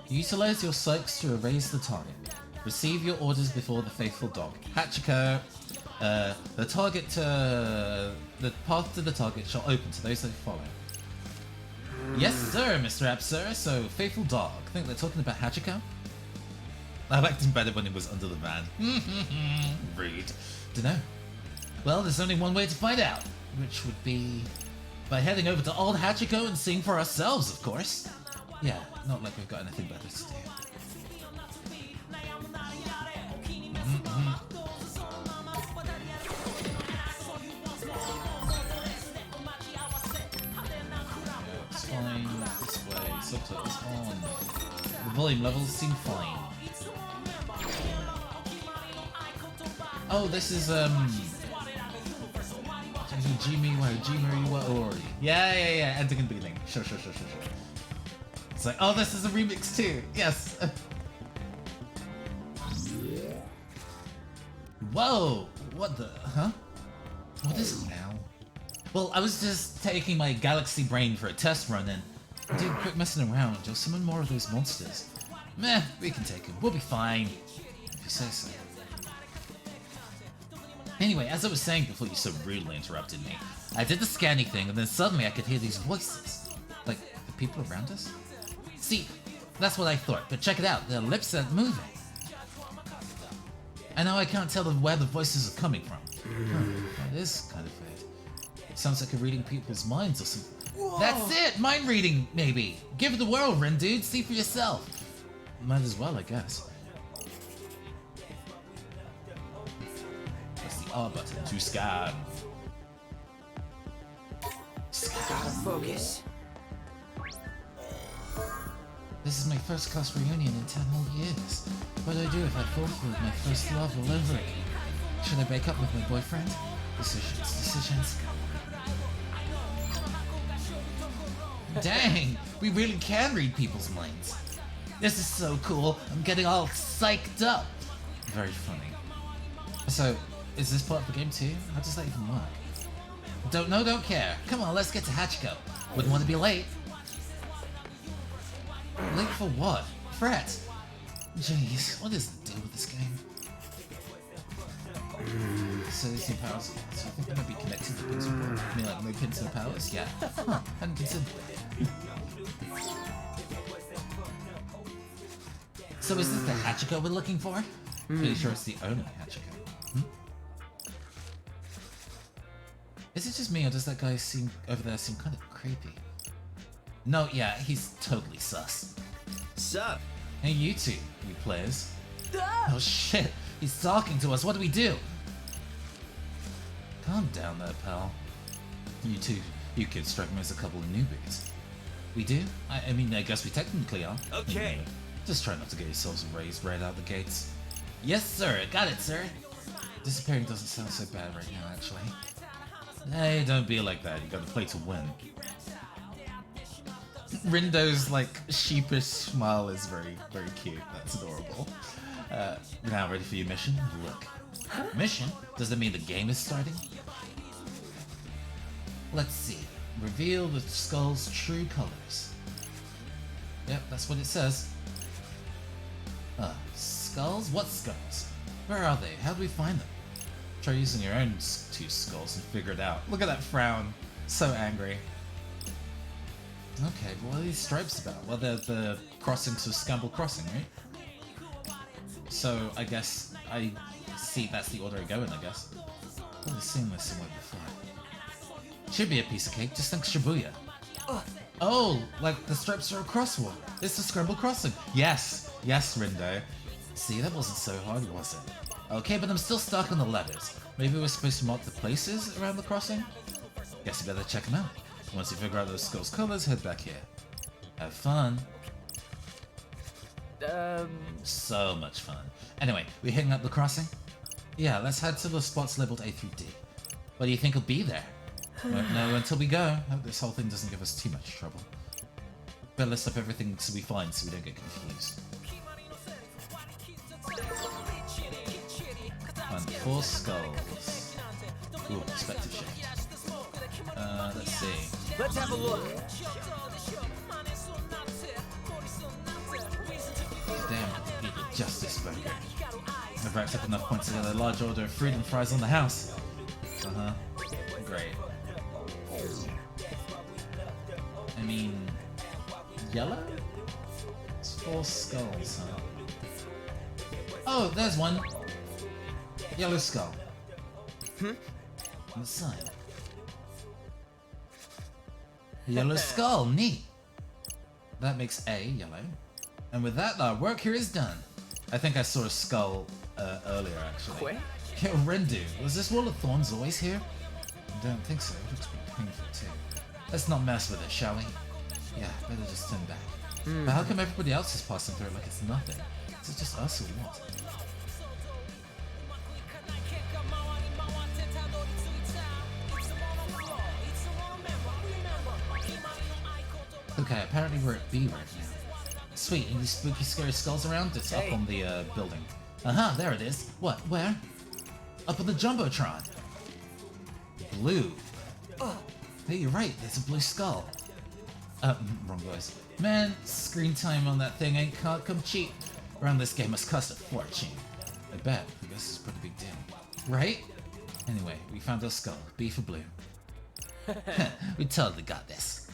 Utilize your psychs to erase the target. Receive your orders before the faithful dog. Hachiko. The path to the target shall open to those that follow. Yes, sir, Mr. Absir. So, faithful dog. Think they're talking about Hachiko? I liked him better when he was under the van. Rude. Dunno. Well, there's only one way to find out, which would be by heading over to Old Hachiko and seeing for ourselves, of course. Yeah, not like we've got anything better to do. It's fine, this way, subtitles on. The volume levels seem fine. Oh, this is, Yeah, ending and beginning. Sure. It's like, oh, this is a remix too. Yes. Whoa, what the, huh? What is it now? Well, I was just taking my galaxy brain for a test run and dude, quit messing around. You'll summon more of those monsters. Meh, we can take them. We'll be fine. If you say so. Anyway, as I was saying before you so rudely interrupted me, I did the scanning thing and then suddenly I could hear these voices. Like, the people around us? See, that's what I thought, but check it out. Their lips are moving. I know I can't tell where the voices are coming from. That is kind of weird. It sounds like you're reading people's minds or something. Whoa. That's it! Mind reading, maybe! Give it a whirl, Ren, dude. See for yourself. Might as well, I guess. Press the R button to scan. Gotta focus. This is my first class reunion in 10 whole years. What do I do if I fall through with my first love all over again? Should I break up with my boyfriend? Decisions. Dang, we really can read people's minds. This is so cool. I'm getting all psyched up. Very funny. So, is this part of the game too? How does that even work? Don't know, don't care. Come on, let's get to Hachiko. Wouldn't want to be late. Late for what? Fret. Jeez, what is the deal with this game? So these new powers, so I think they might be connected to pins. I mean, like no pins, no powers? Yeah. Huh, hadn't considered. So is this the Hachiko we're looking for? Pretty sure it's the only Hachiko. Is it just me, or does that guy seem over there seem kind of creepy? No, yeah, he's totally sus. Sup? Hey, you two, you players. Oh shit, he's talking to us. What do we do? Calm down there, pal. You two, you kids strike me as a couple of newbies. We do? I mean, I guess we technically are. Okay. Just try not to get yourselves raised right out the gates. Yes, sir. Got it, sir. Disappearing doesn't sound so bad right now, actually. Hey, don't be like that. You gotta play to win. Rindo's, like, sheepish smile is very, very cute. That's adorable. Now ready for your mission? Look. Mission? Does that mean the game is starting? Let's see. Reveal the skull's true colors. Yep, that's what it says. Skulls? What skulls? Where are they? How do we find them? Try using your own two skulls and figure it out. Look at that frown. So angry. Okay, but what are these stripes about? Well, they're the crossings of Scamble Crossing, right? So, I guess I see that's the order I go in, I guess. I've seen this somewhere before. Should be a piece of cake, just think Shibuya. Oh, like the stripes are a crosswalk. It's the Scramble Crossing. Yes, Rindo. See, that wasn't so hard, was it? Okay, but I'm still stuck on the letters. Maybe we're supposed to mark the places around the crossing? Guess you better check them out. Once you figure out those skulls' colors, head back here. Have fun. So much fun. Anyway, we hitting up the crossing? Yeah, let's head to the spots labeled A through D. What do you think will be there? Won't know until we go. Hope this whole thing doesn't give us too much trouble. Better list up everything so we find so we don't get confused. And 4 skulls. Ooh, perspective shift. Let's see. Let's have a look. Damn, eat the Justice Burger. I've racked up enough points to get a large order of freedom fries on the house. Great. I mean, yellow? It's 4 skulls, huh? Oh, there's one. Yellow skull. On the side. Yellow skull, neat. That makes A yellow. And with that, our work here is done. I think I saw a skull earlier, actually. Yo, Rendu, was this wall of thorns always here? I don't think so. It looks pretty painful too. Let's not mess with it, shall we? Yeah, better just turn back. But how come everybody else is passing through it like it's nothing? Is it just us or what? Okay, apparently we're at B right now. Sweet, any spooky, scary skulls around? It's up on the building. There it is. What? Where? Up on the Jumbotron. blue. Hey, you're right, there's a blue skull. Wrong voice. Man, screen time on that thing ain't come cheap. Around this game must cost a fortune. I bet. I guess it's a pretty big deal. Right? Anyway, we found our skull. B for blue. We totally got this.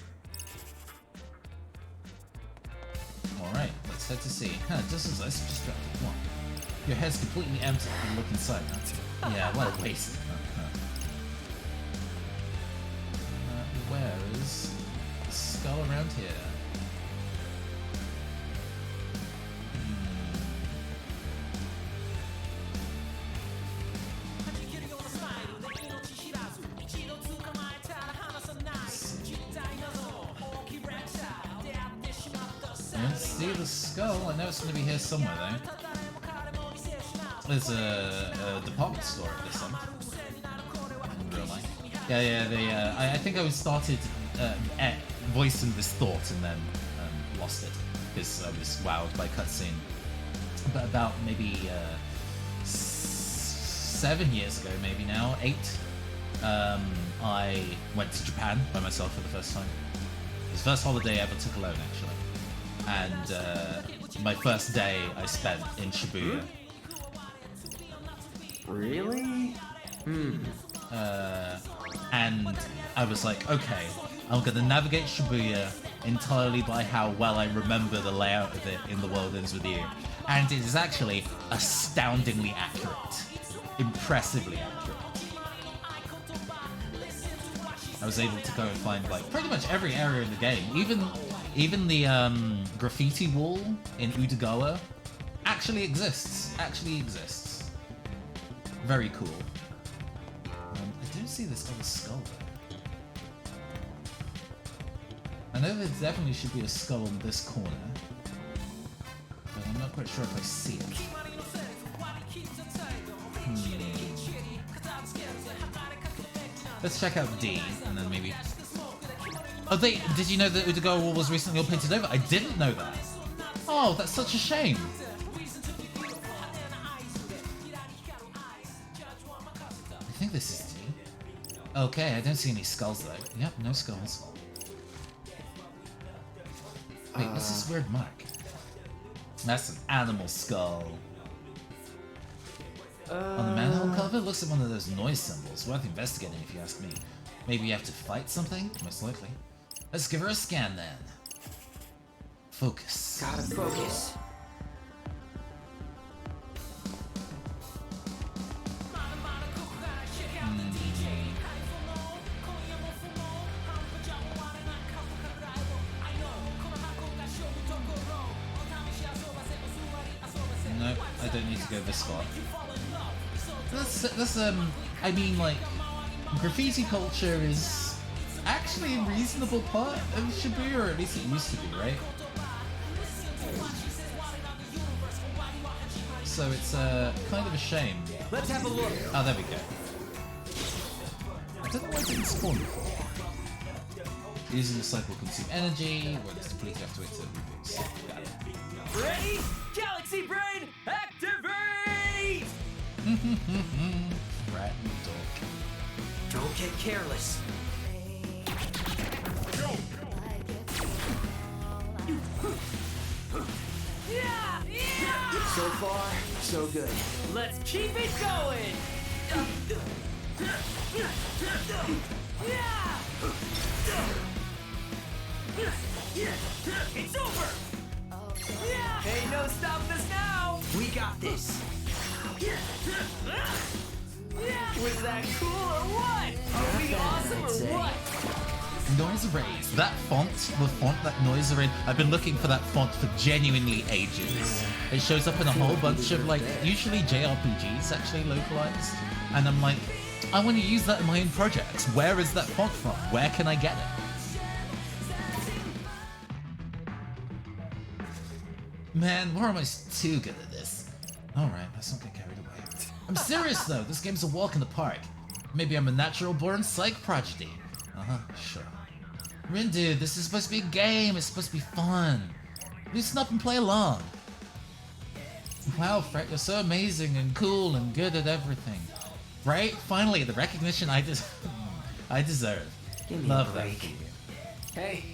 Alright, let's head to sea. Just as I suggested. What? Your head's completely empty. You look inside now. Yeah, what a waste. Where is the skull around here? I don't see the skull. I know it's going to be here somewhere though. There's a department store at this end. In real life. Yeah. I think I started voicing this thought and then lost it because I was wowed by cutscene. But about maybe 7 years ago, maybe now 8, I went to Japan by myself for the first time. It was the first holiday I ever took alone, actually. And my first day I spent in Shibuya. Really? And I was like, okay, I'm gonna navigate Shibuya entirely by how well I remember the layout of it in The World Ends With You. And it is actually astoundingly accurate. Impressively accurate. I was able to go and find like pretty much every area in the game. Even the graffiti wall in Udagawa actually exists. Very cool. I don't see this other skull though. I know there definitely should be a skull in this corner, but I'm not quite sure if I see it. Let's check out D, and then maybe... Oh, did you know that Udagawa Wall was recently all painted over? I didn't know that. Oh, that's such a shame. I think this is D. Okay, I don't see any skulls though. Yep, no skulls. Wait, what's this weird mark? That's an animal skull. On the manhole cover, it looks like one of those noise symbols. Worth investigating if you ask me. Maybe you have to fight something? Most likely. Let's give her a scan then. Focus. Gotta focus. Nope, I don't need to go this far. I mean, like, graffiti culture is actually a reasonable part of Shibuya, or at least it used to be, right? So it's kind of a shame. Let's have a look. Oh, there we go. I don't know why it didn't spawn before. Using the cycle will consume energy, when it's depleted you have to wait till it reboots. Got it. Ready? Galaxy Brain, activate! Rat and dog. Don't get careless. So far, so good. Let's keep it going! It's over! Ain't no stopping us now! We got this. Was that cool or what? Are we awesome or what? Noise Erase. That font, the font that Noise Erase, I've been looking for that font for genuinely ages. It shows up in a whole bunch of, like, usually JRPGs actually localized. And I'm like, I want to use that in my own projects. Where is that font from? Where can I get it? Man, we're almost too good at this. Alright, let's not get carried away. I'm serious though, this game's a walk in the park. Maybe I'm a natural born psych prodigy. Sure. Rindu, this is supposed to be a game, it's supposed to be fun. Loosen up and play along. Wow, Fret, you're so amazing and cool and good at everything. Right? Finally, the recognition I just... I deserve. Give me Love a that break. for you. Hey,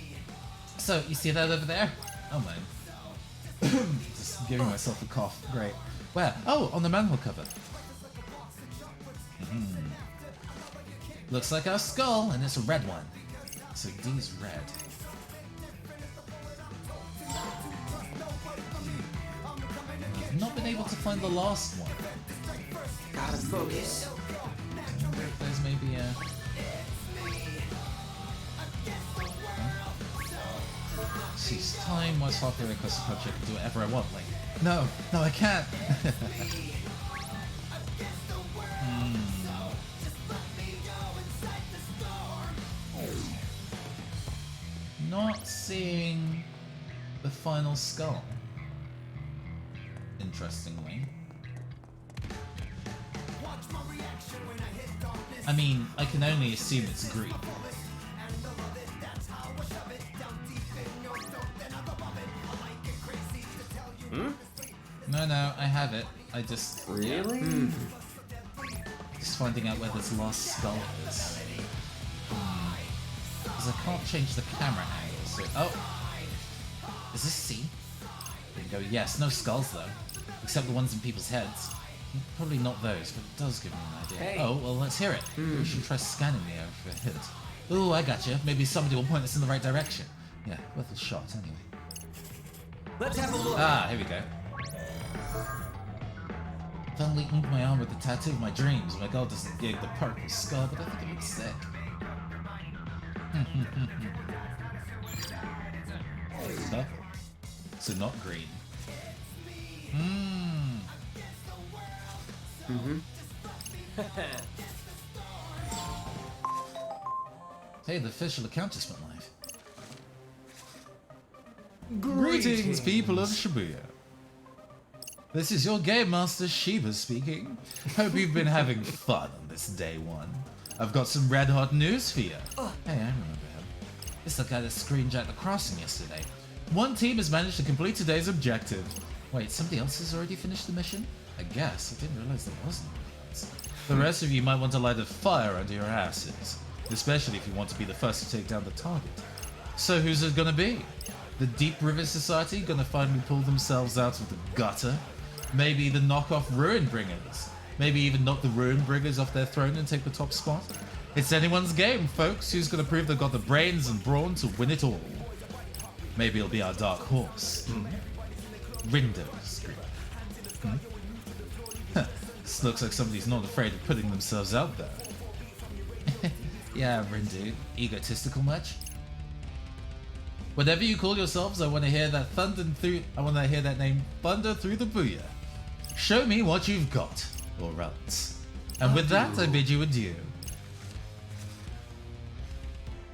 So, you see that over there? Oh man. Just giving myself a cough. Great. Where? Oh, on the manhole cover. Looks like our skull, and it's a red one. So D's red. I've not been able to find the last one. Gotta focus. I wonder if there's maybe a... Cease time, once halfway across the country, I can do whatever I want. Like, no, I can't. Not seeing the final skull. Interestingly. I mean, I can only assume it's green. No, I have it. I just... really? Just finding out where this last skull is. Because I can't change the camera angle, so... Oh! Is this C? There you go. Yes, no skulls though. Except the ones in people's heads. Probably not those, but it does give me an idea. Hey. Oh, well, let's hear it. We should try scanning the area for a hint. Ooh, I gotcha. Maybe somebody will point us in the right direction. Yeah, worth a shot anyway. Let's have a look. Ah, here we go. Finally inked my arm with the tattoo of my dreams. My goal doesn't gig the purple skull, but I think it looks sick. Stuff. So not green. Hey, the official account just went live. Greetings, people of Shibuya. This is your game master Shiba speaking. Hope you've been having fun on this day one. I've got some red hot news for you. Hey, I remember him. It's the guy that screenjacked the crossing yesterday. One team has managed to complete today's objective. Wait, somebody else has already finished the mission? I guess. I didn't realize there was anybody else. The rest of you might want to light a fire under your asses. Especially if you want to be the first to take down the target. So who's it gonna be? The Deep River Society gonna finally pull themselves out of the gutter? Maybe the knockoff Ruin Bringers? Maybe even knock the Ruin Bringers off their throne and take the top spot? It's anyone's game, folks. Who's gonna prove they've got the brains and brawn to win it all? Maybe it'll be our dark horse. Rindo's group. This looks like somebody's not afraid of putting themselves out there. Yeah, Rindu. Egotistical much? Whatever you call yourselves, I want to hear that name thunder through the booyah. Show me what you've got, or else. And with that, I bid you adieu.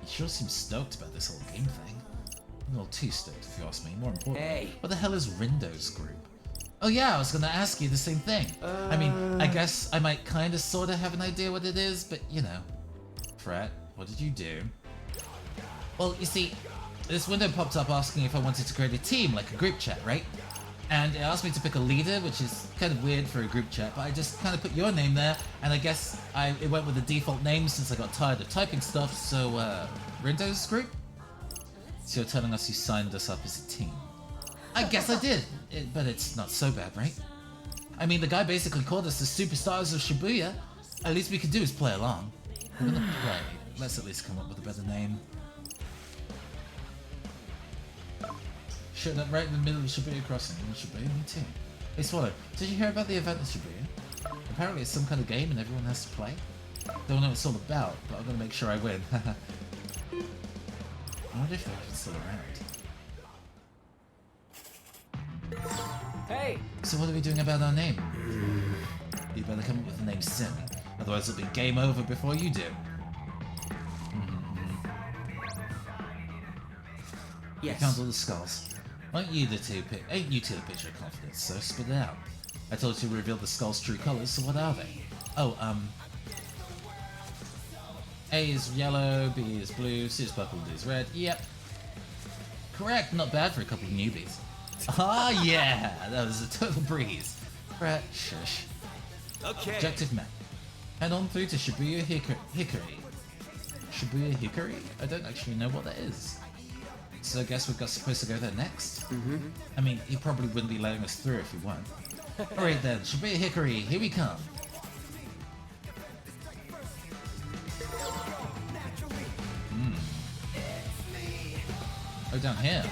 You sure seem stoked about this whole game thing. A little too stoked, if you ask me. More importantly, Hey. what the hell is Rindo's group? Oh yeah, I was gonna ask you the same thing. I mean, I guess I might kinda sorta have an idea what it is, but you know. Fred, what did you do? Well, you see, this window popped up asking if I wanted to create a team, like a group chat, right? And it asked me to pick a leader, which is kind of weird for a group chat, but I just kind of put your name there, and I guess it went with the default name since I got tired of typing stuff, so, Rindo's group? So you're telling us you signed us up as a team? I guess I did, but it's not so bad, right? I mean, the guy basically called us the superstars of Shibuya. At least we could do is play along. We're gonna play. Let's at least come up with a better name. Showed up right in the middle of Shibuya Crossing. In Shibuya, me too. Hey Swallow, did you hear about the event in Shibuya? Apparently it's some kind of game and everyone has to play. Don't know what it's all about, but I'm gonna make sure I win. I wonder if they're still around. Hey, So what are we doing about our name? You better come up with a name soon. Otherwise it'll be game over before you do. Yes. Count all the skulls. Ain't you two the picture of confidence, so spit it out. I told you to reveal the skull's true colors, so what are they? Oh, A is yellow, B is blue, C is purple, D is red. Yep. Correct, not bad for a couple of newbies. Ah, yeah, that was a total breeze. Brett, shush. okay. Objective met. Head on through to Shibuya Hickory. Shibuya Hikari? I don't actually know what that is. So I guess we're supposed to go there next? I mean, he probably wouldn't be letting us through if he weren't. Alright then, Shibuya Hikari, here we come. Oh, down here.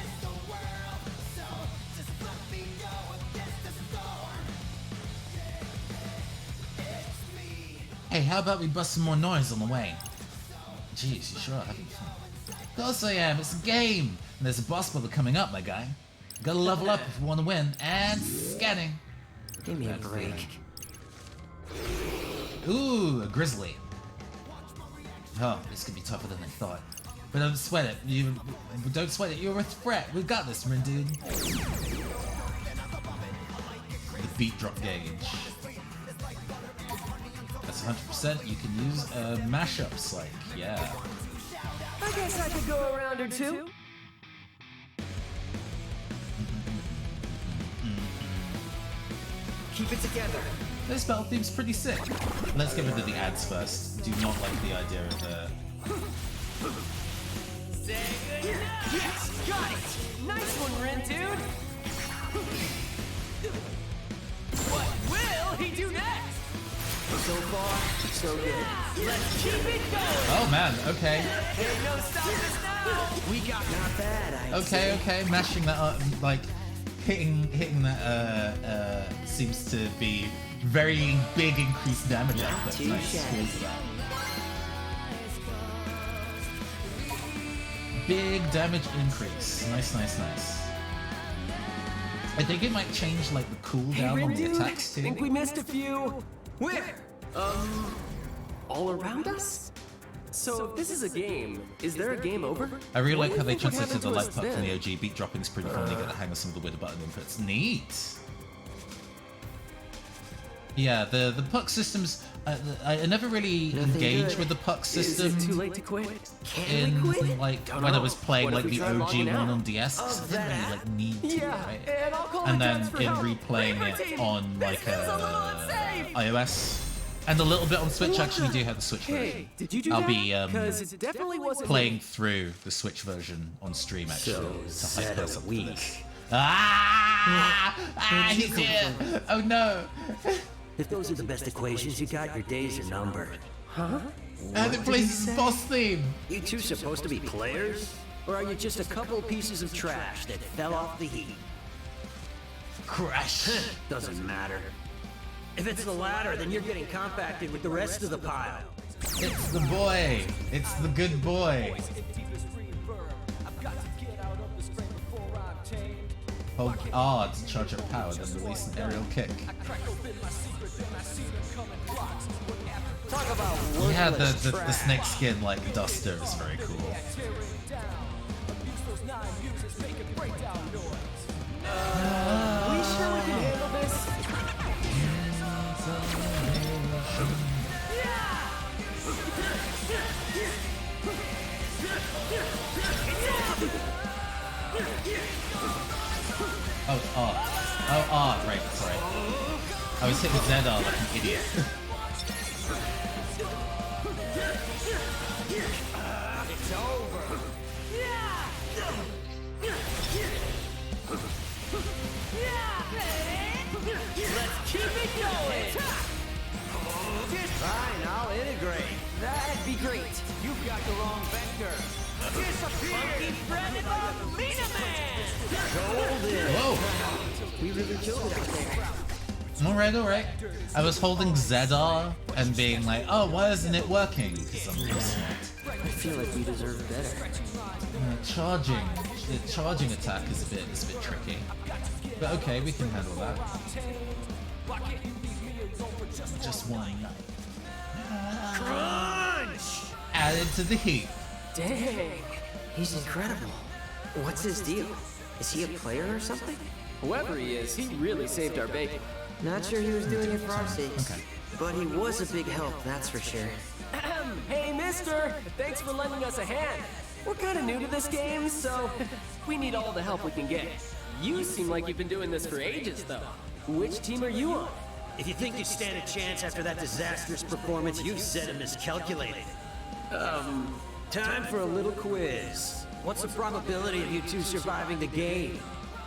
Hey, how about we bust some more noise on the way? Jeez, you sure are having fun. Of course I am, it's a game! And there's a boss battle coming up, my guy. Gotta level up if you want to win. And scanning. Give me a break. Ooh, a grizzly. Oh, this could be tougher than I thought. But don't sweat it. Don't sweat it. You're a threat. We've got this, dude. The beat drop gauge. That's 100%. You can use mashups, like, yeah. I guess I could go a round or two. Keep it together. This battle theme's pretty sick. Let's get rid of the ads first. Do not like the idea of the... Yes, got it. Nice one, Rin, dude. What will he do next? So far, so good. Let's keep it going. Oh man, okay. Ain't no stopping us now. We got Not bad, Okay, mashing that up, like, hitting that, seems to be very big increased damage output. too Nice. shabby. Cool for that. Big damage increase. Nice. I think it might change like the cooldown Rin, on the dude, attacks too. think we missed a few. Where? All around us? So if this is a game, is there a game over? I really What like do how you they think would translated the happen to light us puck from the then? OG. Beat dropping's pretty fun. You get the hang of some of the weird button inputs. Neat. Yeah, the puck systems. I never really Nothing engaged good. with the puck Is system it too late to quit? Can we quit? like Don't when I know. was playing What if like we the try OG logging one out? on DS. 'Cause I didn't really like need to, Yeah, right? and I'll call And the then judge for in help. replaying Paper it team, on this like feels a little unsafe. iOS and a little bit on Switch. I actually do have the Switch version. Hey, did you do I'll that? be Because it definitely wasn't playing me. through the Switch version on stream actually to hype said us a up for week. this. He's here! Oh no! If those are the best equations you got, your days are numbered. And it plays his boss theme. You two supposed to be players? Or are you just a couple pieces of trash that fell off the heap? Crash. Doesn't matter. If it's the latter, then you're getting compacted with the rest of the pile. It's the boy. It's the good boy. Hold R to charge up power, then release an aerial kick. Yeah, the snake skin like duster is very cool. We sure we can handle this? Oh, it's R. Oh, R, right, sorry. I was hitting ZR like an idiot. It's over. Let's keep it going. Fine, I'll integrate. That'd be great. You've got the wrong vector. Funky Fred and Molina Man. Whoa! We really killed it out there. Alright. I was holding ZR and being like, oh, why isn't it working? Because I'm really smart. I feel like we deserve better. The charging attack is a bit tricky. But okay, we can handle that. Just one. Crunch! Added to the heat. Dang. He's incredible. What's his deal? Is he a player or something? Whoever he is, he really saved our bacon. Not sure he was doing it for our sakes. Okay. But he was a big help, that's for sure. Hey, mister! Thanks for lending us a hand. We're kind of new to this game, so we need all the help we can get. You seem like you've been doing this for ages, though. Which team are you on? If you think you stand a chance after that disastrous performance, you've said and miscalculated. Time for a little quiz. What's the probability of you two surviving the game?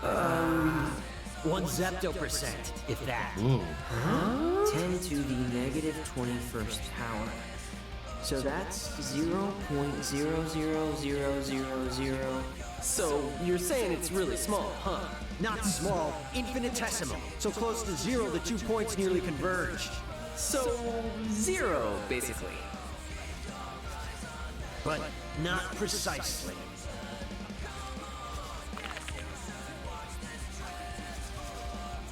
1 zepto%, if that. Ooh. 10 to the negative 21st power. So that's 0.00000. So you're saying it's really small, huh? Not small, infinitesimal. So close to 0, the 2 points nearly converged. So 0, basically. But not precisely.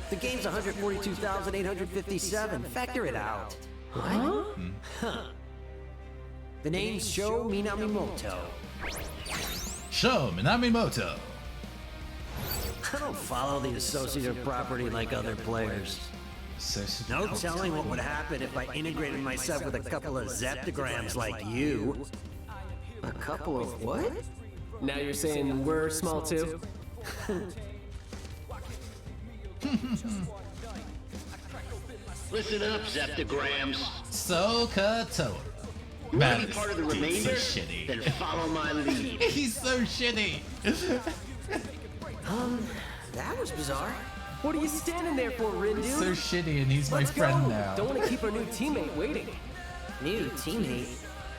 The game's 142,857. Factor it out. Huh? The name's Sho Minamimoto. Sho Minamimoto. I don't follow the associative property like other players. No telling what would happen if I integrated myself with a couple of zeptograms like you. A couple of what? Now you're saying we're small too? Listen up, zeptograms. Sokotora. Want Man, to be part of the this dude's remainder? so shitty. Then follow my lead. He's so shitty. That was bizarre. What are you standing there for, Rin, He's dude? so shitty, and he's my Let's friend go. now. Don't want to keep our new teammate waiting. New teammate.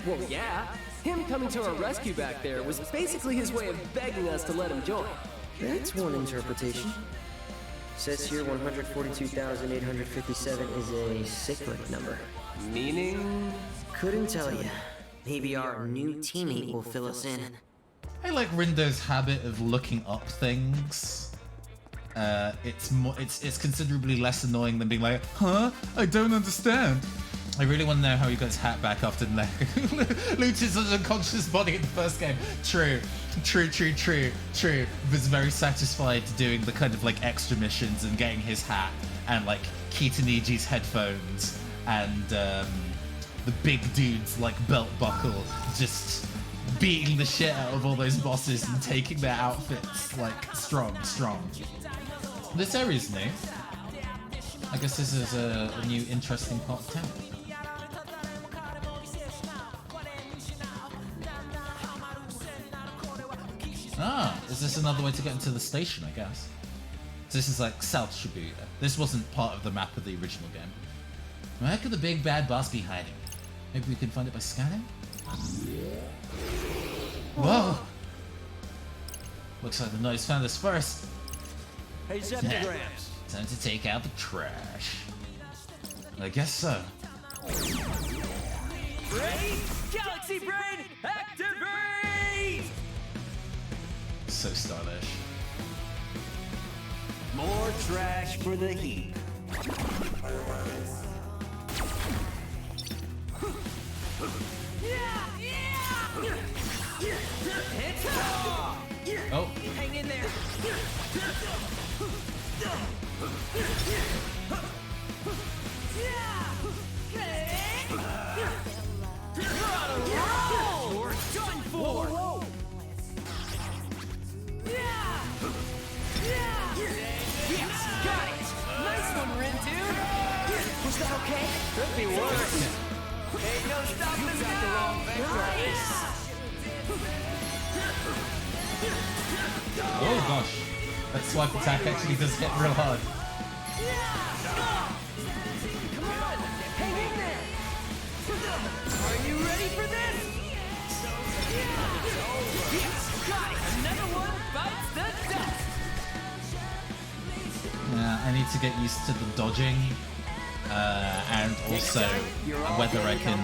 Well, yeah. Him coming to our rescue back there was basically his way of begging us to let him join. That's one interpretation. Says here 142,857 is a cyclic number. Meaning? Couldn't tell you. Maybe our new teammate will fill us in. I like Rindo's habit of looking up things. It's considerably less annoying than being like, huh? I don't understand. I really want to know how he got his hat back after Luch's unconscious body in the first game. True. Was very satisfied doing the kind of like extra missions and getting his hat and like Kitaniji's headphones and the big dude's like belt buckle, just beating the shit out of all those bosses and taking their outfits like strong. This area's new. I guess this is a new interesting part of town. Ah, is this another way to get into the station, I guess? So this is like South Shibuya. This wasn't part of the map of the original game. Where could the big bad boss be hiding? Maybe we can find it by scanning? Whoa! Looks like the noise found us first. Hey, zeptograms. Time to take out the trash. I guess so. Ready? Galaxy Brain, activate! So stylish. More trash for the heap. Oh. Hang in there. You're done for. Yes, got it. Nice one, Rin, dude. Was that okay? Could be worse. Ain't no stopping us now. Oh gosh. That swipe attack actually does hit real hard. Come on, hang in there. Are you ready for this? Yes, got it. Another one bites the dust. Yeah, I need to get used to the dodging. And also whether I can...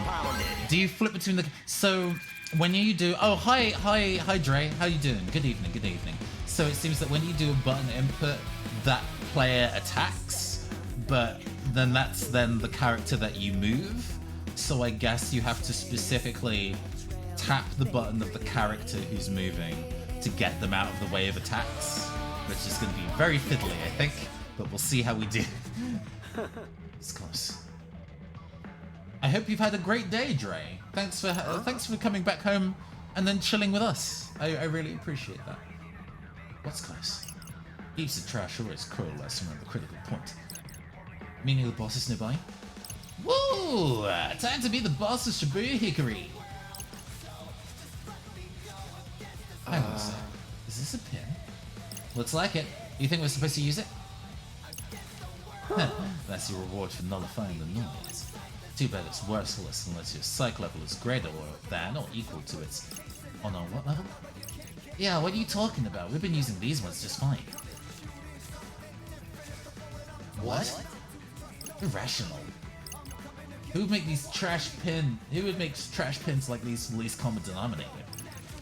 Do you flip between the... So when you do... Oh, hi Dre. How you doing? Good evening. So it seems that when you do a button input, that player attacks, but then that's then the character that you move. So I guess you have to specifically tap the button of the character who's moving to get them out of the way of attacks, which is going to be very fiddly, I think, but we'll see how we do. It's close. I hope you've had a great day, Dre. Thanks for coming back home and then chilling with us. I really appreciate that. What's close? Heaps of trash always coalesce around the critical point. Meaning the boss is nearby? Woo! Time to be the boss of Shibuya Hikari. Looks like it. You think we're supposed to use it? That's your reward for nullifying the noise. Too bad it's worthless unless your psych level is greater than or equal to its... Oh no, what level? Yeah, what are you talking about? We've been using these ones just fine. What? Irrational. Who would make these trash pin... Who would make trash pins like these least common denominator?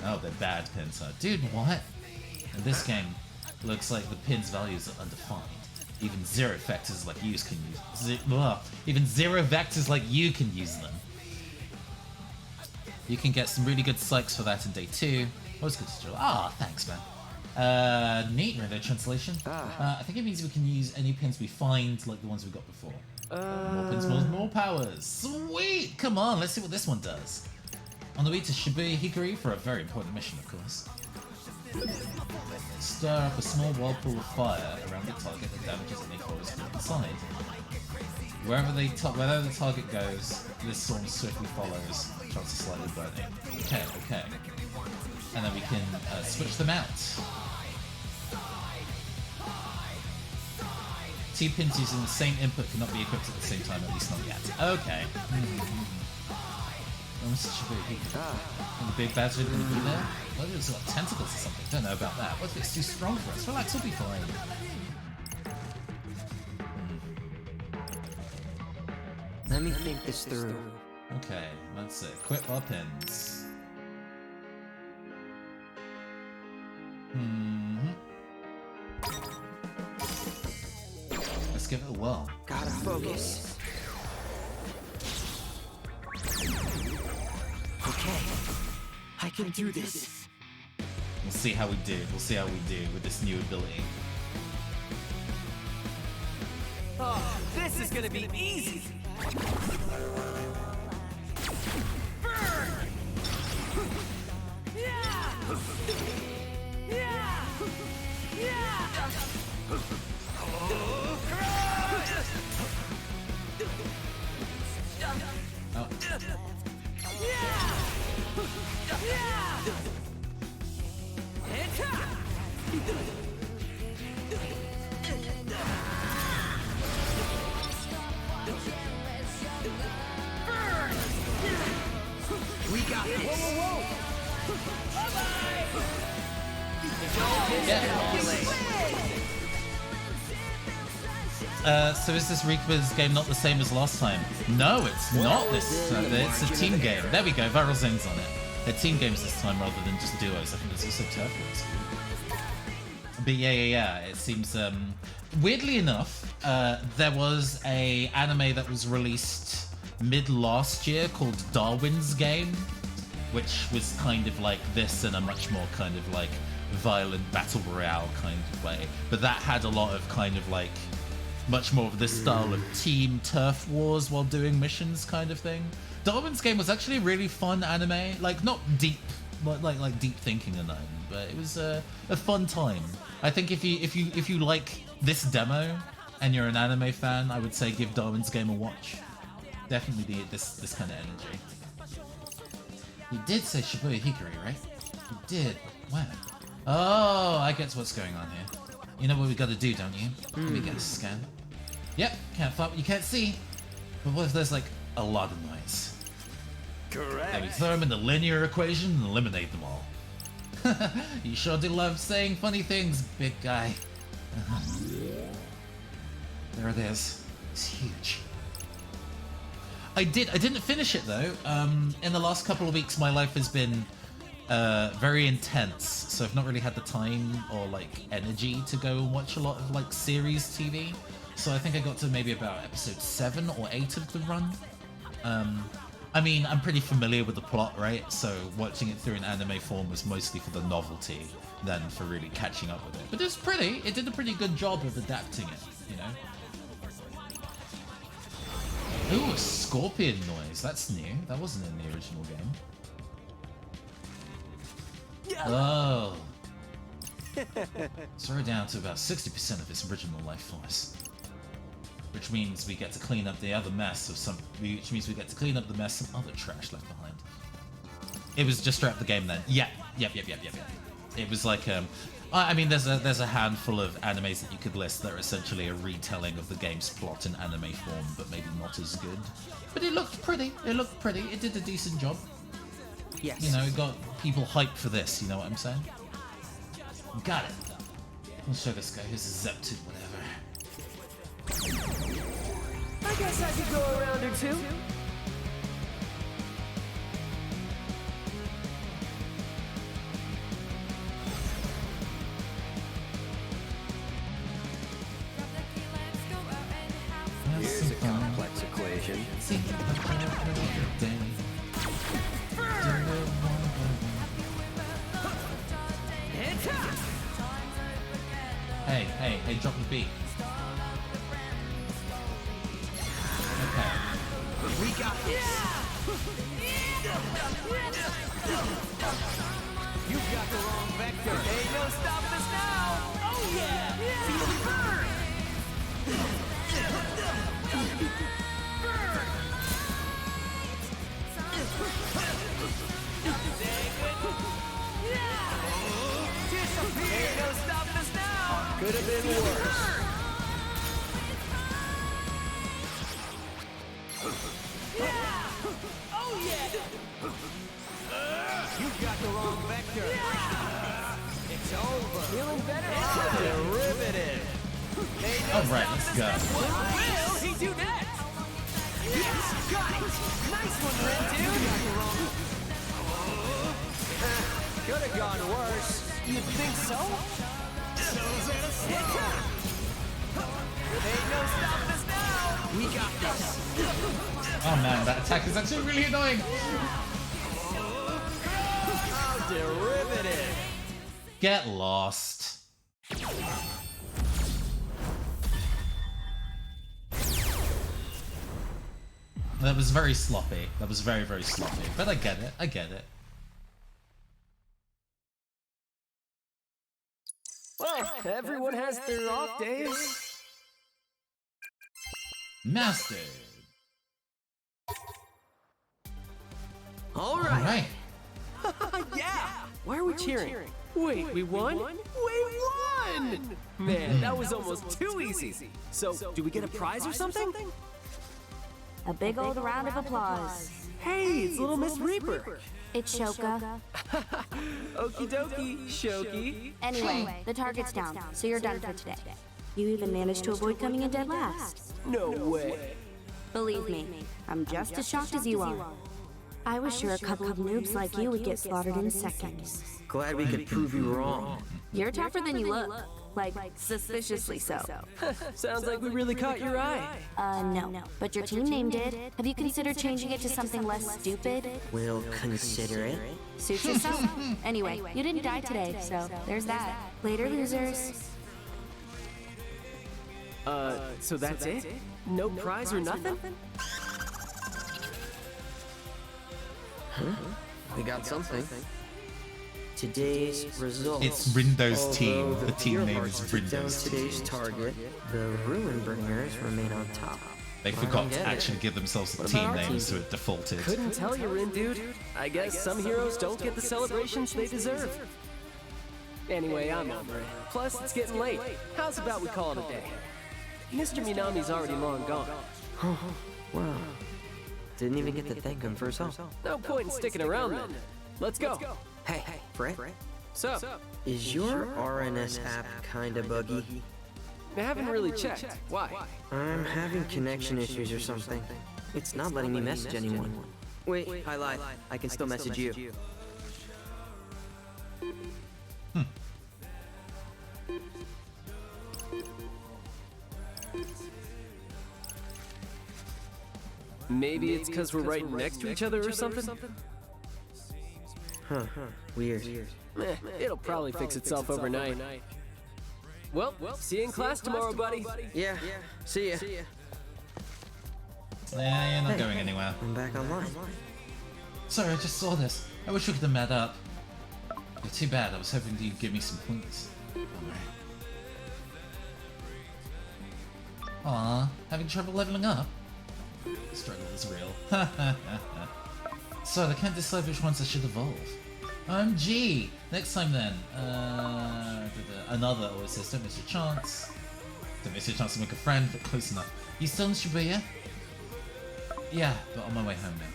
Oh, they're bad pins, huh? Dude, what? In this game, looks like the pin's values are undefined. Even zero vectors like you can use... Even zero vectors like you can use them. You can get some really good psychs for that in day 2. Always good to drill. Ah, thanks, man. Neat radio translation. I think it means we can use any pins we find, like the ones we got before. More pins, more powers. Sweet! Come on, let's see what this one does. On the way to Shibuya Hikari for a very important mission, of course. Stir up a small whirlpool of fire around the target that damages any foes inside. Wherever the target goes, this storm swiftly follows, chance of slightly burning. Okay. And then we can switch them out. Two pins using the same input cannot be equipped at the same time, at least not yet. Okay. And the big bad's really gonna be there? What if it's got tentacles or something? Don't know about that. What if it's too strong for us? Relax, we'll be fine. Let me think this through. Okay, let's equip our pins. Let's give it a whirl. Gotta focus. Okay, I can do this. We'll see how we do. We'll see how we do with this new ability. Oh, this is gonna be easy. Burn! Yeah! Yeah! Yeah! Oh. Yeah! Yeah! We got this. Whoa! Bye-bye! So is this Reaper's game not the same as last time? No, it's not. It's a team game. There we go. Viral Zing's on it. They're team games this time rather than just duos. I think there's also turf wars. But yeah. It seems weirdly enough, there was a anime that was released mid last year called Darwin's Game, which was kind of like this in a much more kind of like violent battle royale kind of way. But that had a lot of kind of like much more of this style of team turf wars while doing missions kind of thing. Darwin's Game was actually a really fun anime, like not deep, like deep thinking and nothing, but it was a fun time. I think if you like this demo and you're an anime fan, I would say give Darwin's Game a watch. Definitely need this kind of energy. You did say Shibuya Hikari, right? You did. Wow. Oh, I get what's going on here. You know what we gotta do, don't you? Let me get a scan. Yep, can't fight what you can't see. But what if there's like a lot of noise? Correct. Then we throw them in the linear equation and eliminate them all. You sure do love saying funny things, big guy. There it is. It's huge. I didn't finish it though. In the last couple of weeks, my life has been very intense, so I've not really had the time or like energy to go and watch a lot of like series TV. So I think I got to maybe about episode 7 or 8 of the run. I mean, I'm pretty familiar with the plot, right? So watching it through an anime form was mostly for the novelty than for really catching up with it. But it did a pretty good job of adapting it, you know? Ooh, a scorpion noise. That's new. That wasn't in the original game. Oh. So we're down to about 60% of its original life force. Which means we get to clean up the other mess of some other trash left behind. It was just throughout the game then. Yep. It was like I mean, there's a handful of animes that you could list that are essentially a retelling of the game's plot in anime form, but maybe not as good. But it looked pretty. It looked pretty. It did a decent job. Yes. You know, it got people hyped for this. You know what I'm saying? Got it. We'll show this guy who's a Zeptu, whatever. I guess I could go a round or two. Here's a complex equation. Hey, drop the beat. Okay. We got this. You've got the wrong vector. Ain't no stopping us now. Oh yeah. Feel the burn. Ain't no stopping us now. Could have been worse. Oh yeah! You've got the wrong vector. It's over. Feeling better? Derivative. All right, let's go. What will he do next? Yes, got it. Nice one, Red Dude. Could have gone worse. You think so? Ain't no stopping us now. We got this. Oh man, that attack is actually really annoying. How derivative. Get lost. That was very sloppy. That was very, very sloppy. But I get it. I get it. Well, everyone has their off days. Mastered. All All right. Yeah! Why are we cheering? Wait, we won? We won! Man, that was almost too easy. So, do we get a prize or something? A big old round of applause. Hey, it's Little Miss Reaper. It's Shoka. Okie dokie, Shoki. Anyway, the target's down, so you're done for today. You even managed to avoid coming in dead last. No way. Believe me, I'm just as shocked as you are. I was sure a couple of noobs like you would get slaughtered in seconds. Glad we could prove you wrong. You're tougher than you look. Like, suspiciously so. Sounds like we really caught your eye. No. But your team name did. Have you considered changing it to something less stupid? We'll consider it. Suit yourself. Anyway, you didn't die today, so there's that. Later, losers. So that's it? No prize or nothing? We got something. Today's result. It's Rindo's team. Although The team name Purehearts is took down Rindo's today's team. target, the Ruin Bringers remain on top. They forgot to actually give themselves a What team about our name, team? so it defaulted. Couldn't tell you, Rin Dude. I guess some heroes don't get the celebrations they deserve. Anyway, I'm over it. Plus, it's getting late. How's about we call it a day? Mr. Minami's already long gone. Wow. Didn't even get to thank him for his help. No point in sticking around then. Let's go. Hey, Brett, So, is your RNS app kinda buggy? I haven't really checked. Why? I'm having connection issues or something. It's not letting me message anyone. Wait, I lied. I can still message you. Maybe it's because we're right next to each other or something? Huh, weird. It'll probably fix itself overnight. Well, see you in class tomorrow, buddy. Yeah, see ya. Nah, you're not going anywhere. I'm back online. Sorry, I just saw this. I wish we could have met up. But too bad, I was hoping you'd give me some points. Aw, having trouble leveling up? The struggle is real. So I can't decide which ones I should evolve. OMG! Next time then. Another always says, don't miss your chance. Don't miss your chance to make a friend, but close enough. You still in Shibuya? Yeah, but on my way home now.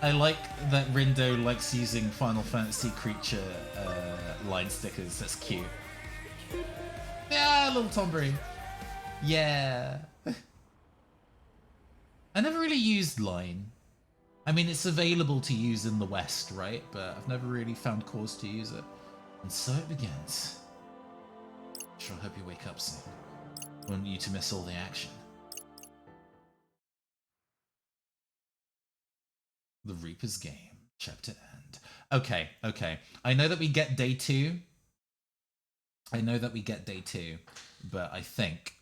I like that Rindo likes using Final Fantasy creature line stickers. That's cute. Yeah, little Tombury. Yeah. I never really used line. I mean, it's available to use in the West, right? But I've never really found cause to use it. And so it begins. Sure, I hope you wake up soon. Want you to miss all the action. The Reaper's Game, chapter end. Okay, okay. I know that we get day 2. But I think,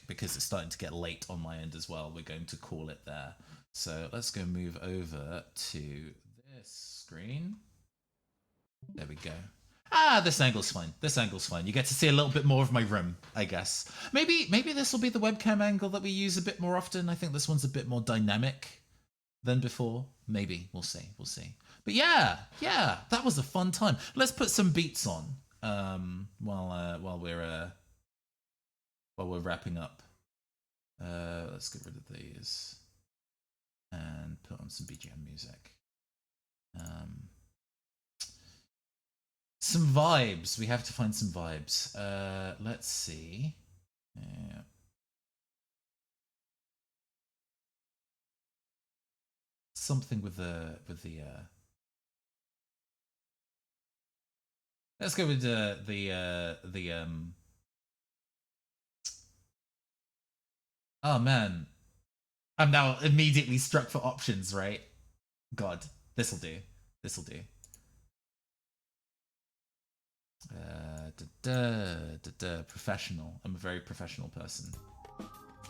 because it's starting to get late on my end as well, we're going to call it there. So let's go move over to this screen. There we go. Ah, this angle's fine. You get to see a little bit more of my room, I guess. Maybe this will be the webcam angle that we use a bit more often. I think this one's a bit more dynamic than before. Maybe. We'll see. But yeah, that was a fun time. Let's put some beats on while we're wrapping up. Let's get rid of these and put on some BGM music. Some vibes. We have to find some vibes. Let's see. Yeah. Something with the let's go with oh man, I'm now immediately struck for options, right? God, this'll do. Professional. I'm a very professional person.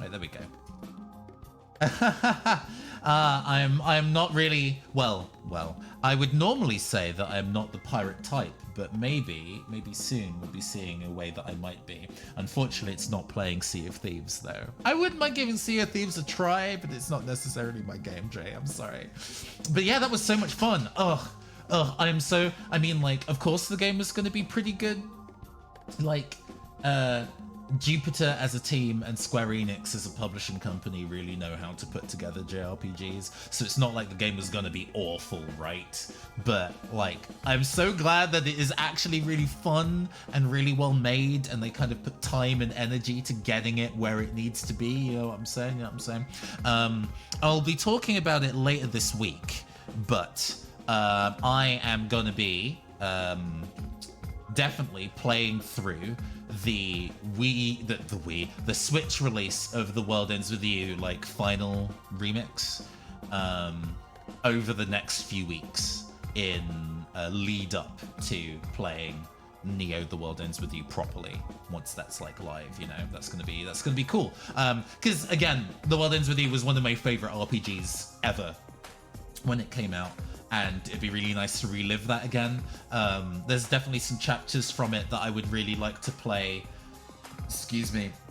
Right, there we go. I'm not really well. I would normally say that I'm not the pirate type, but maybe soon we'll be seeing a way that I might be. Unfortunately, it's not playing Sea of Thieves though. I wouldn't mind giving Sea of Thieves a try, but it's not necessarily my game, Jay. I'm sorry. But yeah, that was so much fun. I mean, like, of course the game was going to be pretty good. Like, Jupiter as a team and Square Enix as a publishing company really know how to put together JRPGs, so it's not like the game was gonna be awful, right? But like, I'm so glad that it is actually really fun and really well made, and they kind of put time and energy to getting it where it needs to be. You know what I'm saying? I'll be talking about it later this week, but I am gonna be definitely playing through the Switch release of The World Ends With You, like, final remix over the next few weeks in lead up to playing Neo The World Ends With You properly. Once that's like live, you know, that's gonna be cool. Because again, The World Ends With You was one of my favorite RPGs ever when it came out, and it'd be really nice to relive that again. There's definitely some chapters from it that I would really like to play,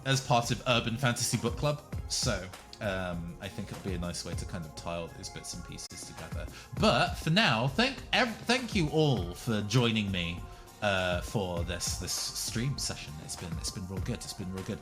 as part of Urban Fantasy Book Club. So I think it'd be a nice way to kind of tie all those bits and pieces together. But for now, thank you all for joining me for this stream session. It's been real good.